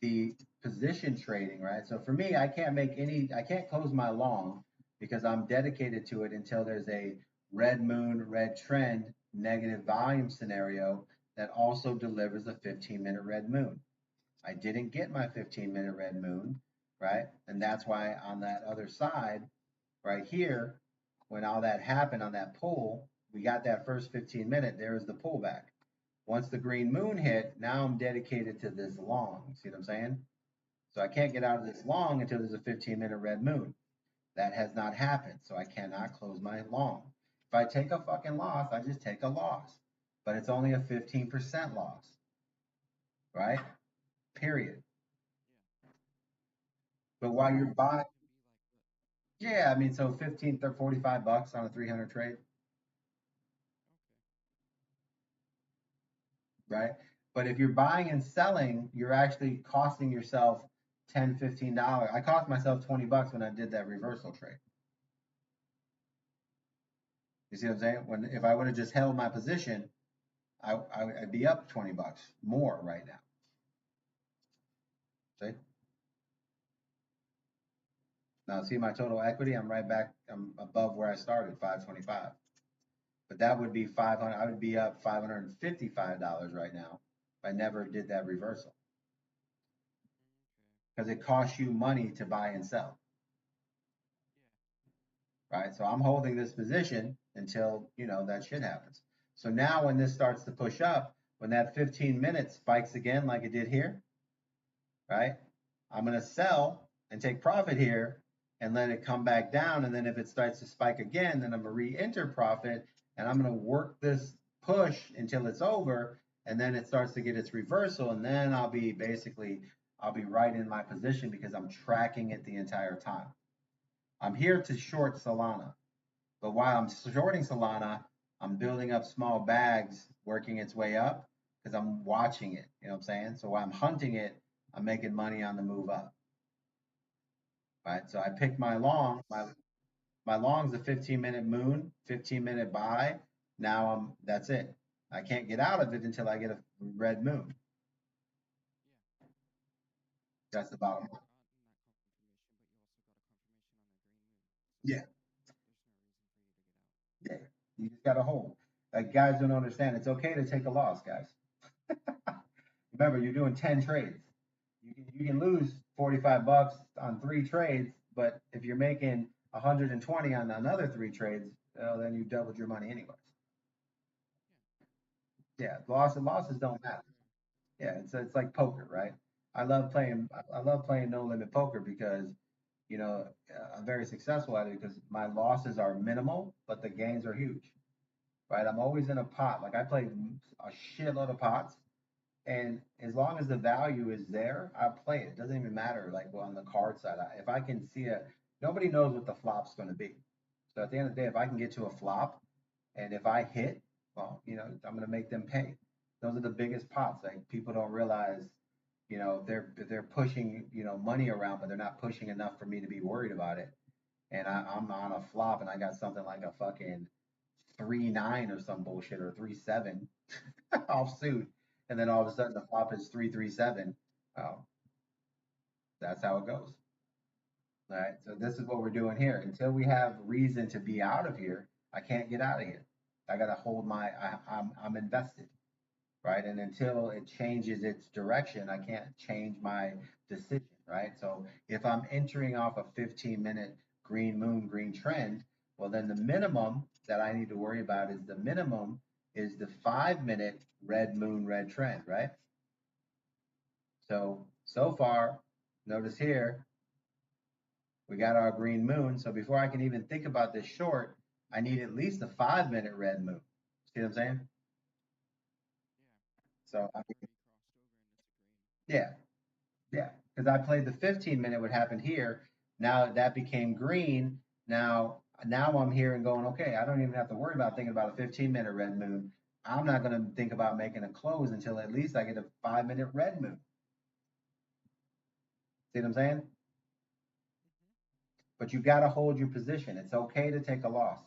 Speaker 1: the position trading, right? So for me, I can't close my long because I'm dedicated to it until there's a red moon, red trend, negative volume scenario that also delivers a 15-minute red moon. I didn't get my 15-minute red moon, right? And that's why on that other side, right here, when all that happened on that pull, we got that first 15-minute, there was the pullback. Once the green moon hit, now I'm dedicated to this long. See what I'm saying?
Speaker 2: So I can't get out of this long until there's a 15-minute red moon. That has not happened, so I cannot close my long. If I take a fucking loss, I just take a loss. But it's only a 15% loss, right? Period. But while you're buying, yeah, I mean, so 15 to 45 bucks on a 300 trade, right? But if you're buying and selling, you're actually costing yourself 10, $15. I cost myself 20 bucks when I did that reversal trade. You see what I'm saying? When if I would have just held my position, I'd be up 20 bucks more right now. See? Now see my total equity, I'm right back, I'm above where I started, 525. But that would be 500, I would be up $555 right now if I never did that reversal. Because it costs you money to buy and sell, right? So I'm holding this position until, that shit happens. So now when this starts to push up, when that 15 minutes spikes again like it did here, right? I'm going to sell and take profit here and let it come back down. And then if it starts to spike again, then I'm going to re-enter profit and I'm going to work this push until it's over. And then it starts to get its reversal. And then I'll be right in my position because I'm tracking it the entire time. I'm here to short Solana. But while I'm shorting Solana, I'm building up small bags, working its way up because I'm watching it. You know what I'm saying? So while I'm hunting it, I'm making money on the move up. Right. So I picked my long. My long's a 15-minute moon, 15-minute buy. Now that's it. I can't get out of it until I get a red moon. That's the bottom line. Yeah. Yeah. You just gotta hold. Like guys don't understand. It's okay to take a loss, guys. Remember, you're doing 10 trades. You can lose 45 bucks on 3 trades, but if you're making 120 on another 3 trades, well, then you doubled your money anyways. Yeah, losses don't matter. Yeah, it's like poker, right? I love playing no limit poker because I'm very successful at it because my losses are minimal, but the gains are huge, right? I'm always in a pot. Like I play a shitload of pots, and as long as the value is there, I play it. It doesn't even matter. Like well, on the card side, if I can see nobody knows what the flop's going to be. So at the end of the day, if I can get to a flop, and if I hit, well, I'm going to make them pay. Those are the biggest pots. Like people don't realize, they're pushing, money around, but they're not pushing enough for me to be worried about it. And I'm on a flop, and I got something like a fucking 3-9 or some bullshit or 3-7 off suit, and then all of a sudden the flop is 3-3-7. Oh, that's how it goes. All right. So this is what we're doing here. Until we have reason to be out of here, I can't get out of here. I gotta hold I'm invested, right? And until it changes its direction, I can't change my decision, right? So if I'm entering off a 15-minute green moon, green trend, well, then the minimum that I need to worry about is the 5-minute red moon, red trend, right? So far, notice here, we got our green moon. So before I can even think about this short, I need at least a 5-minute red moon. See what I'm saying? So, yeah, yeah. Because I played the 15-minute, what happened here. Now that became green. Now I'm here and going, okay, I don't even have to worry about thinking about a 15-minute red moon. I'm not going to think about making a close until at least I get a 5-minute red moon. See what I'm saying? But you got to hold your position. It's okay to take a loss,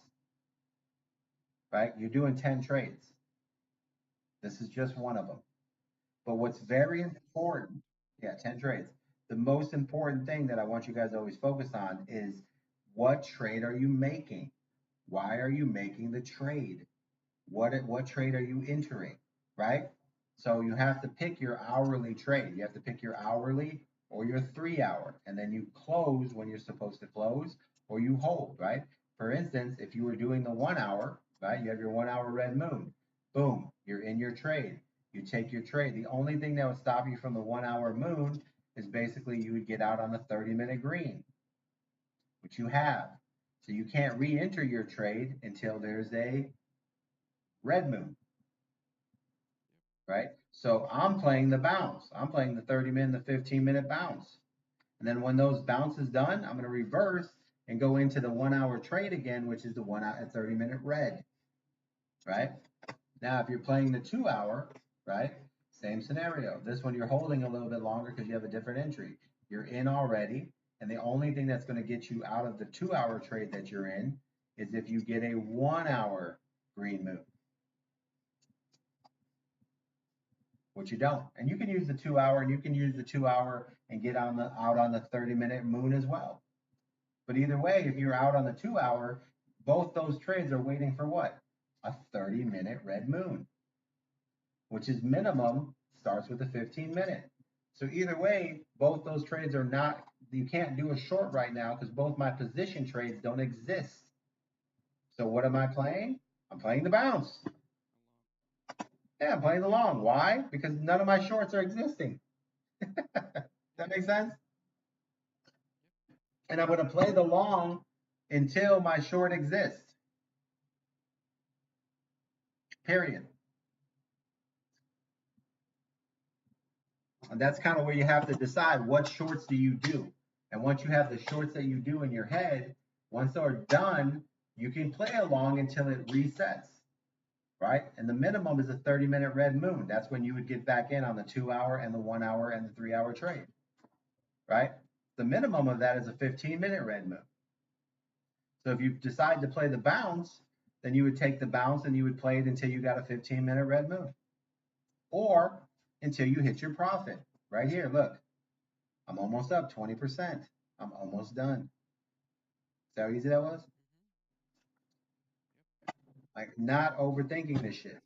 Speaker 2: right? You're doing 10 trades. This is just one of them. But what's very important, yeah, 10 trades. The most important thing that I want you guys to always focus on is what trade are you making? Why are you making the trade? What trade are you entering? Right? So you have to pick your hourly trade. You have to pick your hourly or your 3 hour, and then you close when you're supposed to close, or you hold, right? For instance, if you were doing the 1 hour, right, you have your 1 hour red moon, boom, you're in your trade. You take your trade. The only thing that would stop you from the 1 hour moon is basically you would get out on the 30-minute green, which you have. So you can't re-enter your trade until there's a red moon, right? So I'm playing the bounce. I'm playing the 30-minute, the 15-minute bounce. And then when those bounces done, I'm going to reverse and go into the 1 hour trade again, which is the 1 hour 30-minute red, right? Now, if you're playing the 2 hour, right? Same scenario. This one you're holding a little bit longer because you have a different entry. You're in already, and the only thing that's going to get you out of the 2 hour trade that you're in is if you get a 1 hour green moon, which you don't. And you can use the 2 hour, and you can use the 2 hour and get on the out on the 30-minute moon as well. But either way, if you're out on the 2 hour, both those trades are waiting for what? A 30-minute red moon, which is minimum, starts with a 15-minute. So either way, both those trades are not, you can't do a short right now because both my position trades don't exist. So what am I playing? I'm playing the bounce. Yeah, I'm playing the long. Why? Because none of my shorts are existing. That makes sense? And I'm going to play the long until my short exists. Period. And that's kind of where you have to decide what shorts do you do. And once you have the shorts that you do in your head, once they're done, you can play along until it resets, right? And the minimum is a 30-minute red moon. That's when you would get back in on the 2 hour and the 1 hour and the 3 hour trade, right? The minimum of that is a 15-minute red moon. So if you decide to play the bounce, then you would take the bounce and you would play it until you got a 15-minute red moon or until you hit your profit. Right here, look, I'm almost up 20%. I'm almost done. See how easy that was? Like, not overthinking this shit.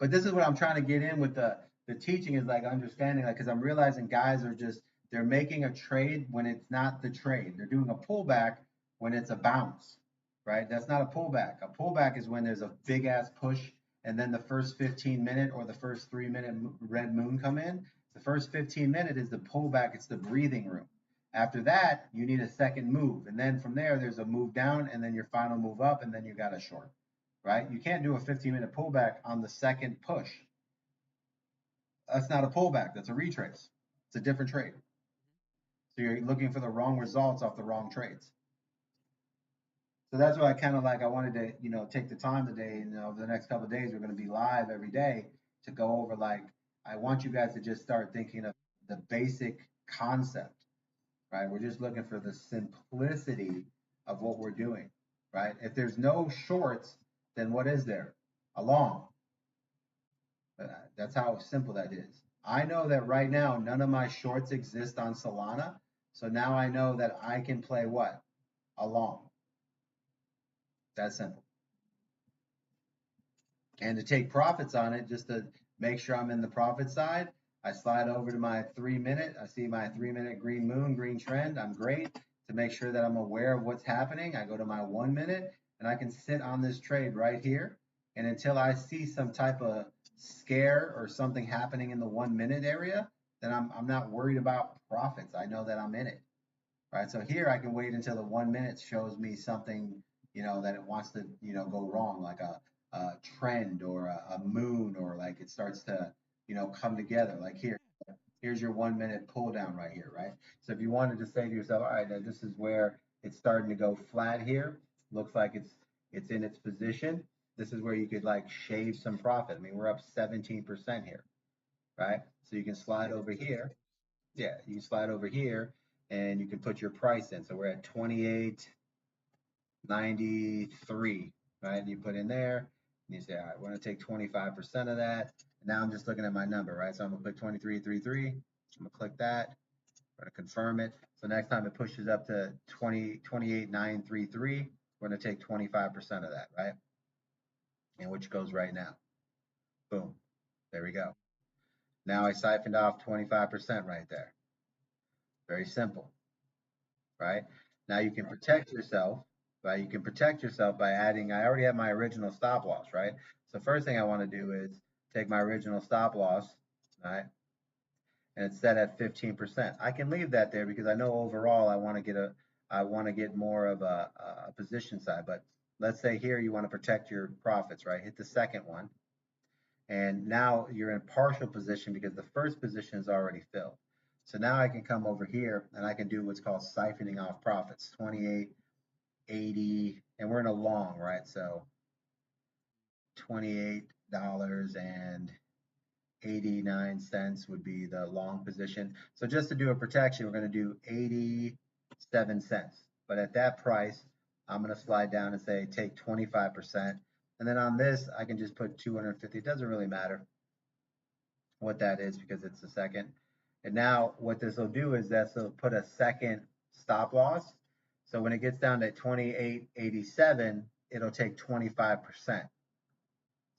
Speaker 2: But this is what I'm trying to get in with the teaching is like understanding, like, because I'm realizing guys are just, they're making a trade when it's not the trade. They're doing a pullback when it's a bounce, right? That's not a pullback. A pullback is when there's a big ass push and then the first 15-minute or the first 3 minute red moon come in. The first 15-minute is the pullback, it's the breathing room. After that, you need a second move. And then from there, there's a move down and then your final move up, and then you got a short, right? You can't do a 15-minute pullback on the second push. That's not a pullback, that's a retrace. It's a different trade. So you're looking for the wrong results off the wrong trades. So that's why I kind of like I wanted to, take the time today, and over the next couple of days we're going to be live every day to go over, like, I want you guys to just start thinking of the basic concept, right? We're just looking for the simplicity of what we're doing, right? If there's no shorts, then what is there? A long. That's how simple that is. I know that right now none of my shorts exist on Solana, so now I know that I can play what? A long. That's simple. And to take profits on it, just to make sure I'm in the profit side, I slide over to my 3 minute. I see my 3 minute green moon, green trend. I'm great. To make sure that I'm aware of what's happening, I go to my 1 minute and I can sit on this trade right here. And until I see some type of scare or something happening in the 1 minute area, then I'm not worried about profits. I know that I'm in it, right? So here I can wait until the 1 minute shows me something, that it wants to, go wrong, like a trend or a moon, or like it starts to, come together. Like here's your 1 minute pull down right here, right? So if you wanted to say to yourself, all right, now this is where it's starting to go flat here. Looks like it's in its position. This is where you could like shave some profit. I mean, we're up 17% here, right? So you can slide over here. Yeah, you can slide over here and you can put your price in. So we're at 28.93, right? And you put in there and you say, all right, we're going to take 25% of that. And now I'm just looking at my number, right? So I'm going to click 23.33. I'm going to click that. We're going to confirm it. So next time it pushes up to 28.933, we're going to take 25% of that, right? And which goes right now. Boom. There we go. Now I siphoned off 25% right there. Very simple, right? Now you can protect yourself, right? You can protect yourself by adding, I already have my original stop loss, right? So first thing I want to do is take my original stop loss, right? and it's set at 15%. I can leave that there because I know overall I want to get more of a position side. But let's say here you want to protect your profits, right? Hit the second one, and now you're in partial position because the first position is already filled. So now I can come over here and I can do what's called siphoning off profits, 28, 80, and we're in a long, right? So $28 and 89 cents would be the long position. So just to do a protection, we're going to do 87 cents. But at that price, I'm going to slide down and say take 25%. And then on this, I can just put 250. It doesn't really matter what that is because it's a second. And now what this will do is this will put a second stop loss. So when it gets down to 28.87, it'll take 25%. See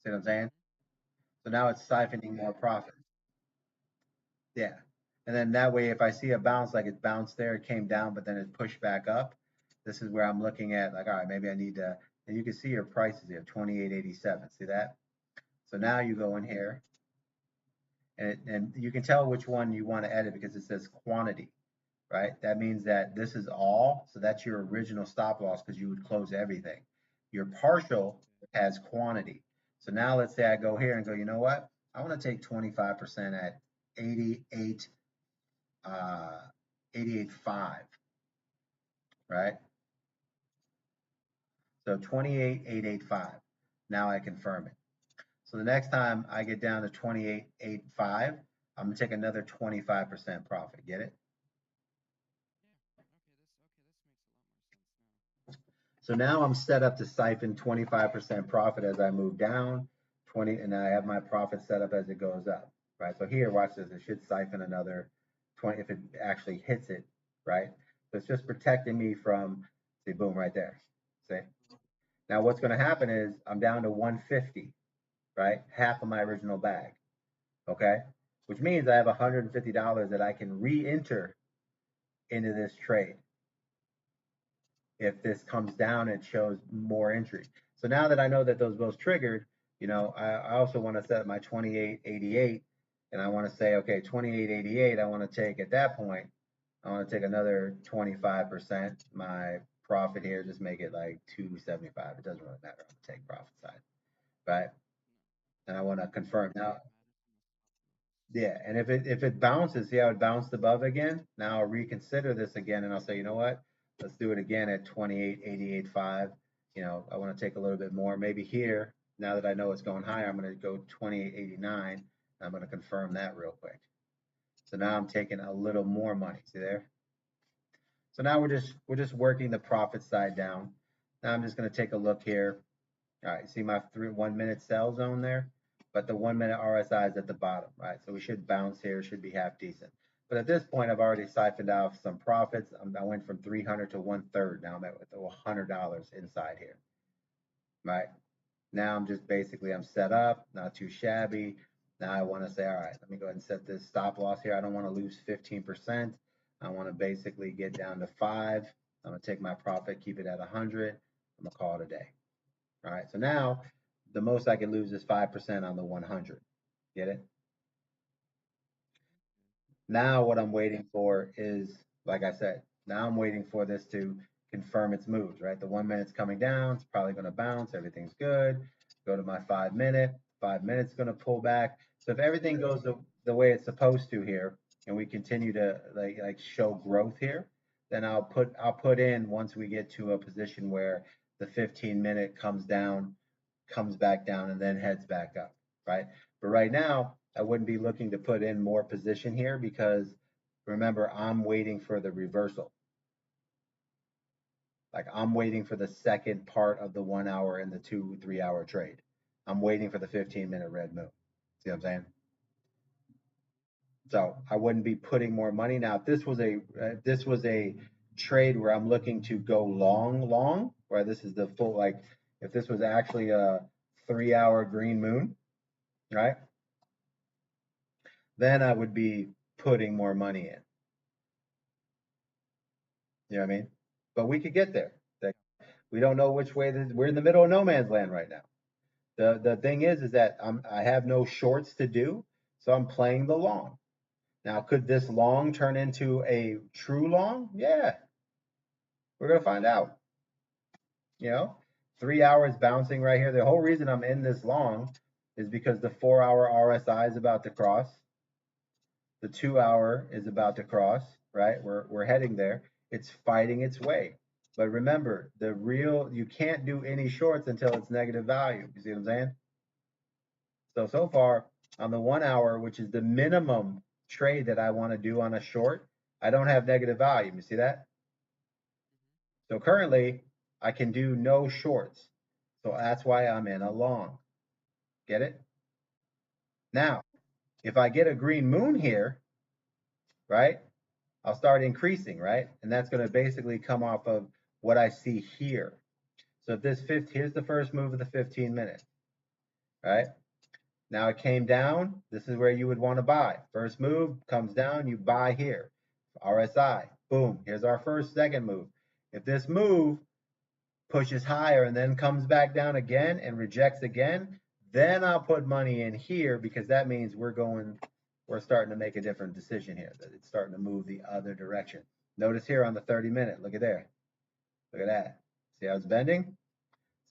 Speaker 2: what I'm saying? So now it's siphoning more profit. Yeah. And then that way, if I see a bounce, like it bounced there, it came down, but then it pushed back up. This is where I'm looking at like, all right, maybe I need to, and you can see your prices here, 28.87. See that? So now you go in here and you can tell which one you want to edit because it says quantity, right? That means that this is all. So that's your original stop loss because you would close everything. Your partial has quantity. So now let's say I go here and go, you know what? I want to take 25% at 88 uh, 88.5, right? So 28,885. Now I confirm it. So the next time I get down to 28,885, I'm gonna take another 25% profit. Get it? So now I'm set up to siphon 25% profit as I move down, 20, and I have my profit set up as it goes up, right? So here, watch this. It should siphon another 20 if it actually hits it, right? So it's just protecting me from, see, boom, right there. See? Now what's going to happen is I'm down to 150, right? Half of my original bag, okay? Which means I have $150 that I can re-enter into this trade if this comes down and shows more entry. So now that I know that those both triggered, I also want to set my 28.88 and I want to say, okay, 28.88, I want to take at that point, I want to take another 25%. My profit here, just make it like 275. It doesn't really matter. I'm gonna take profit side, right? And I want to confirm now. Yeah, and if it bounces, see how it bounced above again? Now I'll reconsider this again and I'll say, you know what? Let's do it again at 28.88.5. I want to take a little bit more. Maybe here, now that I know it's going higher, I'm going to go 28.89. I'm going to confirm that real quick. So now I'm taking a little more money. See there? So now we're just working the profit side down. Now I'm just going to take a look here. All right, see my 1 minute sell zone there, but the 1 minute RSI is at the bottom, right? So we should bounce here, should be half decent. But at this point, I've already siphoned off some profits. I went from 300 to 1/3. Now I'm at with $100 inside here, right? Now I'm just basically I'm set up, not too shabby. Now I want to say, all right, let me go ahead and set this stop loss here. I don't want to lose 15%. I want to basically get down to 5. I'm gonna take my profit, keep it at 100. I'm gonna call it a day. All right, so now the most I can lose is 5% on the 100. Get it? Now what I'm waiting for is, like I said, now I'm waiting for this to confirm its moves, right? The 1 minute's coming down, it's probably going to bounce, everything's good. Go to my 5 minute, 5 minutes going to pull back. So if everything goes the way it's supposed to here, and we continue to like show growth here, then I'll put in once we get to a position where the 15 minute comes back down and then heads back up, right? But right now, I wouldn't be looking to put in more position here because remember, I'm waiting for the reversal. Like I'm waiting for the second part of the 1 hour and the 2, 3 hour trade. I'm waiting for the 15-minute red move. See what I'm saying? So I wouldn't be putting more money. Now, if this was a trade where I'm looking to go long, long, where this is the full, like if this was actually a 3 hour green moon, right? Then I would be putting more money in. You know what I mean? But we could get there. We don't know which way we're in the middle of no man's land right now. The thing is that I have no shorts to do, so I'm playing the long. Now, could this long turn into a true long? Yeah, we're gonna find out. You know, 3 hours bouncing right here. The whole reason I'm in this long is because the 4 hour RSI is about to cross. The 2 hour is about to cross, right? We're heading there. It's fighting its way. But remember, you can't do any shorts until it's negative value. You see what I'm saying? So far on the 1 hour, which is the minimum trade that I want to do on a short, I don't have negative value. You see that? So currently I can do no shorts. So that's why I'm in a long. Get it? Now, if I get a green moon here, right, I'll start increasing, right? And that's going to basically come off of what I see here. So if here's the first move of the 15 minutes, right? Now it came down. This is where you would want to buy. First move comes down, you buy here. RSI, boom. Here's our second move. If this move pushes higher and then comes back down again and rejects again, then I'll put money in here because that means we're starting to make a different decision here. That it's starting to move the other direction. Notice here on the 30-minute, look at there. Look at that. See how it's bending?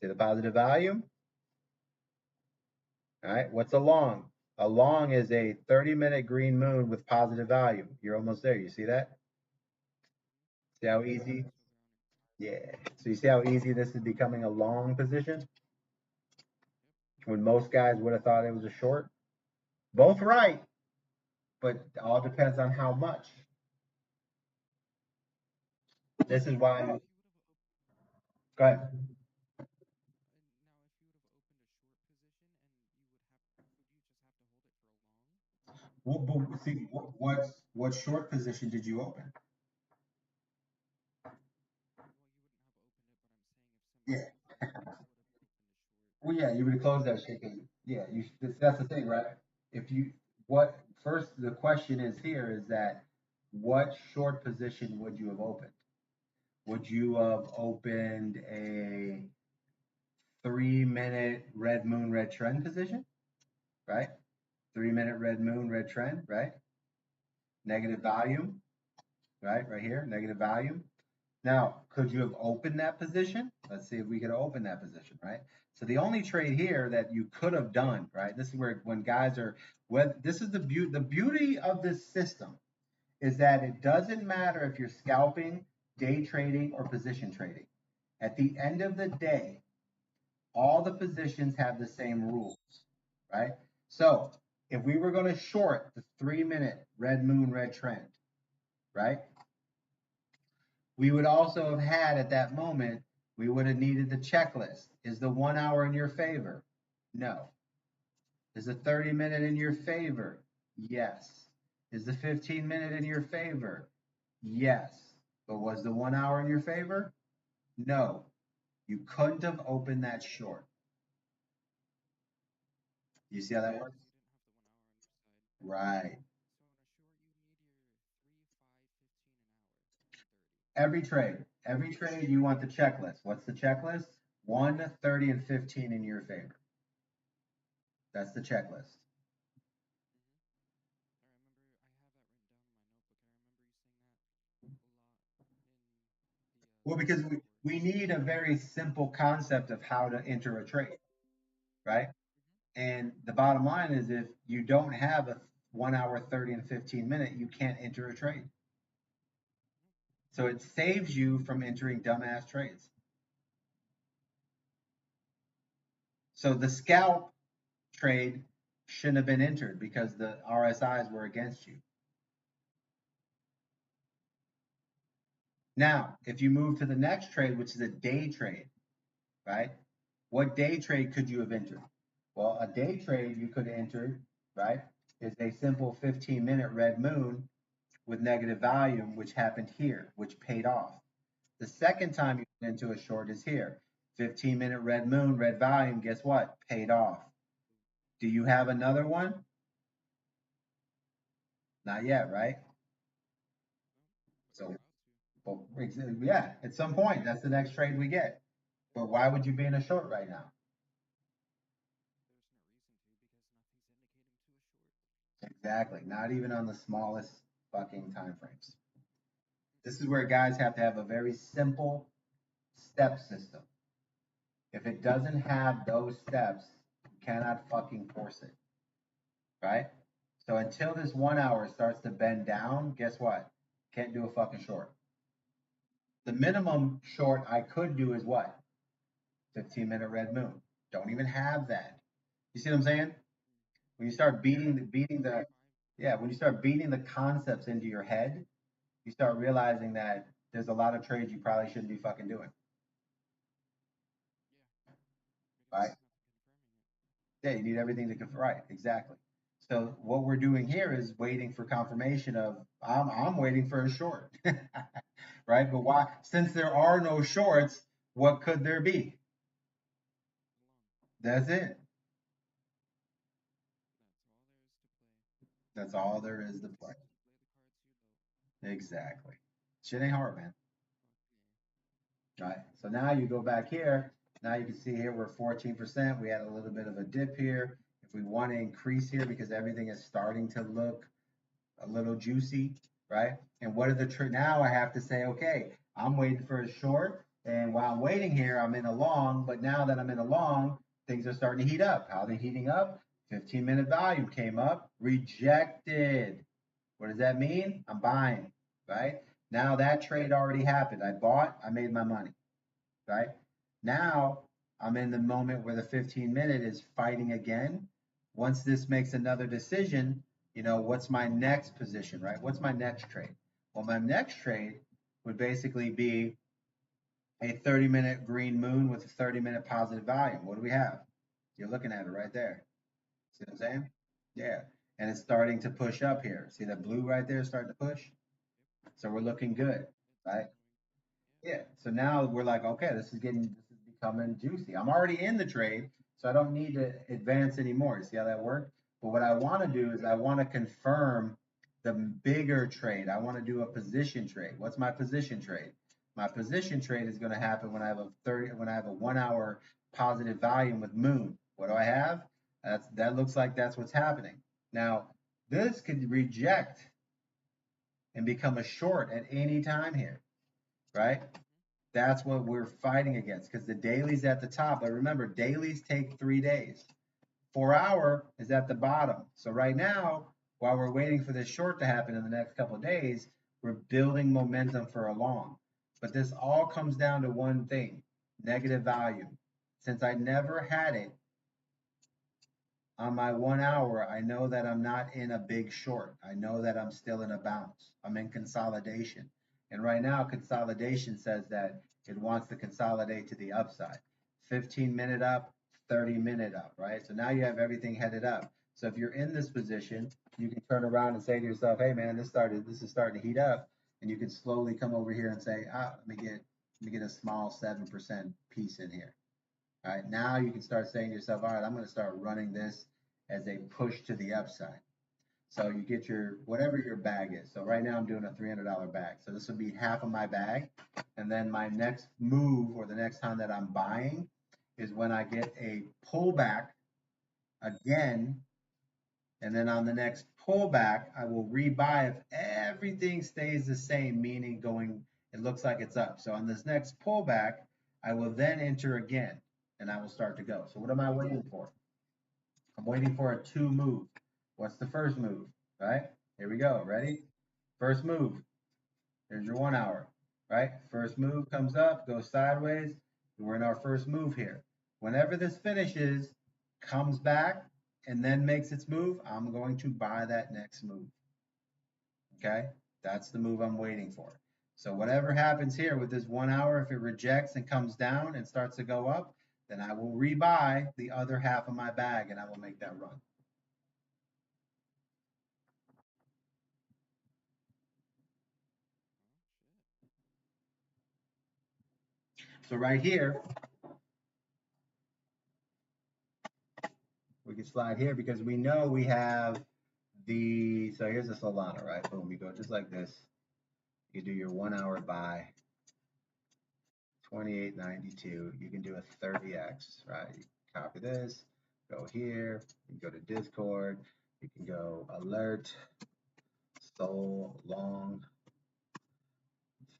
Speaker 2: See the positive value? All right, what's a long? A long is a 30-minute green moon with positive value. You're almost there. You see that? See how easy? Yeah. So you see how easy this is becoming a long position when most guys would have thought it was a short? Both right, but all depends on how much. This is why. Go ahead. See, what short position did you open? Yeah. Well, yeah, you would close that shit. Yeah, that's the thing, right? If you what first the question is here is that what short position would you have opened? Would you have opened a 3 minute red moon red trend position, right? 3 minute red moon red trend, right? Negative volume, right? Right here, negative volume. Now, could you have opened that position? Let's see if we could open that position, right? So the only trade here that you could have done, right? This is where when guys are this is the beauty of this system is that it doesn't matter if you're scalping, day trading, or position trading. At the end of the day, all the positions have the same rules, right? So if we were going to short the 3 minute red moon red trend, right? We would also have had at that moment, we would have needed the checklist. Is the 1 hour in your favor? No. Is the 30-minute in your favor? Yes. Is the 15-minute in your favor? Yes. But was the 1 hour in your favor? No. You couldn't have opened that short. You see how that works? Right. Every trade, you want the checklist. What's the checklist? 1, 30, and 15 in your favor. That's the checklist. Well, because we need a very simple concept of how to enter a trade, right? And the bottom line is if you don't have a 1 hour, 30, and 15-minute, you can't enter a trade. So it saves you from entering dumbass trades. So the scalp trade shouldn't have been entered because the RSIs were against you. Now, if you move to the next trade, which is a day trade, right? What day trade could you have entered? Well, a day trade you could have entered, right, is a simple 15-minute red moon with negative volume, which happened here, which paid off. The second time you went into a short is here. 15-minute red moon, red volume, guess what? Paid off. Do you have another one? Not yet, right? So, well, yeah, at some point, that's the next trade we get. But why would you be in a short right now? Exactly. Not even on the smallest fucking time frames. This is where guys have to have a very simple step system. If it doesn't have those steps, you cannot fucking force it, right? So until this 1 hour starts to bend down, guess what? Can't do a fucking short. The minimum short I could do is what? 15-minute red moon. Don't even have that. You see what I'm saying? When you start beating the yeah, when you start beating the concepts into your head, you start realizing that there's a lot of trades you probably shouldn't be fucking doing, right? Yeah, you need everything to confirm. Right, exactly. So what we're doing here is waiting for confirmation of I'm waiting for a short, right? But why? Since there are no shorts, what could there be? That's it. That's all there is to play. Exactly. Shit ain't hard, man. Right. So now you go back here. Now you can see here we're 14%. We had a little bit of a dip here. If we want to increase here because everything is starting to look a little juicy, right? And what are the now I have to say, okay, I'm waiting for a short, and while I'm waiting here, I'm in a long. But now that I'm in a long, things are starting to heat up. How are they heating up? 15-minute volume came up, rejected. What does that mean? I'm buying, right? Now that trade already happened. I bought, I made my money, right? Now I'm in the moment where the 15-minute is fighting again. Once this makes another decision, what's my next position, right? What's my next trade? Well, my next trade would basically be a 30-minute green moon with a 30-minute positive volume. What do we have? You're looking at it right there. See what I'm saying? Yeah. And it's starting to push up here. See that blue right there starting to push? So we're looking good, right? Yeah. So now we're like, okay, this is becoming juicy. I'm already in the trade, so I don't need to advance anymore. You see how that worked? But what I want to do is I want to confirm the bigger trade. I want to do a position trade. What's my position trade? My position trade is going to happen when I have a 1 hour positive volume with moon. What do I have? That looks like that's what's happening. Now, this could reject and become a short at any time here, right? That's what we're fighting against because the daily's at the top. But remember, dailies take 3 days. 4 hour is at the bottom. So right now, while we're waiting for this short to happen in the next couple of days, we're building momentum for a long. But this all comes down to one thing: negative volume. Since I never had it on my 1 hour, I know that I'm not in a big short. I know that I'm still in a bounce. I'm in consolidation. And right now, consolidation says that it wants to consolidate to the upside. 15-minute up, 30-minute up, right? So now you have everything headed up. So if you're in this position, you can turn around and say to yourself, hey man, this is starting to heat up. And you can slowly come over here and say, let me get a small 7% piece in here. All right, now you can start saying to yourself, all right, I'm going to start running this as a push to the upside. So you get your whatever your bag is. So right now I'm doing a $300 bag. So this would be half of my bag. And then my next move or the next time that I'm buying is when I get a pullback again. And then on the next pullback, I will rebuy if everything stays the same, meaning it looks like it's up. So on this next pullback, I will then enter again and I will start to go. So what am I waiting for? I'm waiting for a two move. What's the first move? Right? Here we go. Ready? First move. There's your 1 hour. Right? First move comes up, goes sideways. We're in our first move here. Whenever this finishes, comes back, and then makes its move, I'm going to buy that next move. Okay? That's the move I'm waiting for. So whatever happens here with this 1 hour, if it rejects and comes down and starts to go up, then I will rebuy the other half of my bag and I will make that run. So right here, we can slide here because we know we have so here's the Solana, right? Boom, you go just like this. You do your 1 hour buy, 28.92. You can do a 30x, right? You copy this, go here, you go to Discord. You can go alert, soul, long,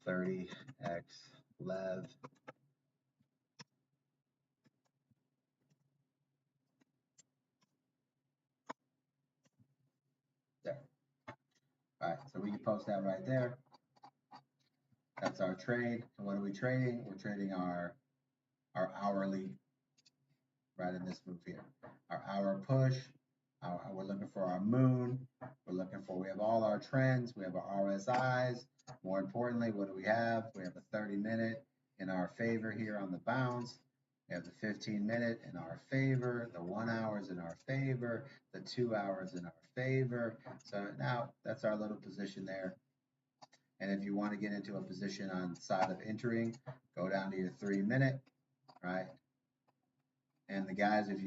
Speaker 2: 30x, lev. There. All right, so we can post that right there. That's our trade. And what are we trading? We're trading our hourly right in this move here. Our hour push. We're looking for our moon. We're looking for, we have all our trends. We have our RSIs. More importantly, what do we have? We have a 30-minute in our favor here on the bounce. We have the 15-minute in our favor. The 1 hour is in our favor. The 2 hours in our favor. So now that's our little position there. And if you want to get into a position on side of entering, go down to your 3-minute, right? And the guys, if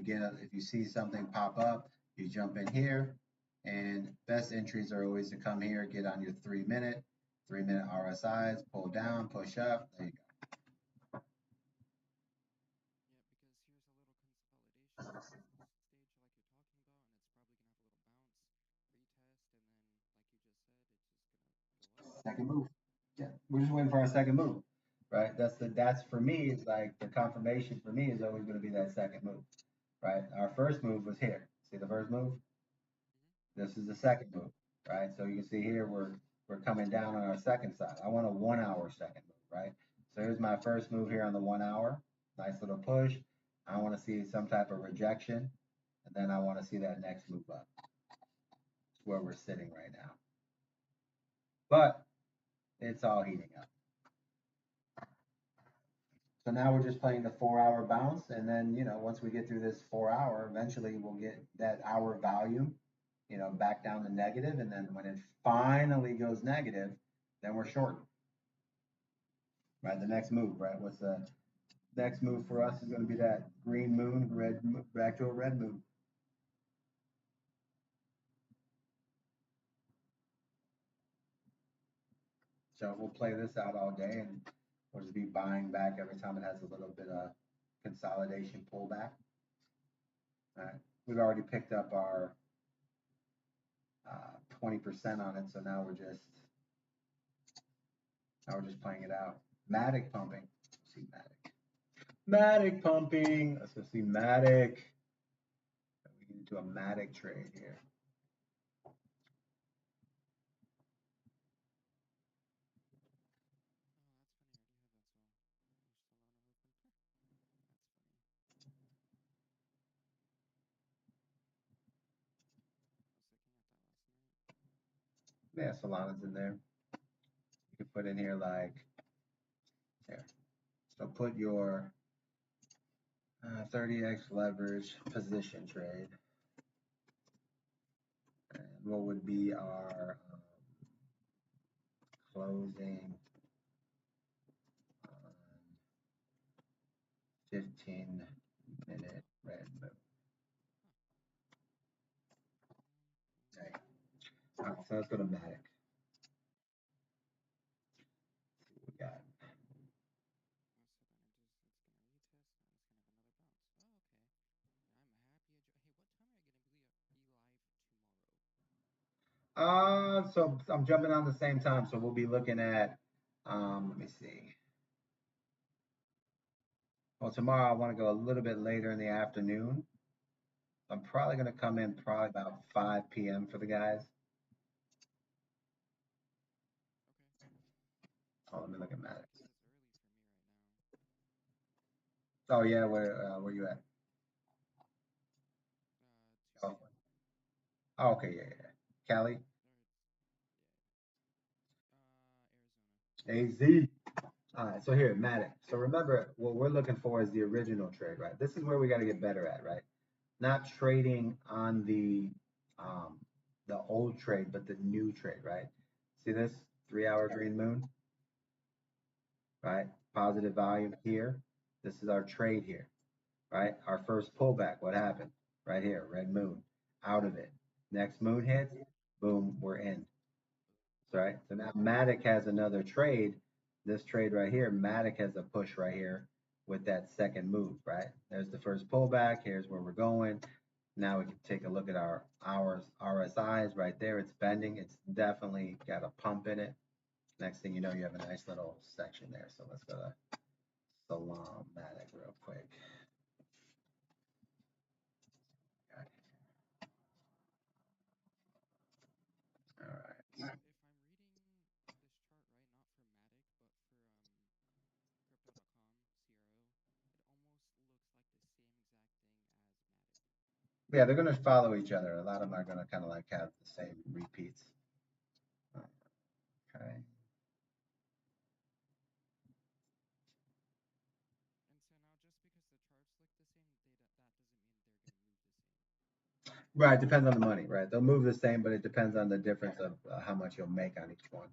Speaker 2: you see something pop up, you jump in here. And best entries are always to come here, get on your 3-minute RSIs, pull down, push up. There you go. Second move. Yeah, we're just waiting for our second move, right? That's for me is like the confirmation for me is always going to be that second move, right? Our first move was here. See the first move? This is the second move, right? So you can see here we're coming down on our second side. I want a 1 hour second move, right? So here's my first move here on the 1 hour. Nice little push. I want to see some type of rejection, and then I want to see that next move up. It's where we're sitting right now. But it's all heating up. So now we're just playing the 4 hour bounce, and then once we get through this 4 hour, eventually we'll get that hour volume, back down to negative, and then when it finally goes negative, then we're short. Right, the next move, right? What's the next move for us is going to be that green moon, back to a red moon. So we'll play this out all day, and we'll just be buying back every time it has a little bit of consolidation pullback. All right, we've already picked up our 20% on it, so now we're just playing it out. Matic pumping. Let's see Matic. Matic pumping. Let's go see Matic. We can do a Matic trade here. Yeah, Solana's in there. You can put in here like there. So put your 30x leverage position trade. And what would be our closing on 15-minute red move? Okay. All right, so let's go to Matic. We got so I'm jumping on the same time, so we'll be looking at let me see. Well, tomorrow I want to go a little bit later in the afternoon. I'm probably going to come in probably about 5 p.m. for the guys. Oh, let me look at Matic. Oh yeah, where you at? Oh, oh, okay, yeah, yeah. Cali, AZ. All right, so here, Matic. So remember, what we're looking for is the original trade, right? This is where we got to get better at, right? Not trading on the old trade, but the new trade, right? See this 3 hour green moon, right? Positive volume here. This is our trade here, right? Our first pullback, what happened? Right here, red moon, out of it. Next moon hits, boom, we're in. Right? So now Matic has another trade. This trade right here, Matic has a push right here with that second move, right? There's the first pullback. Here's where we're going. Now we can take a look at our RSIs right there. It's bending. It's definitely got a pump in it. Next thing you know, you have a nice little section there. So let's go to Salamatic real quick. Okay. All right. Yeah, they're going to follow each other. A lot of them are going to kind of like have the same repeats. Okay. Right, depends on the money, right? They'll move the same, but it depends on the difference of how much you'll make on each one.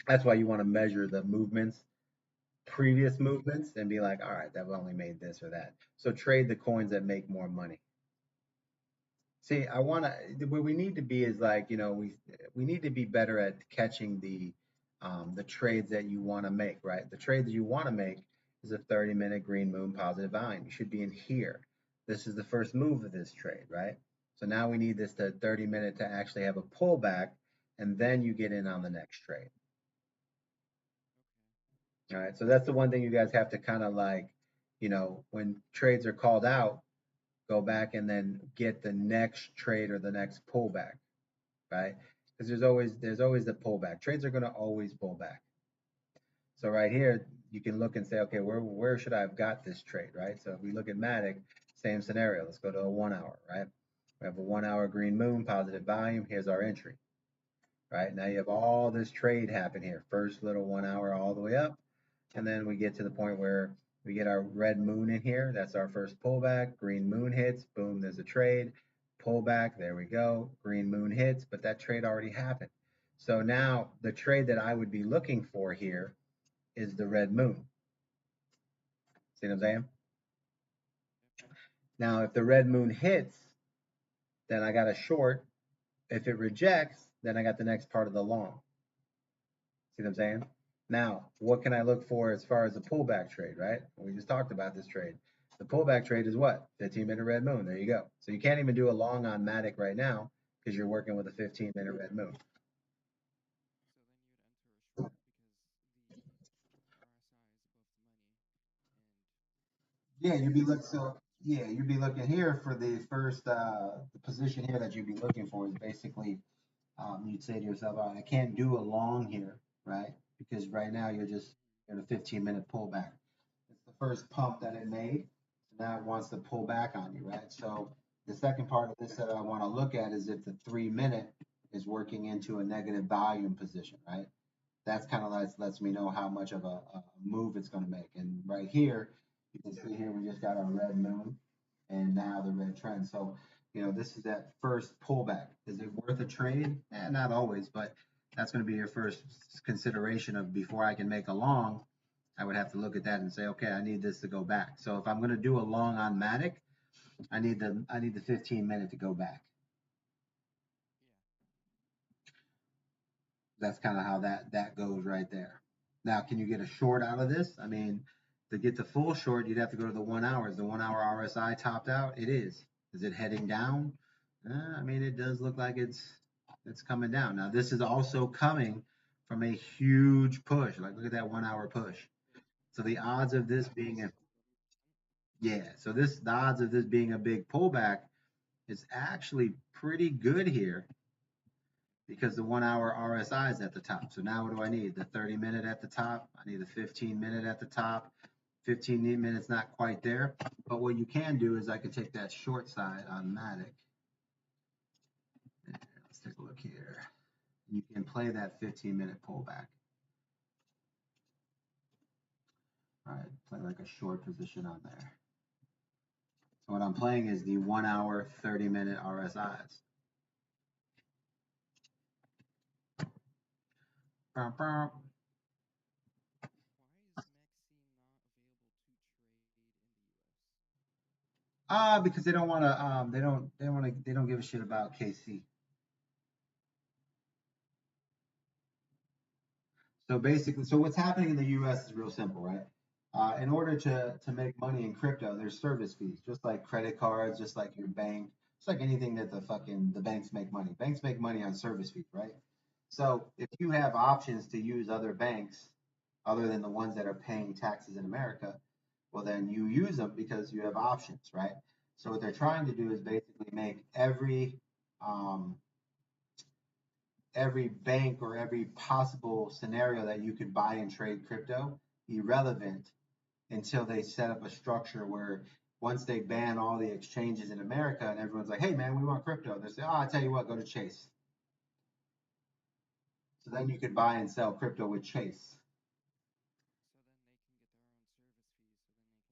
Speaker 2: That's why you want to measure the movements, previous movements, and be like, all right, that only made this or that. So trade the coins that make more money. See, I want to. Where we need to be is like, we need to be better at catching the trades that you want to make, right? The trade that you want to make is a 30-minute green moon positive volume. You should be in here. This is the first move of this trade, right? So now we need this to 30-minute to actually have a pullback, and then you get in on the next trade. All right. So that's the one thing you guys have to kind of like, when trades are called out, go back and then get the next trade or the next pullback, right? Because there's always the pullback. Trades are going to always pull back. So right here, you can look and say, okay, where should I have got this trade, right? So if we look at Matic, same scenario. Let's go to a 1 hour, right? We have a 1 hour green moon, positive volume. Here's our entry, right? Now you have all this trade happen here. First little 1 hour all the way up, and then we get to the point where we get our red moon in here. That's our first pullback. Green moon hits. Boom, there's a trade. Pullback. There we go. Green moon hits, but that trade already happened. So now the trade that I would be looking for here is the red moon. See what I'm saying? Now, if the red moon hits, then I got a short. If it rejects, then I got the next part of the long. See what I'm saying? Now, what can I look for as far as a pullback trade, right? We just talked about this trade. The pullback trade is what? 15-minute red moon. There you go. So you can't even do a long on Matic right now because you're working with a 15-minute red moon. Yeah, you'd be looking so yeah, you'd be looking here for the first the position here that you'd be looking for is basically you'd say to yourself, all right, I can't do a long here, right? Because right now you're just in a 15-minute pullback. It's the first pump that it made. So now it wants to pull back on you, right? So the second part of this that I want to look at is if the 3 minute is working into a negative volume position, right? That's kind of lets me know how much of a move it's going to make. And right here, you can see here we just got our red moon and now the red trend. So, this is that first pullback. Is it worth a trade? Not always, but that's going to be your first consideration of before I can make a long. I would have to look at that and say, okay, I need this to go back. So if I'm going to do a long on Matic, I need the 15-minute to go back. That's kind of how that goes right there. Now, can you get a short out of this? I mean, to get the full short, you'd have to go to the 1 hour. Is the 1 hour RSI topped out? It is. Is it heading down? I mean, it does look like it's coming down. Now, this is also coming from a huge push. Like, look at that 1 hour push. So the odds of this being a yeah, so the odds of this being a big pullback is actually pretty good here because the 1 hour RSI is at the top. So now what do I need? The 30-minute at the top. I need the 15-minute at the top. 15 minutes not quite there. But what you can do is I can take that short side on Matic. Let's take a look here. You can play that 15-minute pullback. All right, play like a short position on there. So what I'm playing is the 1 hour, 30-minute RSIs. Because they don't want to. They don't give a shit about KC. So basically, so what's happening in the U.S. is real simple, right? In order to make money in crypto, there's service fees, just like credit cards, just like your bank, just like anything that the banks make money. Banks make money on service fees, right? So if you have options to use other banks other than the ones that are paying taxes in America, well then you use them because you have options, right? So what they're trying to do is basically make um, every bank or every possible scenario that you could buy and trade crypto irrelevant until they set up a structure where once they ban all the exchanges in America and everyone's like, hey man, we want crypto. They say, oh, I tell you what, go to Chase. So then you could buy and sell crypto with Chase.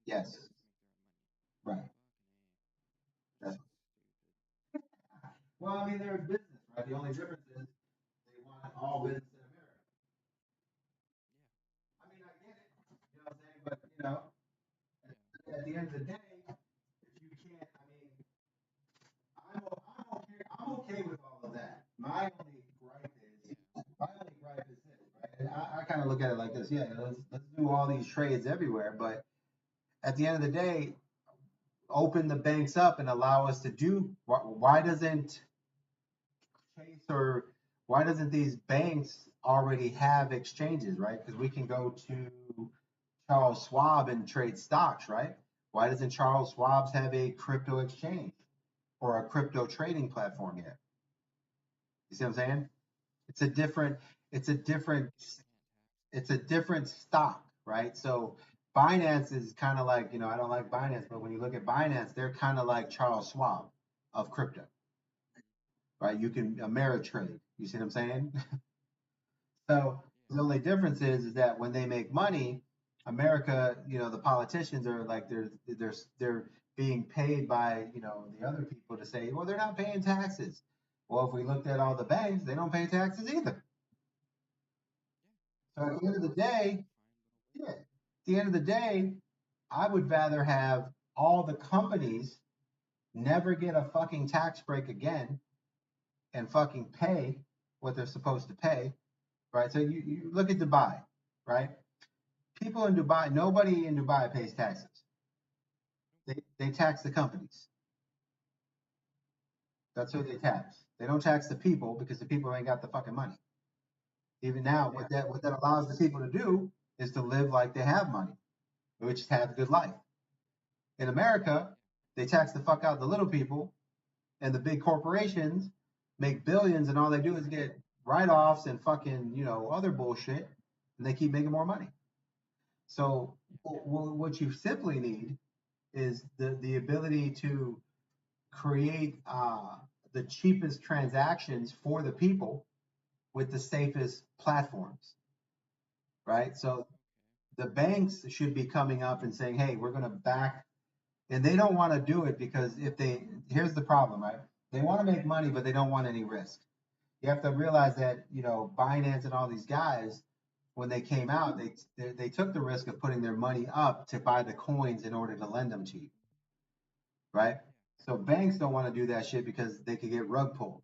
Speaker 2: Yes, right. That's, well, I mean, they're in business, right? The only difference is they want all business in America. I mean, I get it, you know what I'm saying? But, at the end of the day, if you can't, I mean, I'm okay with all of that. My only gripe is this, right? And I kind of look at it like this. Yeah, let's do all these trades everywhere, but at the end of the day, open the banks up and allow us to do. Why doesn't Chase or why doesn't these banks already have exchanges, right? Because we can go to Charles Schwab and trade stocks, right? Why doesn't Charles Schwab's have a crypto exchange or a crypto trading platform yet? You see what I'm saying? It's a different, it's a different, it's a different stock, right? So Binance is kind of like, I don't like Binance, but when you look at Binance, they're kind of like Charles Schwab of crypto, right? You can Ameritrade. You see what I'm saying? So the only difference is that when they make money, America, the politicians are like they're being paid by the other people to say, well, they're not paying taxes. Well, if we looked at all the banks, they don't pay taxes either. So at the end of the day, yeah, at the end of the day, I would rather have all the companies never get a fucking tax break again and fucking pay what they're supposed to pay, right? So you look at Dubai, right? People in Dubai, nobody in Dubai pays taxes. They tax the companies. That's who they tax. They don't tax the people because the people ain't got the fucking money. Even now, what that allows the people to do is to live like they have money, which is have a good life. In America, they tax the fuck out the little people, and the big corporations make billions, and all they do is get write-offs and fucking other bullshit, and they keep making more money. So what you simply need is the ability to create the cheapest transactions for the people with the safest platforms, right? So the banks should be coming up and saying, hey, we're going to back, and they don't want to do it because here's the problem, right? They want to make money, but they don't want any risk. You have to realize that, Binance and all these guys, when they came out, they took the risk of putting their money up to buy the coins in order to lend them to you, right? So banks don't want to do that shit because they could get rug pulled.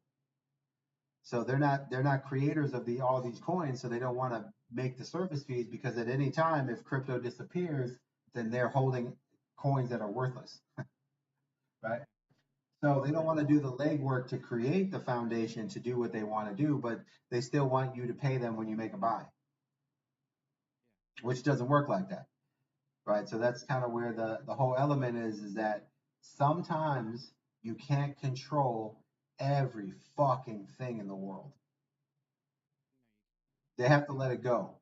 Speaker 2: So they're not creators of all these coins, so they don't want to make the service fees because at any time if crypto disappears, then they're holding coins that are worthless, right? So they don't want to do the legwork to create the foundation to do what they want to do, but they still want you to pay them when you make a buy, which doesn't work like that, right? So that's kind of where the whole element is that sometimes you can't control every fucking thing in the world. They have to let it go,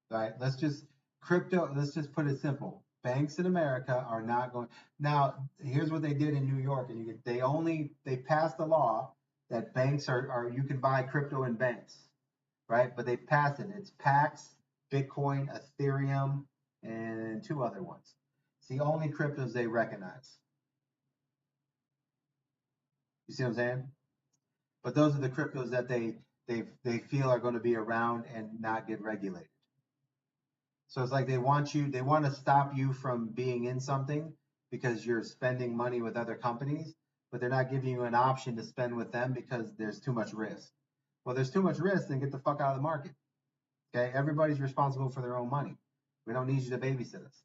Speaker 2: right? Let's just put it simple. Banks in America are not going. Now, here's what they did in New York, and they passed a law that banks are you can buy crypto in banks, right? But they passed it. It's Pax, Bitcoin, Ethereum, and two other ones. It's the only cryptos they recognize. You see what I'm saying? But those are the cryptos that they feel are going to be around and not get regulated. So it's like they want to stop you from being in something because you're spending money with other companies, but they're not giving you an option to spend with them because there's too much risk. Well, there's too much risk, then get the fuck out of the market. Okay, everybody's responsible for their own money. We don't need you to babysit us.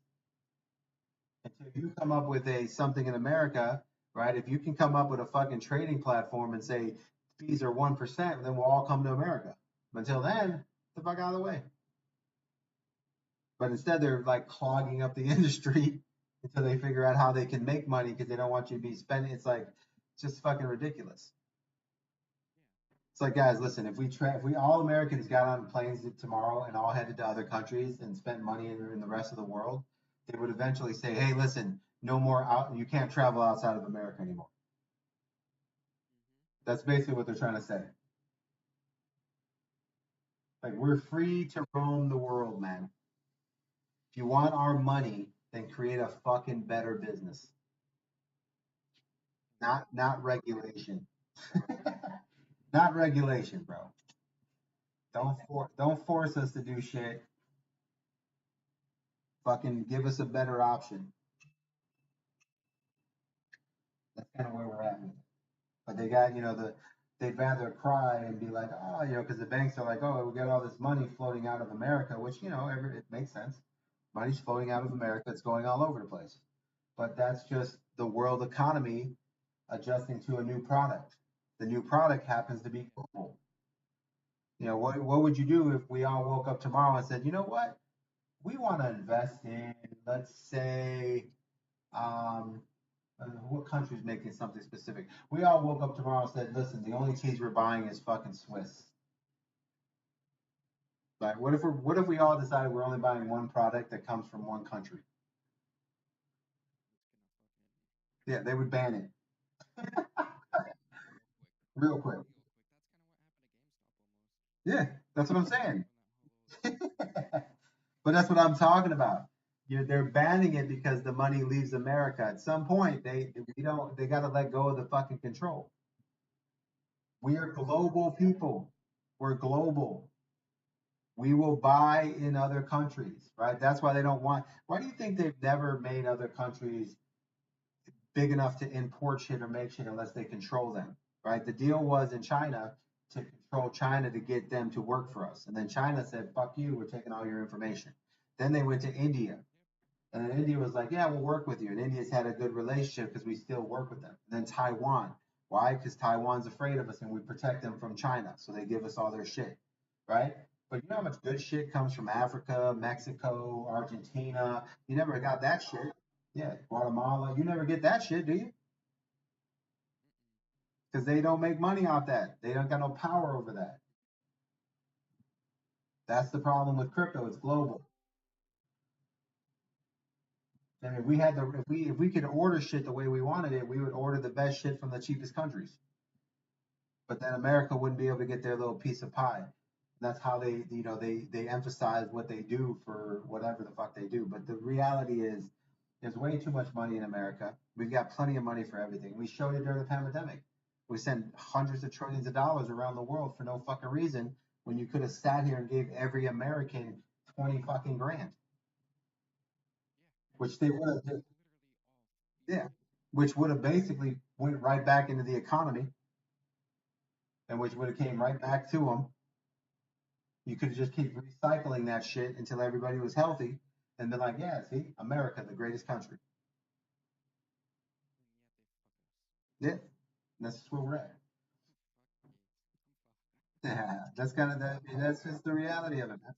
Speaker 2: Until you come up with a something in America, right? If you can come up with a fucking trading platform and say fees are 1%, then we'll all come to America. But until then, get the fuck out of the way. But instead, they're like clogging up the industry until they figure out how they can make money because they don't want you to be spending. It's just fucking ridiculous. It's like, guys, listen, if we all Americans got on planes tomorrow and all headed to other countries and spent money in the rest of the world, they would eventually say, hey, listen, no more out, you can't travel outside of America anymore. That's basically what they're trying to say. Like, we're free to roam the world, man. If you want our money, then create a fucking better business. Not regulation. Not regulation, bro. Don't force us to do shit. Fucking give us a better option. That's kind of where we're at with it. But they got, they'd rather cry and be like, oh, because the banks are like, oh, we got all this money floating out of America, which, it makes sense. Money's floating out of America. It's going all over the place. But that's just the world economy adjusting to a new product. The new product happens to be global. What would you do if we all woke up tomorrow and said, you know what? We want to invest in, let's say, um, what country's making something specific? We all woke up tomorrow and said, listen, the only cheese we're buying is fucking Swiss. Like, what if we all decided we're only buying one product that comes from one country? Yeah, they would ban it real quick. Yeah, that's what I'm saying. But that's what I'm talking about. They're banning it because the money leaves America. At some point, they got to let go of the fucking control. We are global people. We're global. We will buy in other countries, right? That's why they don't want. Why do you think they've never made other countries big enough to import shit or make shit unless they control them, right? The deal was in China to control China to get them to work for us. And then China said, fuck you, we're taking all your information. Then they went to India. And then India was like, yeah, we'll work with you. And India's had a good relationship because we still work with them. And then Taiwan. Why? Because Taiwan's afraid of us and we protect them from China. So they give us all their shit, right? But you know how much good shit comes from Africa, Mexico, Argentina? You never got that shit. Yeah, Guatemala. You never get that shit, do you? Because they don't make money off that. They don't got no power over that. That's the problem with crypto. It's global. And if we could order shit the way we wanted it, we would order the best shit from the cheapest countries. But then America wouldn't be able to get their little piece of pie. That's how they emphasize what they do for whatever the fuck they do. But the reality is, there's way too much money in America. We've got plenty of money for everything. We showed it during the pandemic. We sent hundreds of trillions of dollars around the world for no fucking reason when you could have sat here and gave every American 20 fucking grand, which they would have, yeah, which would have basically went right back into the economy and which would have came right back to them. You could just keep recycling that shit until everybody was healthy and been like, yeah, see, America, the greatest country. Yeah, that's where we're at. Yeah, that's kind of that. That's just the reality of it, man.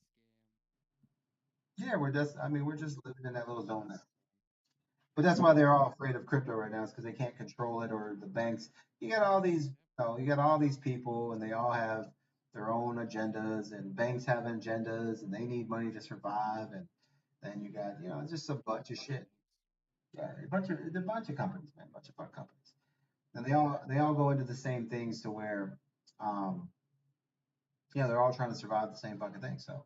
Speaker 2: Yeah, we're just living in that little zone there. But that's why they're all afraid of crypto right now, is because they can't control it or the banks. You got all these people, and they all have their own agendas, and banks have agendas, and they need money to survive, and then you got, just a bunch of shit. Yeah, a bunch of companies, man, a bunch of fun companies, and they all go into the same things to where, um, they're all trying to survive the same fucking thing. So,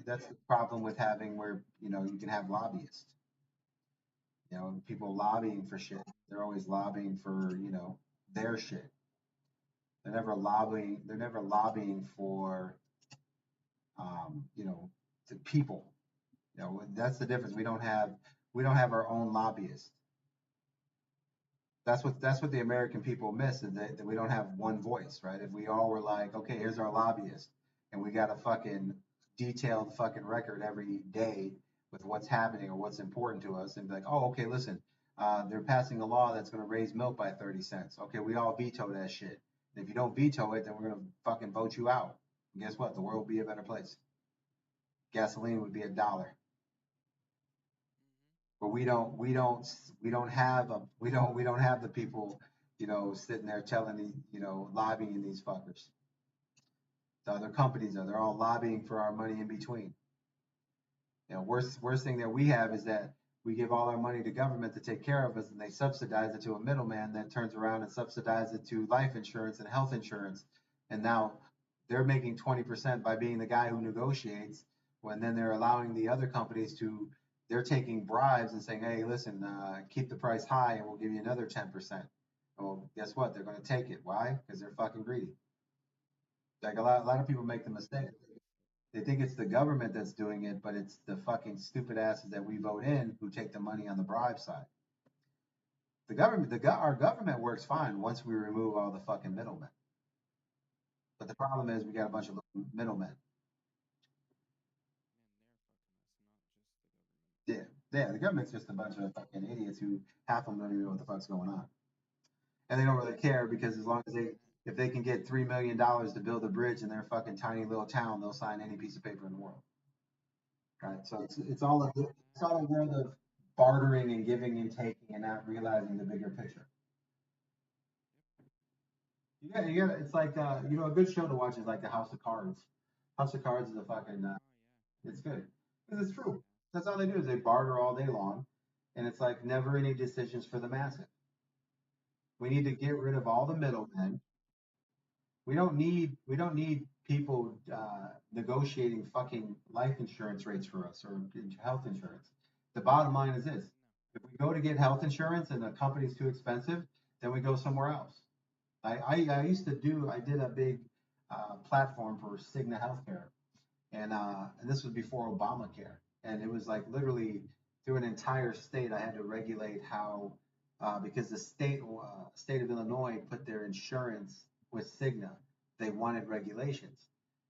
Speaker 2: that's the problem with having where you can have lobbyists. People lobbying for shit. They're always lobbying for their shit. They're never lobbying. They're never lobbying for the people. That's the difference. We don't have our own lobbyists. That's what the American people miss is that we don't have one voice, right? If we all were like, okay, here's our lobbyist, and we got a fucking detailed fucking record every day with what's happening or what's important to us and be like, oh, okay, listen, they're passing a law that's going to raise milk by 30 cents. Okay, we all veto that shit. And if you don't veto it, then we're going to fucking vote you out. And guess what? The world will be a better place. Gasoline would be $1. But we don't have we don't have the people, sitting there telling the, lobbying these fuckers. The other companies are, they're all lobbying for our money in between. Worst thing that we have is that we give all our money to government to take care of us, and they subsidize it to a middleman that turns around and subsidizes it to life insurance and health insurance. And now they're making 20% by being the guy who negotiates, when then they're allowing the other companies to, they're taking bribes and saying, hey, listen, keep the price high and we'll give you another 10%. Well, guess what? They're going to take it. Why? Because they're fucking greedy. Like a lot of people make the mistake. They think it's the government that's doing it, but it's the fucking stupid asses that we vote in who take the money on the bribe side. The government, our government works fine once we remove all the fucking middlemen. But the problem is we got a bunch of middlemen. Yeah, yeah. The government's just a bunch of fucking idiots who half of them don't even know what the fuck's going on, and they don't really care because as long as if they can get $3 million to build a bridge in their fucking tiny little town, they'll sign any piece of paper in the world. Right? So it's all a world of bartering and giving and taking and not realizing the bigger picture. You got it's like a good show to watch is like the House of Cards. House of Cards is a fucking it's good because it's true. That's all they do is they barter all day long, and it's like never any decisions for the masses. We need to get rid of all the middlemen. We don't need people negotiating fucking life insurance rates for us or health insurance. The bottom line is this: if we go to get health insurance and the company's too expensive, then we go somewhere else. I did a big platform for Cigna Healthcare, and this was before Obamacare, and it was like literally through an entire state I had to regulate how because the state of Illinois put their insurance with Cigna, they wanted regulations,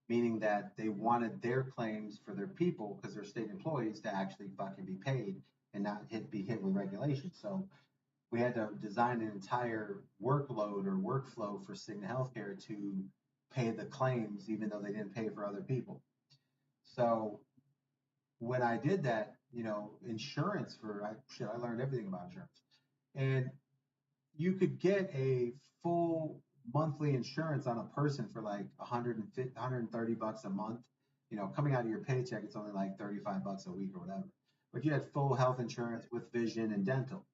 Speaker 2: meaning that they wanted their claims for their people because they're state employees to actually fucking be paid and not be hit with regulations. So we had to design an entire workload or workflow for Cigna Healthcare to pay the claims, even though they didn't pay for other people. So when I did that, insurance I learned everything about insurance. And you could get a full monthly insurance on a person for like 150, $130 a month. Coming out of your paycheck, it's only like $35 a week or whatever. But you had full health insurance with vision and dental.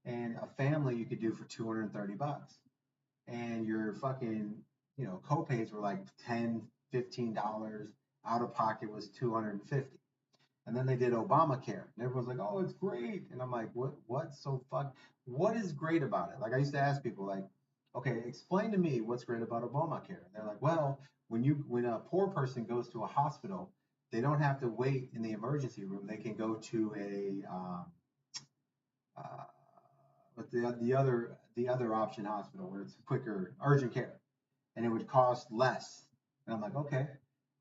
Speaker 2: And a family you could do for $230. And your fucking, copays were like 10, $15. Out of pocket was 250. And then they did Obamacare, and everyone's like, "Oh, it's great." And I'm like, "What? So fuck? What is great about it?" Like I used to ask people, like, "Okay, explain to me what's great about Obamacare." And they're like, "Well, when a poor person goes to a hospital, they don't have to wait in the emergency room. They can go to a uh, but the other option hospital where it's quicker urgent care, and it would cost less." And I'm like, "Okay."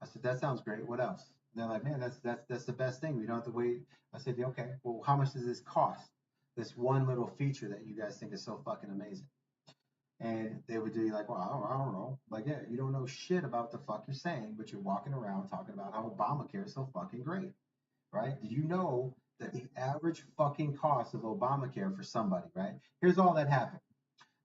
Speaker 2: I said, "That sounds great. What else?" And they're like, "Man, that's the best thing. We don't have to wait." I said, "Yeah, okay. Well, how much does this cost? This one little feature that you guys think is so fucking amazing." And they would be like, "Well, I don't know." Like, yeah, you don't know shit about the fuck you're saying, but you're walking around talking about how Obamacare is so fucking great, right? Did you know that the average fucking cost of Obamacare for somebody, right? Here's all that happened.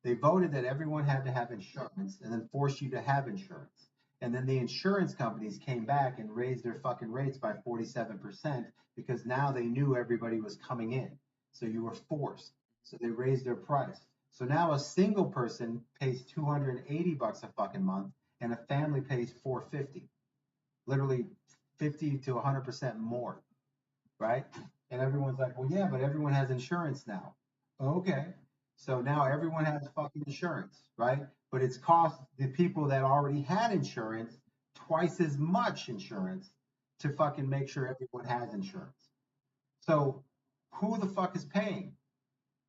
Speaker 2: They voted that everyone had to have insurance and then forced you to have insurance. And then the insurance companies came back and raised their fucking rates by 47% because now they knew everybody was coming in. So you were forced. So they raised their price. So now a single person pays $280 a fucking month and a family pays 450. Literally 50 to 100% more, right? And everyone's like, "Well, yeah, but everyone has insurance now." Okay. So now everyone has fucking insurance, right? But it's cost the people that already had insurance twice as much insurance to fucking make sure everyone has insurance. So who the fuck is paying,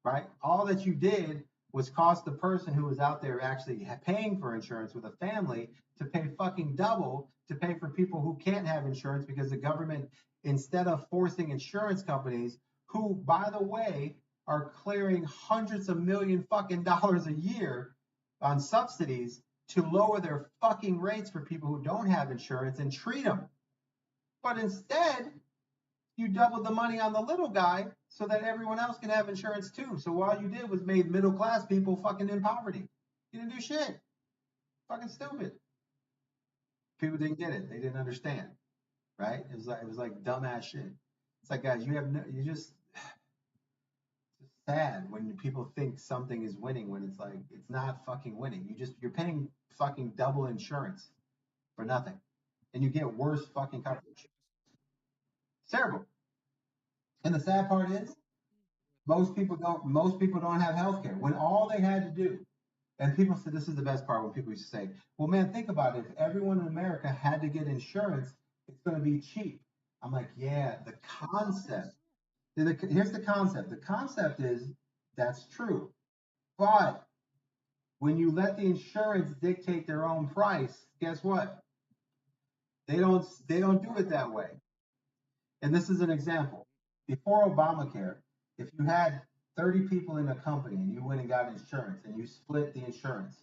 Speaker 2: right? All that you did was cost the person who was out there actually paying for insurance with a family to pay fucking double to pay for people who can't have insurance because the government, instead of forcing insurance companies, who, by the way, are clearing hundreds of million fucking dollars a year on subsidies to lower their fucking rates for people who don't have insurance and treat them. But instead, you doubled the money on the little guy so that everyone else can have insurance too. So all you did was made middle class people fucking in poverty. You didn't do shit. Fucking stupid. People didn't get it. They didn't understand. Right? It was like dumbass shit. It's like, guys, you have no, you just it's sad when people think something is winning when it's like it's not fucking winning. You're paying fucking double insurance for nothing, and you get worse fucking coverage. It's terrible. And the sad part is most people don't have health care when all they had to do. And people said this is the best part when people used to say, well, man, think about it. If everyone in America had to get insurance, it's going to be cheap. I'm like, yeah, the concept. Here's the concept. The concept is that's true. But when you let the insurance dictate their own price, guess what? They don't do it that way. And this is an example. Before Obamacare, if you had 30 people in a company and you went and got insurance and you split the insurance,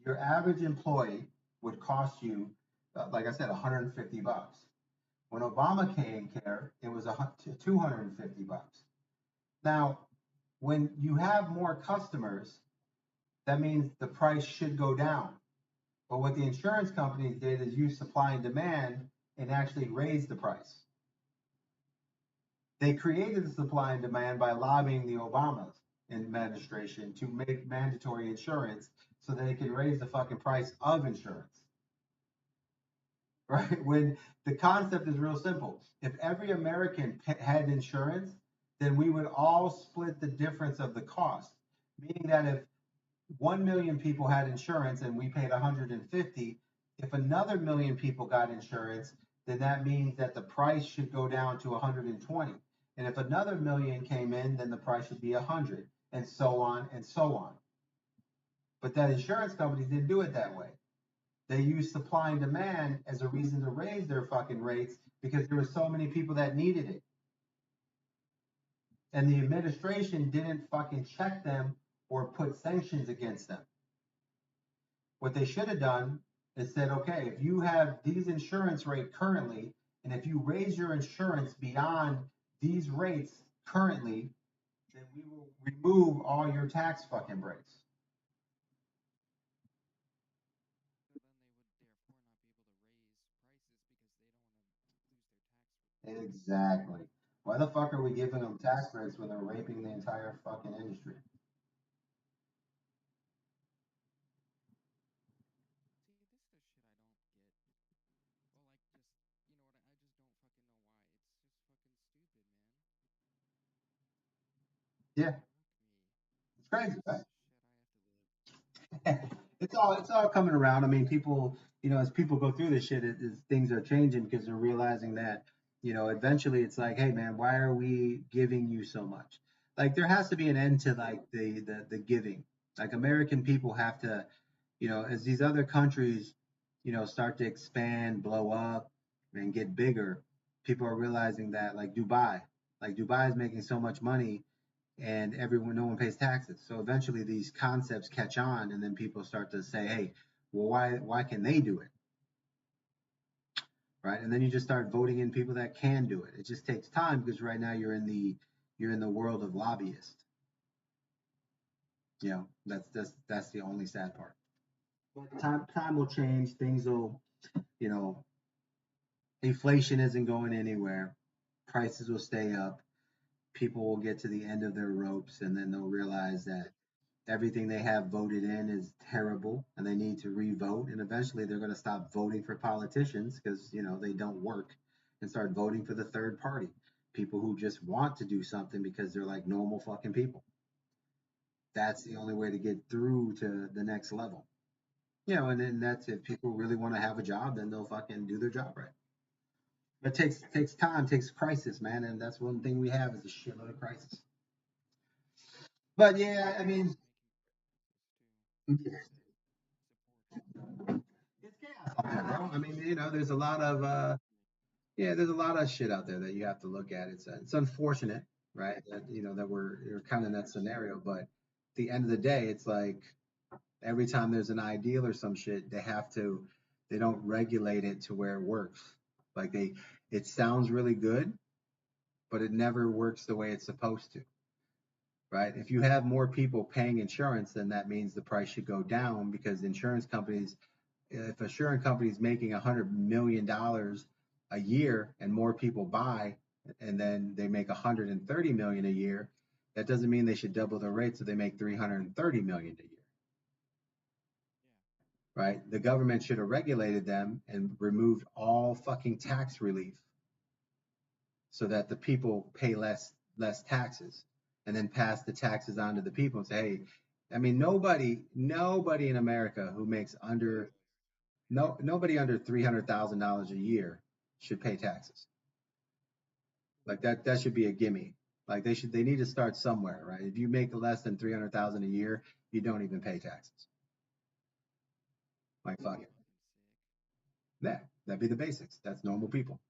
Speaker 2: your average employee would cost you, like I said, 150 bucks. When Obama came care, it was 250 bucks. Now, when you have more customers, that means the price should go down. But what the insurance companies did is use supply and demand and actually raise the price. They created the supply and demand by lobbying the Obama administration to make mandatory insurance so that they could raise the fucking price of insurance. Right? When the concept is real simple. If every American had insurance, then we would all split the difference of the cost. Meaning that if 1 million people had insurance and we paid 150, if another million people got insurance, then that means that the price should go down to 120. And if another million came in, then the price should be 100, and so on and so on. But that insurance companies didn't do it that way. They used supply and demand as a reason to raise their fucking rates because there were so many people that needed it. And the administration didn't fucking check them or put sanctions against them. What they should have done is said, okay, if you have these insurance rate currently, and if you raise your insurance beyond these rates currently, then we will remove all your tax fucking breaks. Exactly. Why the fuck are we giving them tax breaks when they're raping the entire fucking industry? Yeah, it's crazy, right? It's all coming around. I mean, people, as people go through this shit, things are changing because they're realizing that, eventually it's like, hey man, why are we giving you so much? Like there has to be an end to like the giving. Like American people have to, as these other countries, start to expand, blow up, and get bigger, people are realizing that like Dubai is making so much money and no one pays taxes. So eventually these concepts catch on, and then people start to say, "Hey, well, why can they do it?" Right? And then you just start voting in people that can do it. It just takes time because right now you're in the world of lobbyists. That's the only sad part. But time will change. Things will, you know, inflation isn't going anywhere. Prices will stay up. People will get to the end of their ropes, and then they'll realize that everything they have voted in is terrible and they need to re-vote, and eventually they're going to stop voting for politicians because they don't work, and start voting for the third party, people who just want to do something because they're like normal fucking people. That's the only way to get through to the next level. And then that's if people really want to have a job, then they'll fucking do their job right. But it takes time, takes crisis, man, and that's one thing we have is a shitload of crisis. But yeah, I mean, It's chaos out there, bro. I mean, there's a lot of there's a lot of shit out there that you have to look at. It's unfortunate, right? That that we're kind of in that scenario, but at the end of the day, it's like every time there's an ideal or some shit, they don't regulate it to where it works. Like it sounds really good, but it never works the way it's supposed to, right? If you have more people paying insurance, then that means the price should go down because insurance companies, if a insurance company is making $100 million a year and more people buy, and then they make 130 million a year, that doesn't mean they should double their rate so they make 330 million a year, right? The government should have regulated them and removed all fucking tax relief so that the people pay less taxes and then pass the taxes on to the people and say, hey, I mean, nobody in America who makes under nobody under $300,000 a year should pay taxes. Like that should be a gimme. Like they need to start somewhere, right? If you make less than 300,000 a year, you don't even pay taxes. Like fuck it. Yeah, that'd be the basics. That's normal people.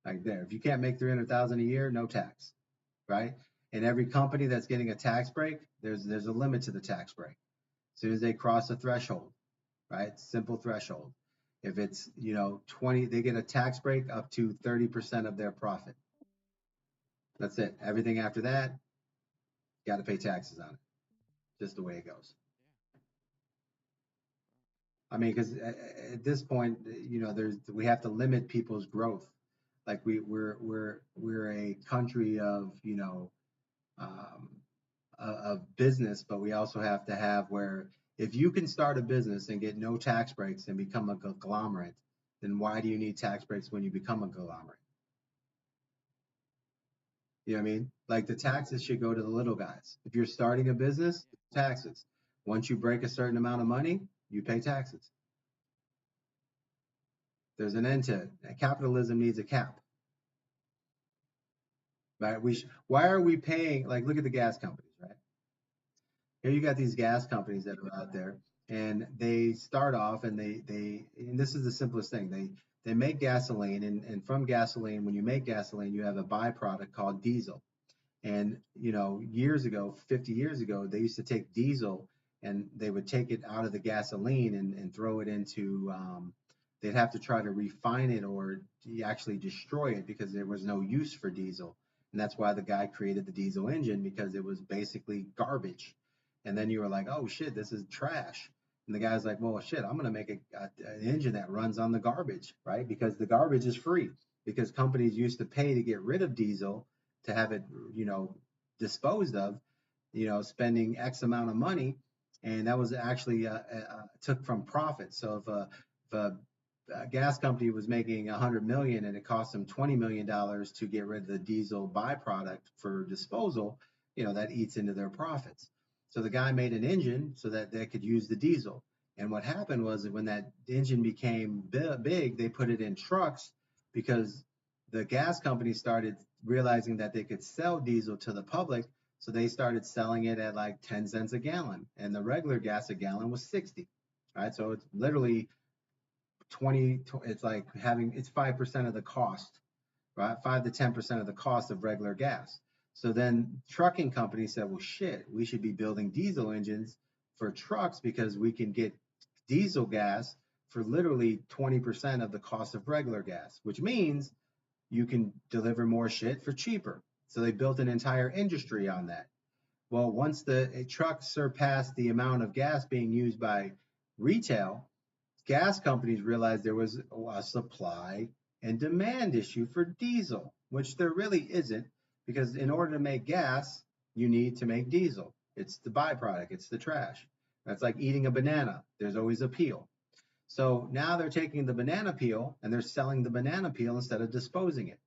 Speaker 2: Like there. If you can't make 300,000 a year, no tax, right? And every company that's getting a tax break, there's a limit to the tax break. As soon as they cross a threshold, right? Simple threshold. If it's, 20, they get a tax break up to 30% of their profit. That's it. Everything after that, got to pay taxes on it. Just the way it goes. I mean, because at this point, we have to limit people's growth. Like we're a country of um, of business, but we also have to have where if you can start a business and get no tax breaks and become a conglomerate, then why do you need tax breaks when you become a conglomerate? You know what I mean? Like the taxes should go to the little guys. If you're starting a business, taxes. Once you break a certain amount of money, you pay taxes. There's an end to it. Capitalism needs a cap, right? Why are we paying? Like, look at the gas companies, right? Here you got these gas companies that are out there, and they start off, and and this is the simplest thing. They make gasoline, and from gasoline, when you make gasoline, you have a byproduct called diesel. And, years ago, 50 years ago, they used to take diesel and they would take it out of the gasoline and throw it into, they'd have to try to refine it or actually destroy it because there was no use for diesel. And that's why the guy created the diesel engine because it was basically garbage. And then you were like, oh shit, this is trash. And the guy's like, well, shit, I'm going to make an engine that runs on the garbage, right? Because the garbage is free. Because companies used to pay to get rid of diesel to have it, disposed of, spending X amount of money, and that was actually took from profit. So if a gas company was making 100 million and it cost them $20 million to get rid of the diesel byproduct for disposal, that eats into their profits. So the guy made an engine so that they could use the diesel. And what happened was that when that engine became big, they put it in trucks because the gas company started realizing that they could sell diesel to the public. So they started selling it at like 10 cents a gallon. And the regular gas a gallon was 60. Right. So it's literally 20, it's like it's 5% of the cost, right? 5 to 10% of the cost of regular gas. So then trucking companies said, well, shit, we should be building diesel engines for trucks because we can get diesel gas for literally 20% of the cost of regular gas, which means you can deliver more shit for cheaper. So they built an entire industry on that. Well, once the truck surpassed the amount of gas being used by retail, gas companies realized there was a supply and demand issue for diesel, which there really isn't, because in order to make gas, you need to make diesel. It's the byproduct, it's the trash. That's like eating a banana. There's always a peel. So now they're taking the banana peel and they're selling the banana peel instead of disposing it.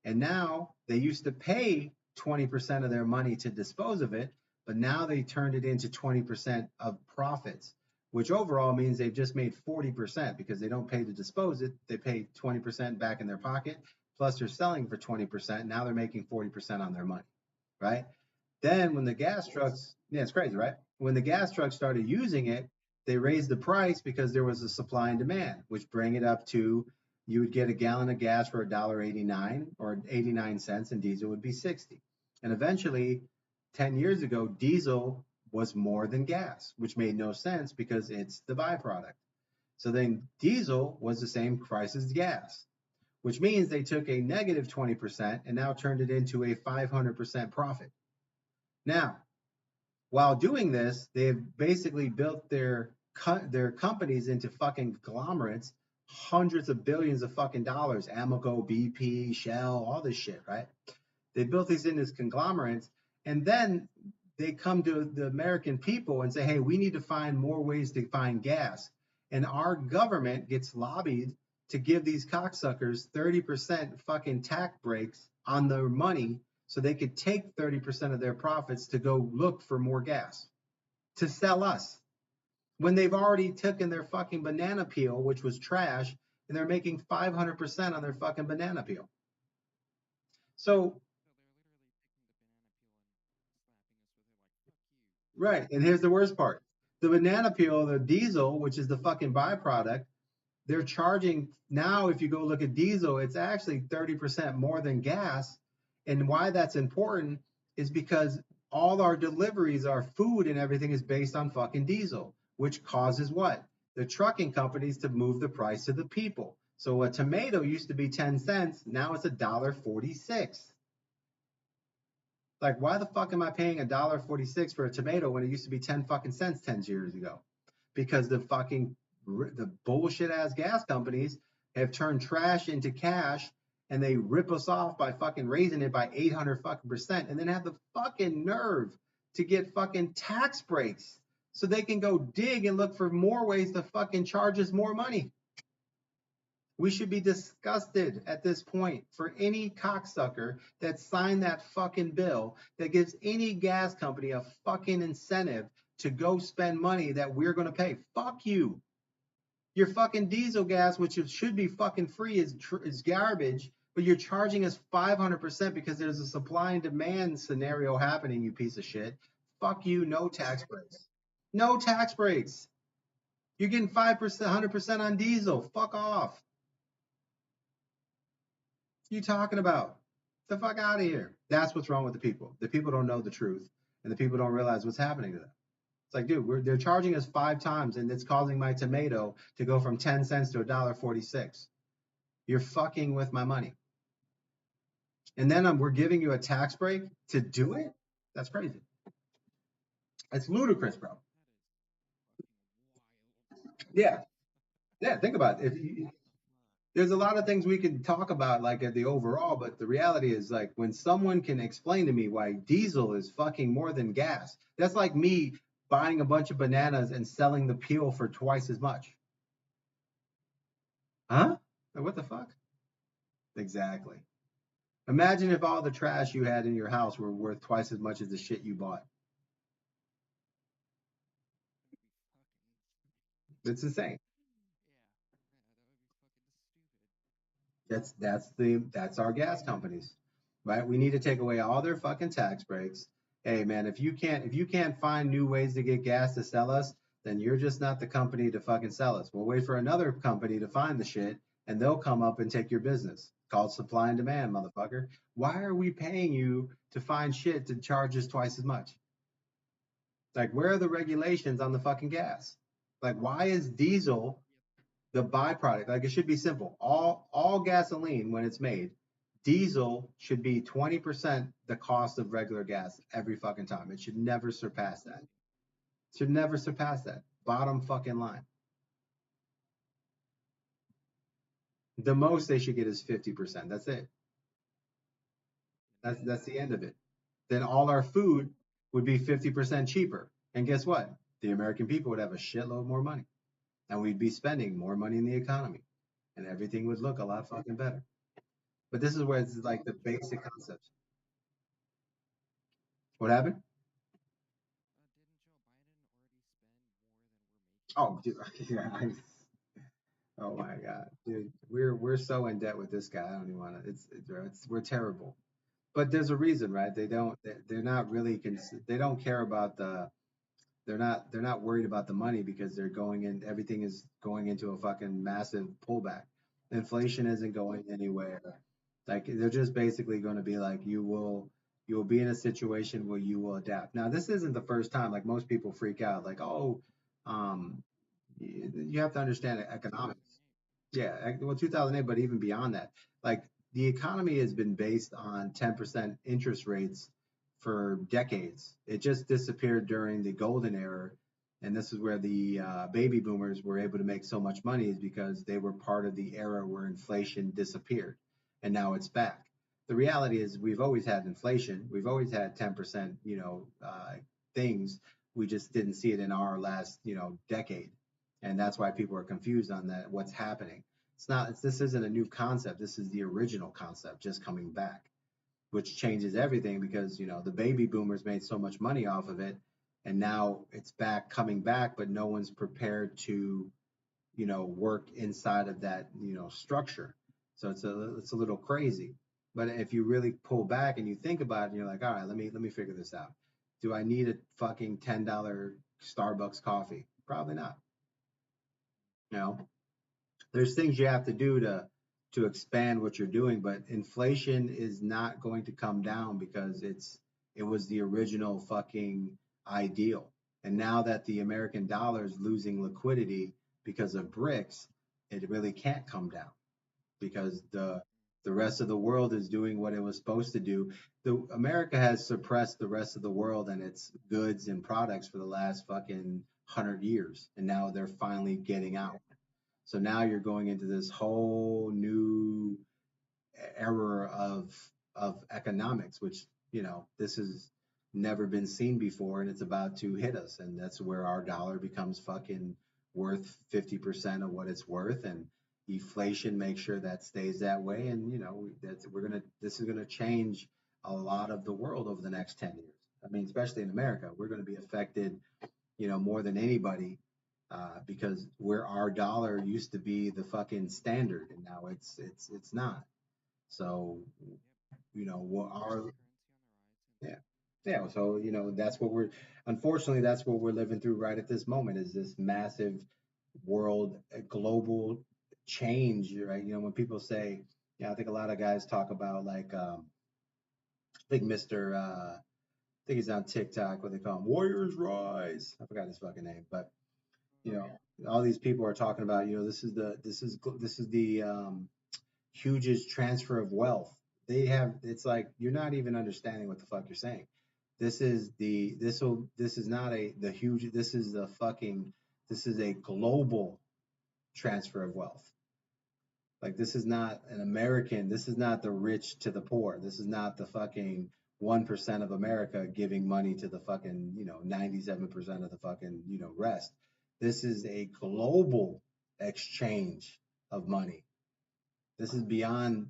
Speaker 2: And now they used to pay 20% of their money to dispose of it, but now they turned it into 20% of profits, which overall means they've just made 40% because they don't pay to dispose it. They pay 20% back in their pocket, plus they're selling for 20%. Now they're making 40% on their money, right? Then when the gas trucks, yeah, it's crazy, right? When the gas trucks started using it, they raised the price because there was a supply and demand, which bring it up to you would get a gallon of gas for $1.89 or 89 cents, and diesel would be 60. And eventually, 10 years ago, diesel was more than gas, which made no sense because it's the byproduct. So then diesel was the same price as gas, which means they took a negative 20% and now turned it into a 500% profit. Now, while doing this, they've basically built their companies into fucking conglomerates, hundreds of billions of fucking dollars, Amoco, BP, Shell, all this shit, right? They built these in as conglomerates, and then they come to the American people and say, hey, we need to find more ways to find gas. And our government gets lobbied to give these cocksuckers 30% fucking tax breaks on their money so they could take 30% of their profits to go look for more gas to sell us when they've already taken their fucking banana peel, which was trash, and they're making 500% on their fucking banana peel. So right. And here's the worst part. The banana peel, the diesel, which is the fucking byproduct, they're charging now, if you go look at diesel, it's actually 30% more than gas. And why that's important is because all our deliveries, our food and everything is based on fucking diesel, which causes what? The trucking companies to move the price to the people. So a tomato used to be 10 cents, now it's $1.46. Like, why the fuck am I paying $1.46 for a tomato when it used to be 10 fucking cents 10 years ago? Because the bullshit ass gas companies have turned trash into cash and they rip us off by fucking raising it by 800 fucking percent and then have the fucking nerve to get fucking tax breaks so they can go dig and look for more ways to fucking charge us more money. We should be disgusted at this point for any cocksucker that signed that fucking bill that gives any gas company a fucking incentive to go spend money that we're going to pay. Fuck you. Your fucking diesel gas, which should be fucking free, is garbage, but you're charging us 500% because there's a supply and demand scenario happening, you piece of shit. Fuck you. No tax breaks. No tax breaks. You're getting 5%, 100% on diesel. Fuck off. You talking about? The fuck out of here. That's what's wrong with the people. The people don't know the truth, and the people don't realize what's happening to them. It's like, dude, they're charging us 5 times, and it's causing my tomato to go from 10 cents to $1.46. You're fucking with my money. And then we're giving you a tax break to do it? That's crazy. It's ludicrous, bro. Yeah. Yeah. Think about it. There's a lot of things we can talk about like at the overall, but the reality is like when someone can explain to me why diesel is fucking more than gas, that's like me buying a bunch of bananas and selling the peel for twice as much. Huh? Like, what the fuck? Exactly. Imagine if all the trash you had in your house were worth twice as much as the shit you bought. It's insane. That's our gas companies, right? We need to take away all their fucking tax breaks. Hey man, if you can't find new ways to get gas to sell us, then you're just not the company to fucking sell us. We'll wait for another company to find the shit and they'll come up and take your business. Called supply and demand, motherfucker. Why are we paying you to find shit to charge us twice as much? Like, where are the regulations on the fucking gas? Like, why is diesel the byproduct? Like, it should be simple. All gasoline when it's made, diesel should be 20% the cost of regular gas every fucking time. It should never surpass that. Should never surpass that. Bottom fucking line. The most they should get is 50%. That's it. That's the end of it. Then all our food would be 50% cheaper. And guess what? The American people would have a shitload more money. And we'd be spending more money in the economy. And everything would look a lot fucking better. But this is where it's like the basic concepts. What happened? Oh, dude, yeah, oh my God, dude, we're so in debt with this guy. I don't even want to. We're terrible. but there's a reason, right? They're not really they don't care about they're not worried about the money because they're going in, everything is going into a fucking massive pullback. Inflation isn't going anywhere. Like they're just basically going to be like, you will be in a situation where you will adapt. Now, this isn't the first time, like most people freak out, like, oh, um, you have to understand economics. Yeah, well, 2008, but even beyond that, like the economy has been based on 10% interest rates for decades. It just disappeared during the golden era. And this is where the baby boomers were able to make so much money, is because they were part of the era where inflation disappeared. And now it's back. The reality is we've always had inflation. We've always had 10%, things. We just didn't see it in our last, decade. And that's why people are confused on that, what's happening. This isn't a new concept. This is the original concept just coming back, which changes everything because, the baby boomers made so much money off of it. And now it's back, coming back, but no one's prepared to, work inside of that, structure. So it's a little crazy. But if you really pull back and you think about it, and you're like, all right, let me figure this out. Do I need a fucking $10 Starbucks coffee? Probably not. You know, there's things you have to do to expand what you're doing, but inflation is not going to come down because it was the original fucking ideal. And now that the American dollar is losing liquidity because of BRICS, it really can't come down because the rest of the world is doing what it was supposed to do. The America has suppressed the rest of the world and its goods and products for the last fucking 100 years, and now they're finally getting out. So now you're going into this whole new era of economics, which, this has never been seen before, and it's about to hit us. And that's where our dollar becomes fucking worth 50% of what it's worth, and inflation makes sure that stays that way. And this is gonna change a lot of the world over the next 10 years. I mean, especially in America, we're going to be affected, more than anybody, because where our dollar used to be the fucking standard, and now it's not. So, what our yeah, yeah. So, that's what we're unfortunately that's what we're living through right at this moment, is this massive world, global change, right? When people say, yeah, I think a lot of guys talk about, like, I think Mr. I think he's on TikTok, what they call him, Warriors Rise. I forgot his fucking name, but you know, all these people are talking about, this is the hugest transfer of wealth. It's like you're not even understanding what the fuck you're saying. This is not the huge, this is a global transfer of wealth. Like, this is not an American, this is not the rich to the poor. This is not the fucking 1% of America giving money to the fucking, 97% of the fucking, rest. This is a global exchange of money. This is beyond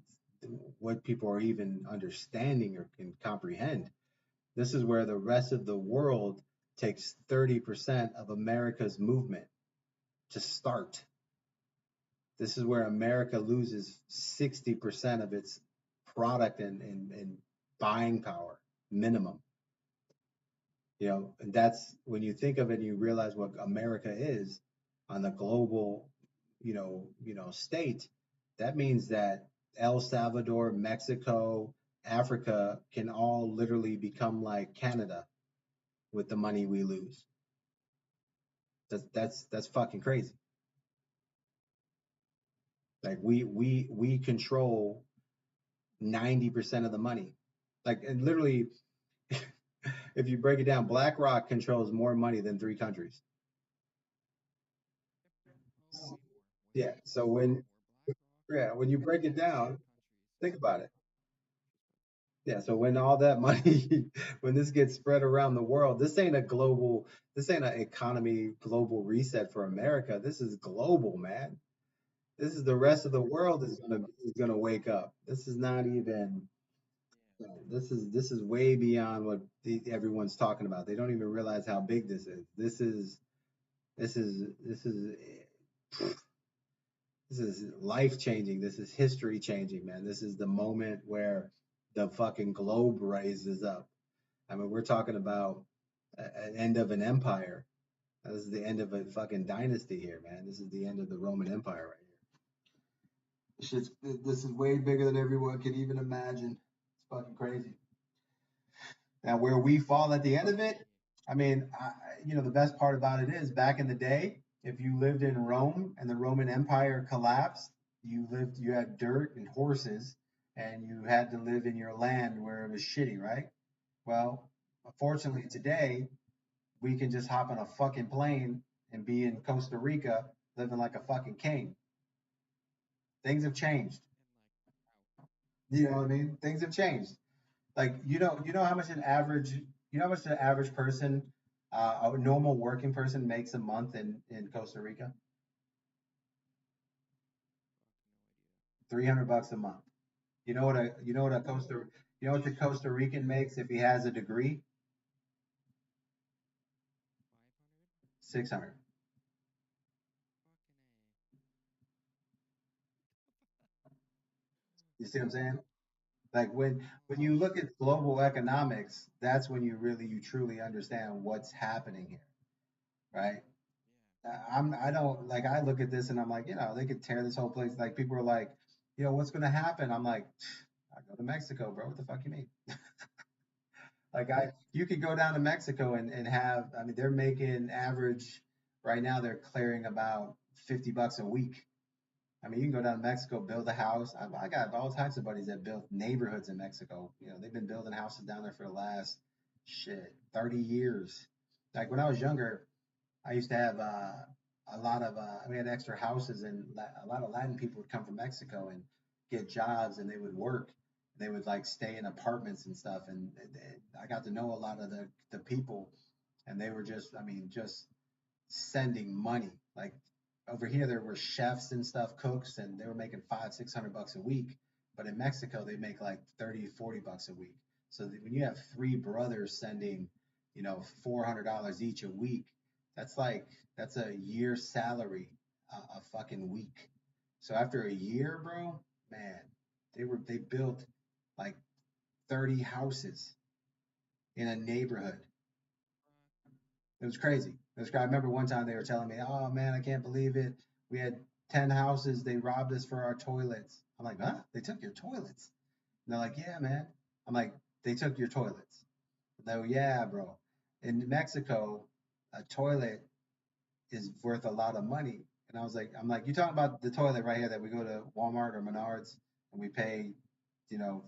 Speaker 2: what people are even understanding or can comprehend. This is where the rest of the world takes 30% of America's movement to start. This is where America loses 60% of its product and buying power minimum. And that's when you think of it and you realize what America is on the global, state. That means that El Salvador, Mexico, Africa can all literally become like Canada with the money we lose. That's fucking crazy. Like, we control 90% of the money. Like, and literally, if you break it down, BlackRock controls more money than three countries. Yeah. So when you break it down, think about it. Yeah. So when all that money, when this gets spread around the world, this ain't an economy global reset for America. This is global, man. This is the rest of the world is gonna wake up. This is not even. This is way beyond what everyone's talking about. They don't even realize how big this is. This is this is life changing. This is history changing, man. This is the moment where the fucking globe raises up. I mean, we're talking about an end of an empire. This is the end of a fucking dynasty here, man. This is the end of the Roman Empire right here. This is way bigger than everyone can even imagine. It's fucking crazy. Now, where we fall at the end of it, I mean, the best part about it is back in the day, if you lived in Rome and the Roman Empire collapsed, you had dirt and horses, and you had to live in your land where it was shitty, right? Well, unfortunately, today we can just hop on a fucking plane and be in Costa Rica living like a fucking king. Things have changed. You know what I mean? Things have changed. Like you know how much how much the average person, a normal working person makes a month in Costa Rica? 300 bucks a month. You know what the Costa Rican makes if he has a degree? 600. You see what I'm saying? Like when you look at global economics, that's when you truly understand what's happening here, right? I don't like I look at this and I'm like, they could tear this whole place. Like people are like, what's gonna happen? I'm like, I go to Mexico, bro. What the fuck you mean? Like you could go down to Mexico and have, I mean, they're making average right now. They're clearing about 50 bucks a week. I mean, you can go down to Mexico, build a house. I got all types of buddies that built neighborhoods in Mexico. They've been building houses down there for the last shit 30 years. Like when I was younger, I used to have a lot of we had extra houses, and a lot of Latin people would come from Mexico and get jobs, and they would work. They would like stay in apartments and stuff, and I got to know a lot of the people, and they were just, I mean, just sending money. Like over here, there were chefs and stuff, cooks, and they were making 500-600 bucks a week. But in Mexico, they make like 30-40 bucks a week. So when you have three brothers sending, $400 each a week, that's like that's a year's salary a fucking week. So after a year, bro, man, they built like 30 houses in a neighborhood. It was crazy. I remember one time they were telling me, "Oh man, I can't believe it. We had 10 houses. They robbed us for our toilets." I'm like, "Huh? They took your toilets?" And they're like, "Yeah, man." I'm like, "They took your toilets?" And they go, "Yeah, bro. In Mexico, a toilet is worth a lot of money." And I'm like, "You talking about the toilet right here that we go to Walmart or Menards and we pay,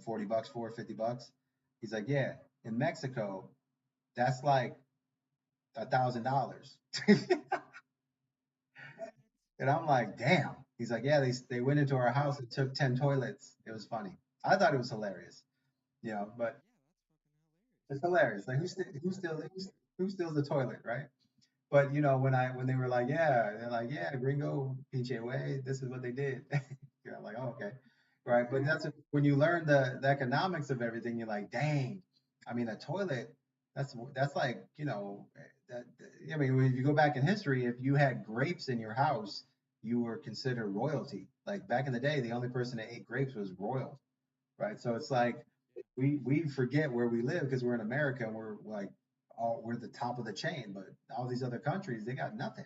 Speaker 2: 40 bucks for, 50 bucks?" He's like, "Yeah. In Mexico, that's like $1,000." And I'm like, damn. He's like, yeah, they went into our house and took 10 toilets. It was funny. I thought it was hilarious, but it's hilarious. Like who steals the toilet, right? But when they were like, yeah, they're like, yeah, gringo, pinche way, this is what they did. I'm like, oh, okay. Right. But when you learn the economics of everything, you're like, dang. I mean, a toilet, that's like, that, I mean, when you go back in history, if you had grapes in your house, you were considered royalty. Like back in the day, the only person that ate grapes was royal, right? So it's like we forget where we live because we're in America and we're like we're the top of the chain, but all these other countries, they got nothing.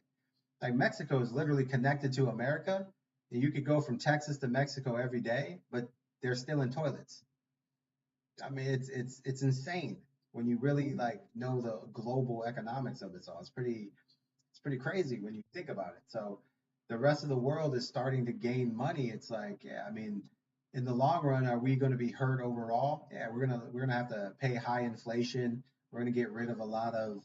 Speaker 2: Like Mexico is literally connected to America. And you could go from Texas to Mexico every day, but they're still in toilets. I mean, it's insane when you really like know the global economics of it all. It's pretty crazy when you think about it. So the rest of the world is starting to gain money. It's like, yeah, I mean, in the long run, are we going to be hurt overall? Yeah, we're gonna have to pay high inflation. We're gonna get rid of a lot of,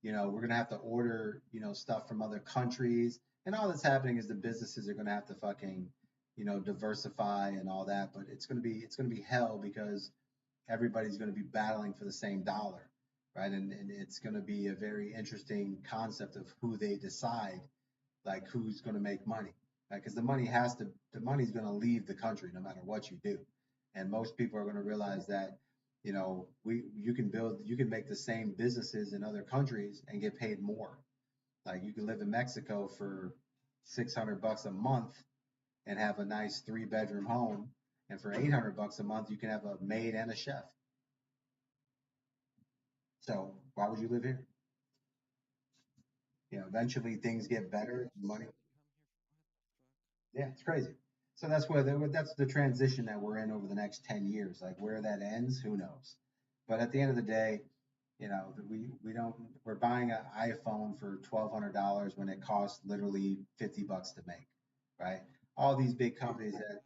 Speaker 2: we're gonna have to order, stuff from other countries. And all that's happening is the businesses are gonna have to fucking, diversify and all that. But it's gonna be hell because everybody's going to be battling for the same dollar, right? And it's going to be a very interesting concept of who they decide, like who's going to make money, right? Because the money's going to leave the country no matter what you do, and most people are going to realize that, you can make the same businesses in other countries and get paid more. Like you can live in Mexico for 600 bucks a month and have a nice 3-bedroom home, And for 800 bucks a month, you can have a maid and a chef. So why would you live here? Eventually things get better. Money. Yeah, it's crazy. So that's the transition that we're in over the next 10 years. Like where that ends, who knows? But at the end of the day, we don't we're buying an iPhone for $1,200 when it costs literally 50 bucks to make, right? All these big companies that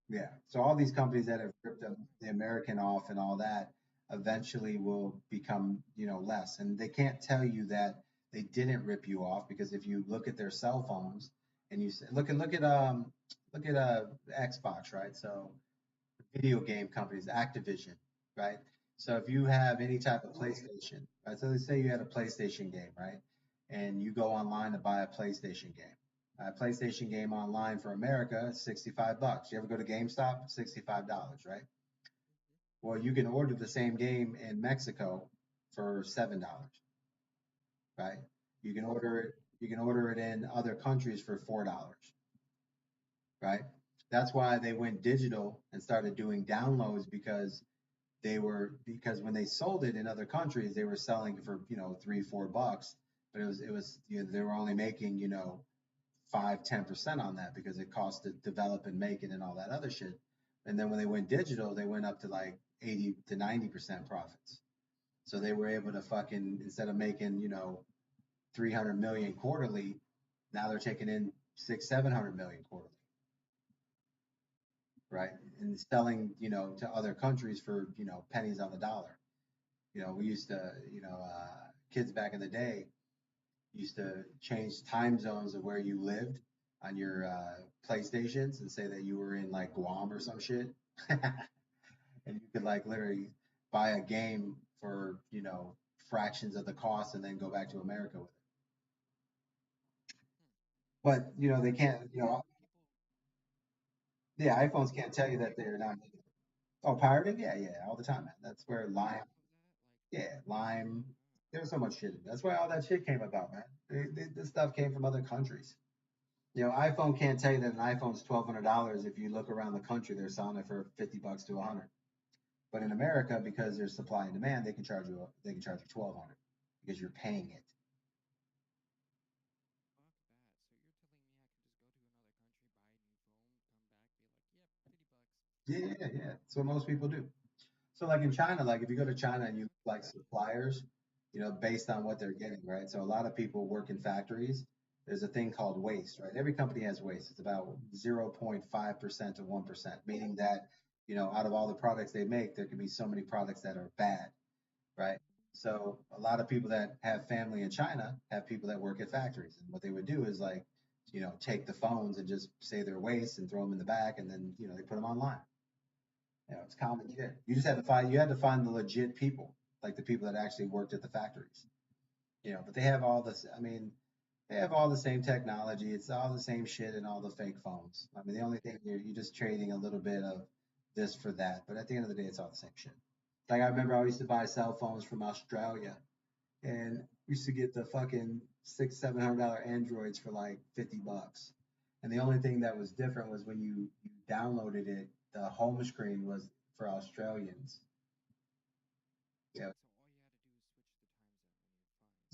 Speaker 2: Yeah. So all these companies that have ripped the American off and all that eventually will become, less. And they can't tell you that they didn't rip you off because if you look at their cell phones and you say, look at Xbox, right? So video game companies, Activision, right? So if you have any type of PlayStation, right? So let's say you had a PlayStation game, right? And you go online to buy a PlayStation game. A PlayStation game online for America, 65 bucks. You ever go to GameStop? $65, right? Well, you can order the same game in Mexico for $7, right? You can order it in other countries for $4, right? That's why they went digital and started doing downloads because when they sold it in other countries, they were selling for 3, $4, but it was they were only making 5, 10% on that because it cost to develop and make it and all that other shit. And then when they went digital, they went up to like 80 to 90% profits. So they were able to fucking instead of making 300 million quarterly, now they're taking in 600, 700 million quarterly, right? And selling to other countries for pennies on the dollar. We used to, kids back in the day used to change time zones of where you lived on your PlayStations and say that you were in like Guam or some shit. And you could like literally buy a game for, fractions of the cost and then go back to America with it. But, they can't, yeah, iPhones can't tell you that they're not. Oh, pirating? Yeah, yeah, all the time, man. That's where Lime, yeah, Lime, there's so much shit. That's why all that shit came about, man. This stuff came from other countries. iPhone can't tell you that an iPhone's $1,200 if you look around the country, they're selling it for 50 bucks to 100. But in America, because there's supply and demand, they can charge you 1,200 because you're paying it. Yeah, yeah, yeah. That's what most people do. So like in China, like if you go to China and you like suppliers, based on what they're getting, right? So a lot of people work in factories. There's a thing called waste, right? Every company has waste. It's about 0.5% to 1%, meaning that, out of all the products they make, there can be so many products that are bad, right? So a lot of people that have family in China have people that work at factories. And what they would do is like, take the phones and just say they're waste and throw them in the back and then, they put them online. It's common shit. You had to find the legit people, like the people that actually worked at the factories. But they have all this. I mean, they have all the same technology. It's all the same shit in all the fake phones. I mean, the only thing you're just trading a little bit of this for that. But at the end of the day, it's all the same shit. Like I remember I used to buy cell phones from Australia, and we used to get the fucking $600, $700 Androids for like 50 bucks. And the only thing that was different was when you downloaded it, the home screen was for Australians. Yeah,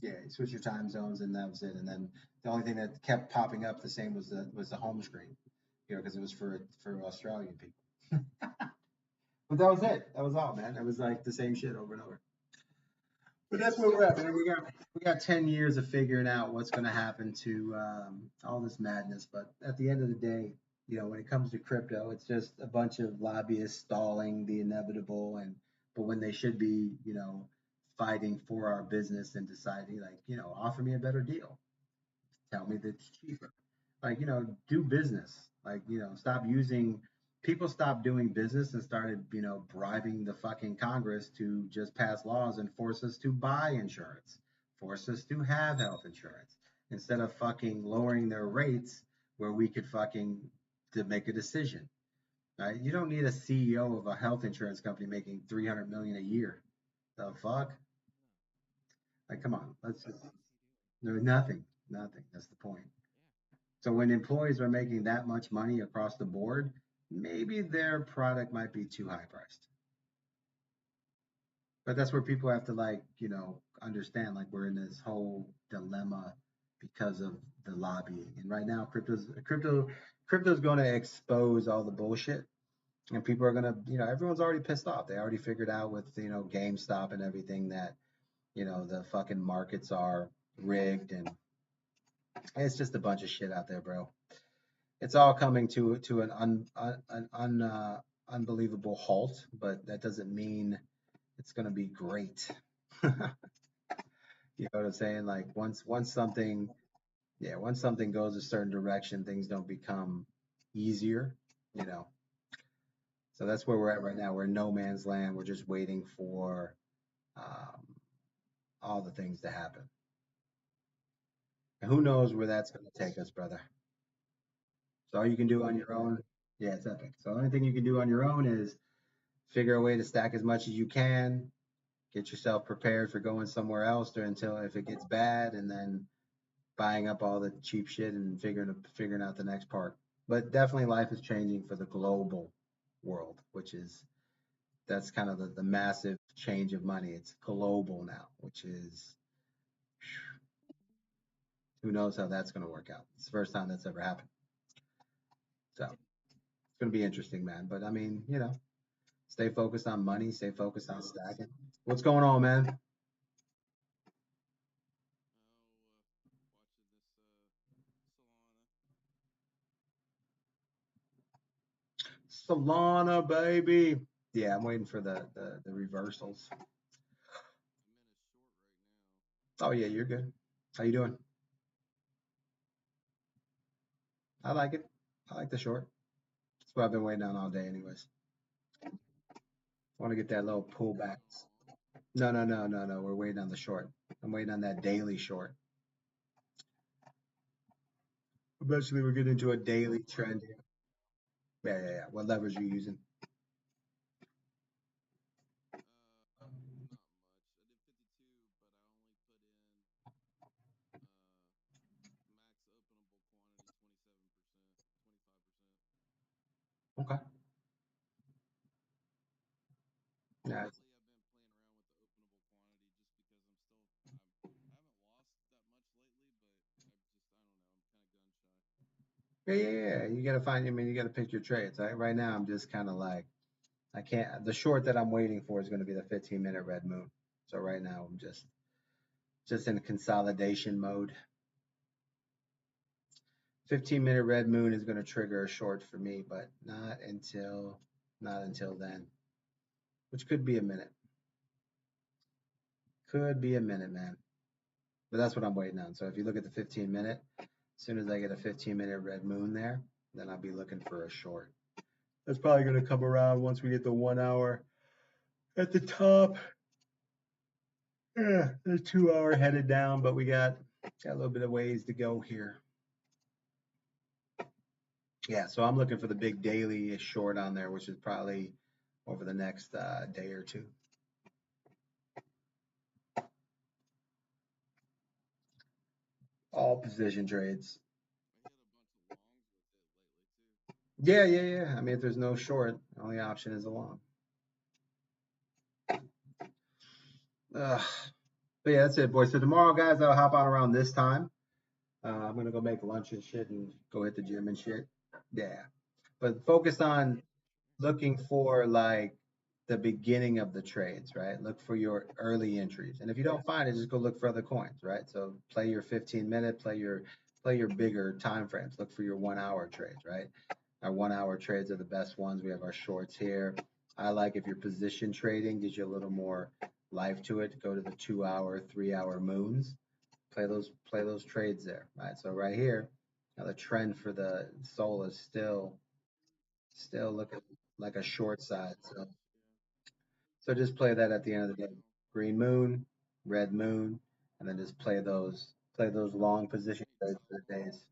Speaker 2: yeah. You switch your time zones, and that was it. And then the only thing that kept popping up the same was the home screen, because it was for Australian people. But that was it. That was all, man. It was like the same shit over and over. But that's where we're at, man. We got 10 years of figuring out what's going to happen to all this madness. But at the end of the day, when it comes to crypto, it's just a bunch of lobbyists stalling the inevitable, and but when they should be, fighting for our business and deciding, like, offer me a better deal, tell me that it's cheaper. Like, do business. Like, stop using people stopped doing business and started, bribing the fucking Congress to just pass laws and force us to buy insurance, force us to have health insurance instead of fucking lowering their rates where we could fucking to make a decision. Right? You don't need a CEO of a health insurance company making 300 million a year. The fuck? Like, come on, let's just no nothing, nothing. That's the point. So when employees are making that much money across the board, maybe their product might be too high priced. But that's where people have to like, understand like we're in this whole dilemma because of the lobbying. And right now crypto's going to expose all the bullshit and people are going to, everyone's already pissed off. They already figured out with, GameStop and everything that, the fucking markets are rigged and it's just a bunch of shit out there, bro. It's all coming to unbelievable halt, but that doesn't mean it's going to be great. You know what I'm saying? Like once something, yeah, once something goes a certain direction, things don't become easier, you know. So that's where we're at right now. We're in no man's land. We're just waiting for um, all the things to happen. And who knows where that's going to take us, brother. So all you can do on your own, yeah, it's epic. So the only thing you can do on your own is figure a way to stack as much as you can, get yourself prepared for going somewhere else or until if it gets bad, and then buying up all the cheap shit and figuring out the next part. But definitely life is changing for the global world, which is that's kind of the massive change of money. It's global now, which is who knows how that's going to work out. It's the first time that's ever happened. So it's going to be interesting, man. But I mean, stay focused on money, stay focused on stacking. What's going on, man? Solana, baby. Yeah, I'm waiting for the reversals. Oh yeah, you're good. How you doing? I like it. I like the short. That's what I've been waiting on all day, anyways. I want to get that little pullback. No, no, no, no, no. We're waiting on the short. I'm waiting on that daily short. Eventually, we're getting into a daily trend here. Yeah, yeah, yeah. What leverage are you using? Okay. Yeah. Yeah, yeah, yeah. You gotta find. I mean, you gotta pick your trades. Right now, I'm just kind of like I can't. The short that I'm waiting for is going to be the 15-minute red moon. So right now, I'm just in consolidation mode. 15-minute red moon is going to trigger a short for me, but not until then, which could be a minute. Could be a minute, man. But that's what I'm waiting on. So if you look at the 15-minute, as soon as I get a 15-minute red moon there, then I'll be looking for a short. That's probably going to come around once we get the 1 hour at the top. Yeah, the 2 hour headed down, but we got a little bit of ways to go here. Yeah, so I'm looking for the big daily short on there, which is probably over the next day or two. All position trades. Yeah, yeah, yeah. I mean, if there's no short, the only option is a long. Ugh. But yeah, that's it, boys. So tomorrow, guys, I'll hop on around this time. I'm gonna go make lunch and shit and go hit the gym and shit. Yeah, but focus on looking for like the beginning of the trades, right? Look for your early entries, and if you don't find it, just go look for other coins, right? So play your 15-minute, play your bigger time frames. Look for your 1 hour trades, right? Our 1 hour trades are the best ones. We have our shorts here. I like if you're position trading, gives you a little more life to it. Go to the 2 hour, 3 hour moons. Play those trades there, right? So right here, now the trend for the Sol is still looking like a short side. So just play that at the end of the day. Green moon, red moon, and then just play those long position trades for the days.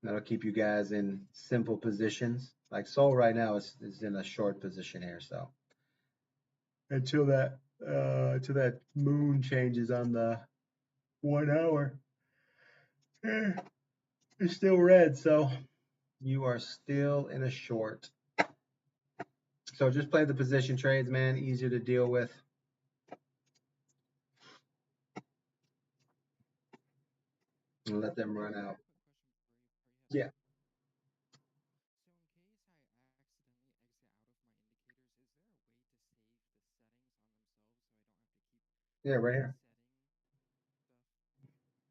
Speaker 2: That'll keep you guys in simple positions. Like Sol right now is in a short position here, so until that moon changes on the 1 hour. It's still red, so you are still in a short. So just play the position trades, man. Easier to deal with. And let them run out. Yeah. Yeah, right here.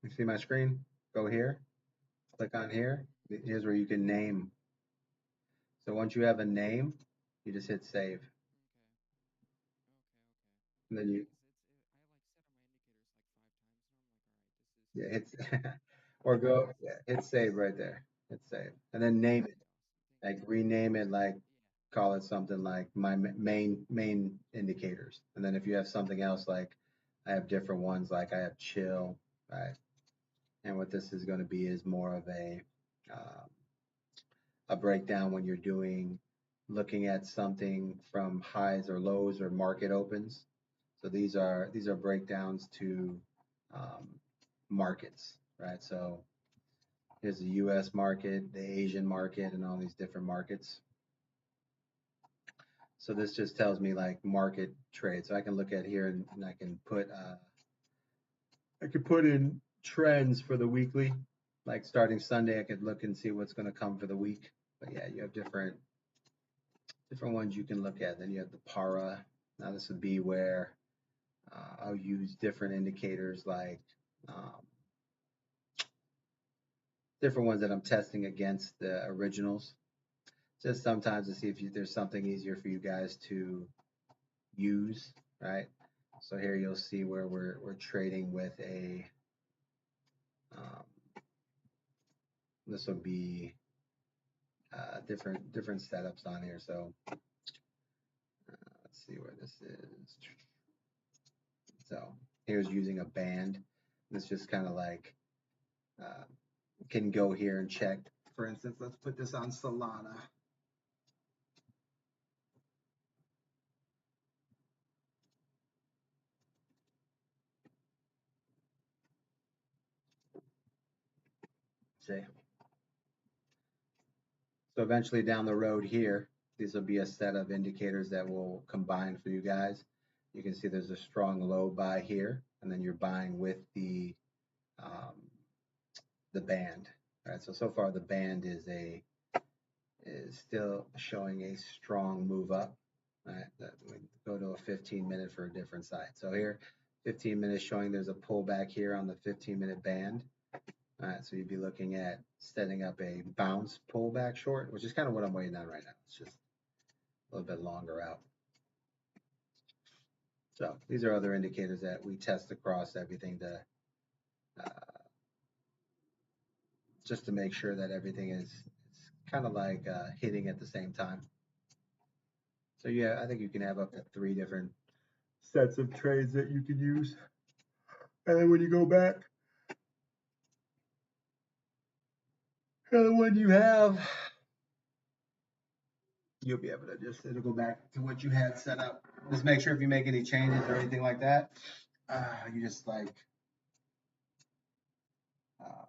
Speaker 2: You see my screen? Go here. Click on here. Here's where you can name. So once you have a name, you just hit save. And then you yeah, hit or go yeah, hit save right there. Hit save. And then name it. Like rename it like call it something like my main indicators. And then if you have something else like I have different ones like I have chill, right? And what this is going to be is more of um, a breakdown when you're doing looking at something from highs or lows or market opens. So these are breakdowns to um, markets, right? So here's the U.S. market, the Asian market, and all these different markets. So this just tells me like market trade. So I can look at here and I could put in trends for the weekly. Like starting Sunday, I could look and see what's going to come for the week. But yeah, you have different ones you can look at. Then you have the para. Now this would be where I'll use different indicators like um, different ones that I'm testing against the originals. Just sometimes to see if there's something easier for you guys to use, right? So here you'll see where we're trading with a um, this will be different setups on here. So let's see where this is. So here's using a band. This just kind of like uh, can go here and check. For instance, let's put this on Solana. Say so eventually down the road here, these will be a set of indicators that will combine for you guys. You can see there's a strong low buy here, and then you're buying with um, the band. All right, so far the band is still showing a strong move up. All right, we go to a 15-minute for a different side. So here, 15 minutes showing there's a pullback here on the 15-minute band. All right, so you'd be looking at setting up a bounce pullback short, which is kind of what I'm waiting on right now. It's just a little bit longer out. So these are other indicators that we test across everything to uh, just to make sure that everything is kind of like hitting at the same time. So yeah, I think you can have up to 3 different sets of trades that you can use. And then when you go back, and when you have, you'll be able to it'll go back to what you had set up. Just make sure if you make any changes or anything like that, you just like, uh,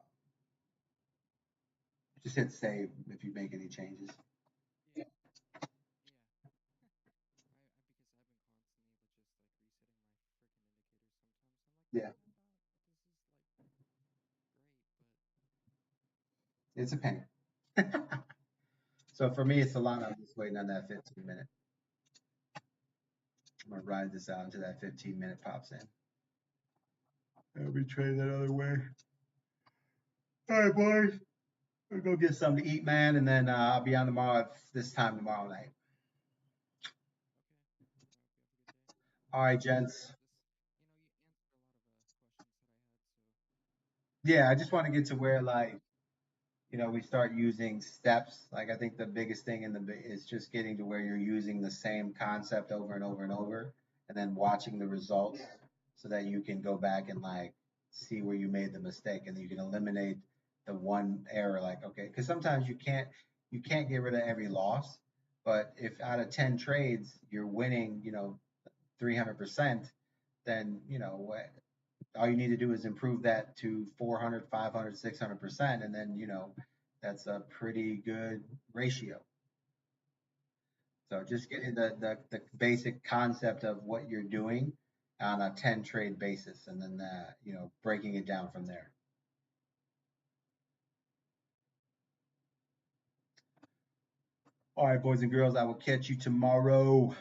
Speaker 2: just hit save if you make any changes. Yeah, it's a pain. So for me, it's a lot. I'm just waiting on that 15 minute. I'm gonna ride this out until that 15 minute pops in. I'll be trading that other way. All right, boys. We'll go get something to eat, man, and then I'll be on tomorrow at this time tomorrow night. All right, gents. Yeah, I just want to get to where like we start using steps. Like I think the biggest thing is just getting to where you're using the same concept over and over and over, and then watching the results so that you can go back and like see where you made the mistake, and then you can eliminate the one error. Like okay, because sometimes you can't get rid of every loss, but if out of 10 trades you're winning, 300%, then all you need to do is improve that to 400, 500, 600%, and then, that's a pretty good ratio. So just getting the basic concept of what you're doing on a 10 trade basis, and then, breaking it down from there. All right, boys and girls, I will catch you tomorrow.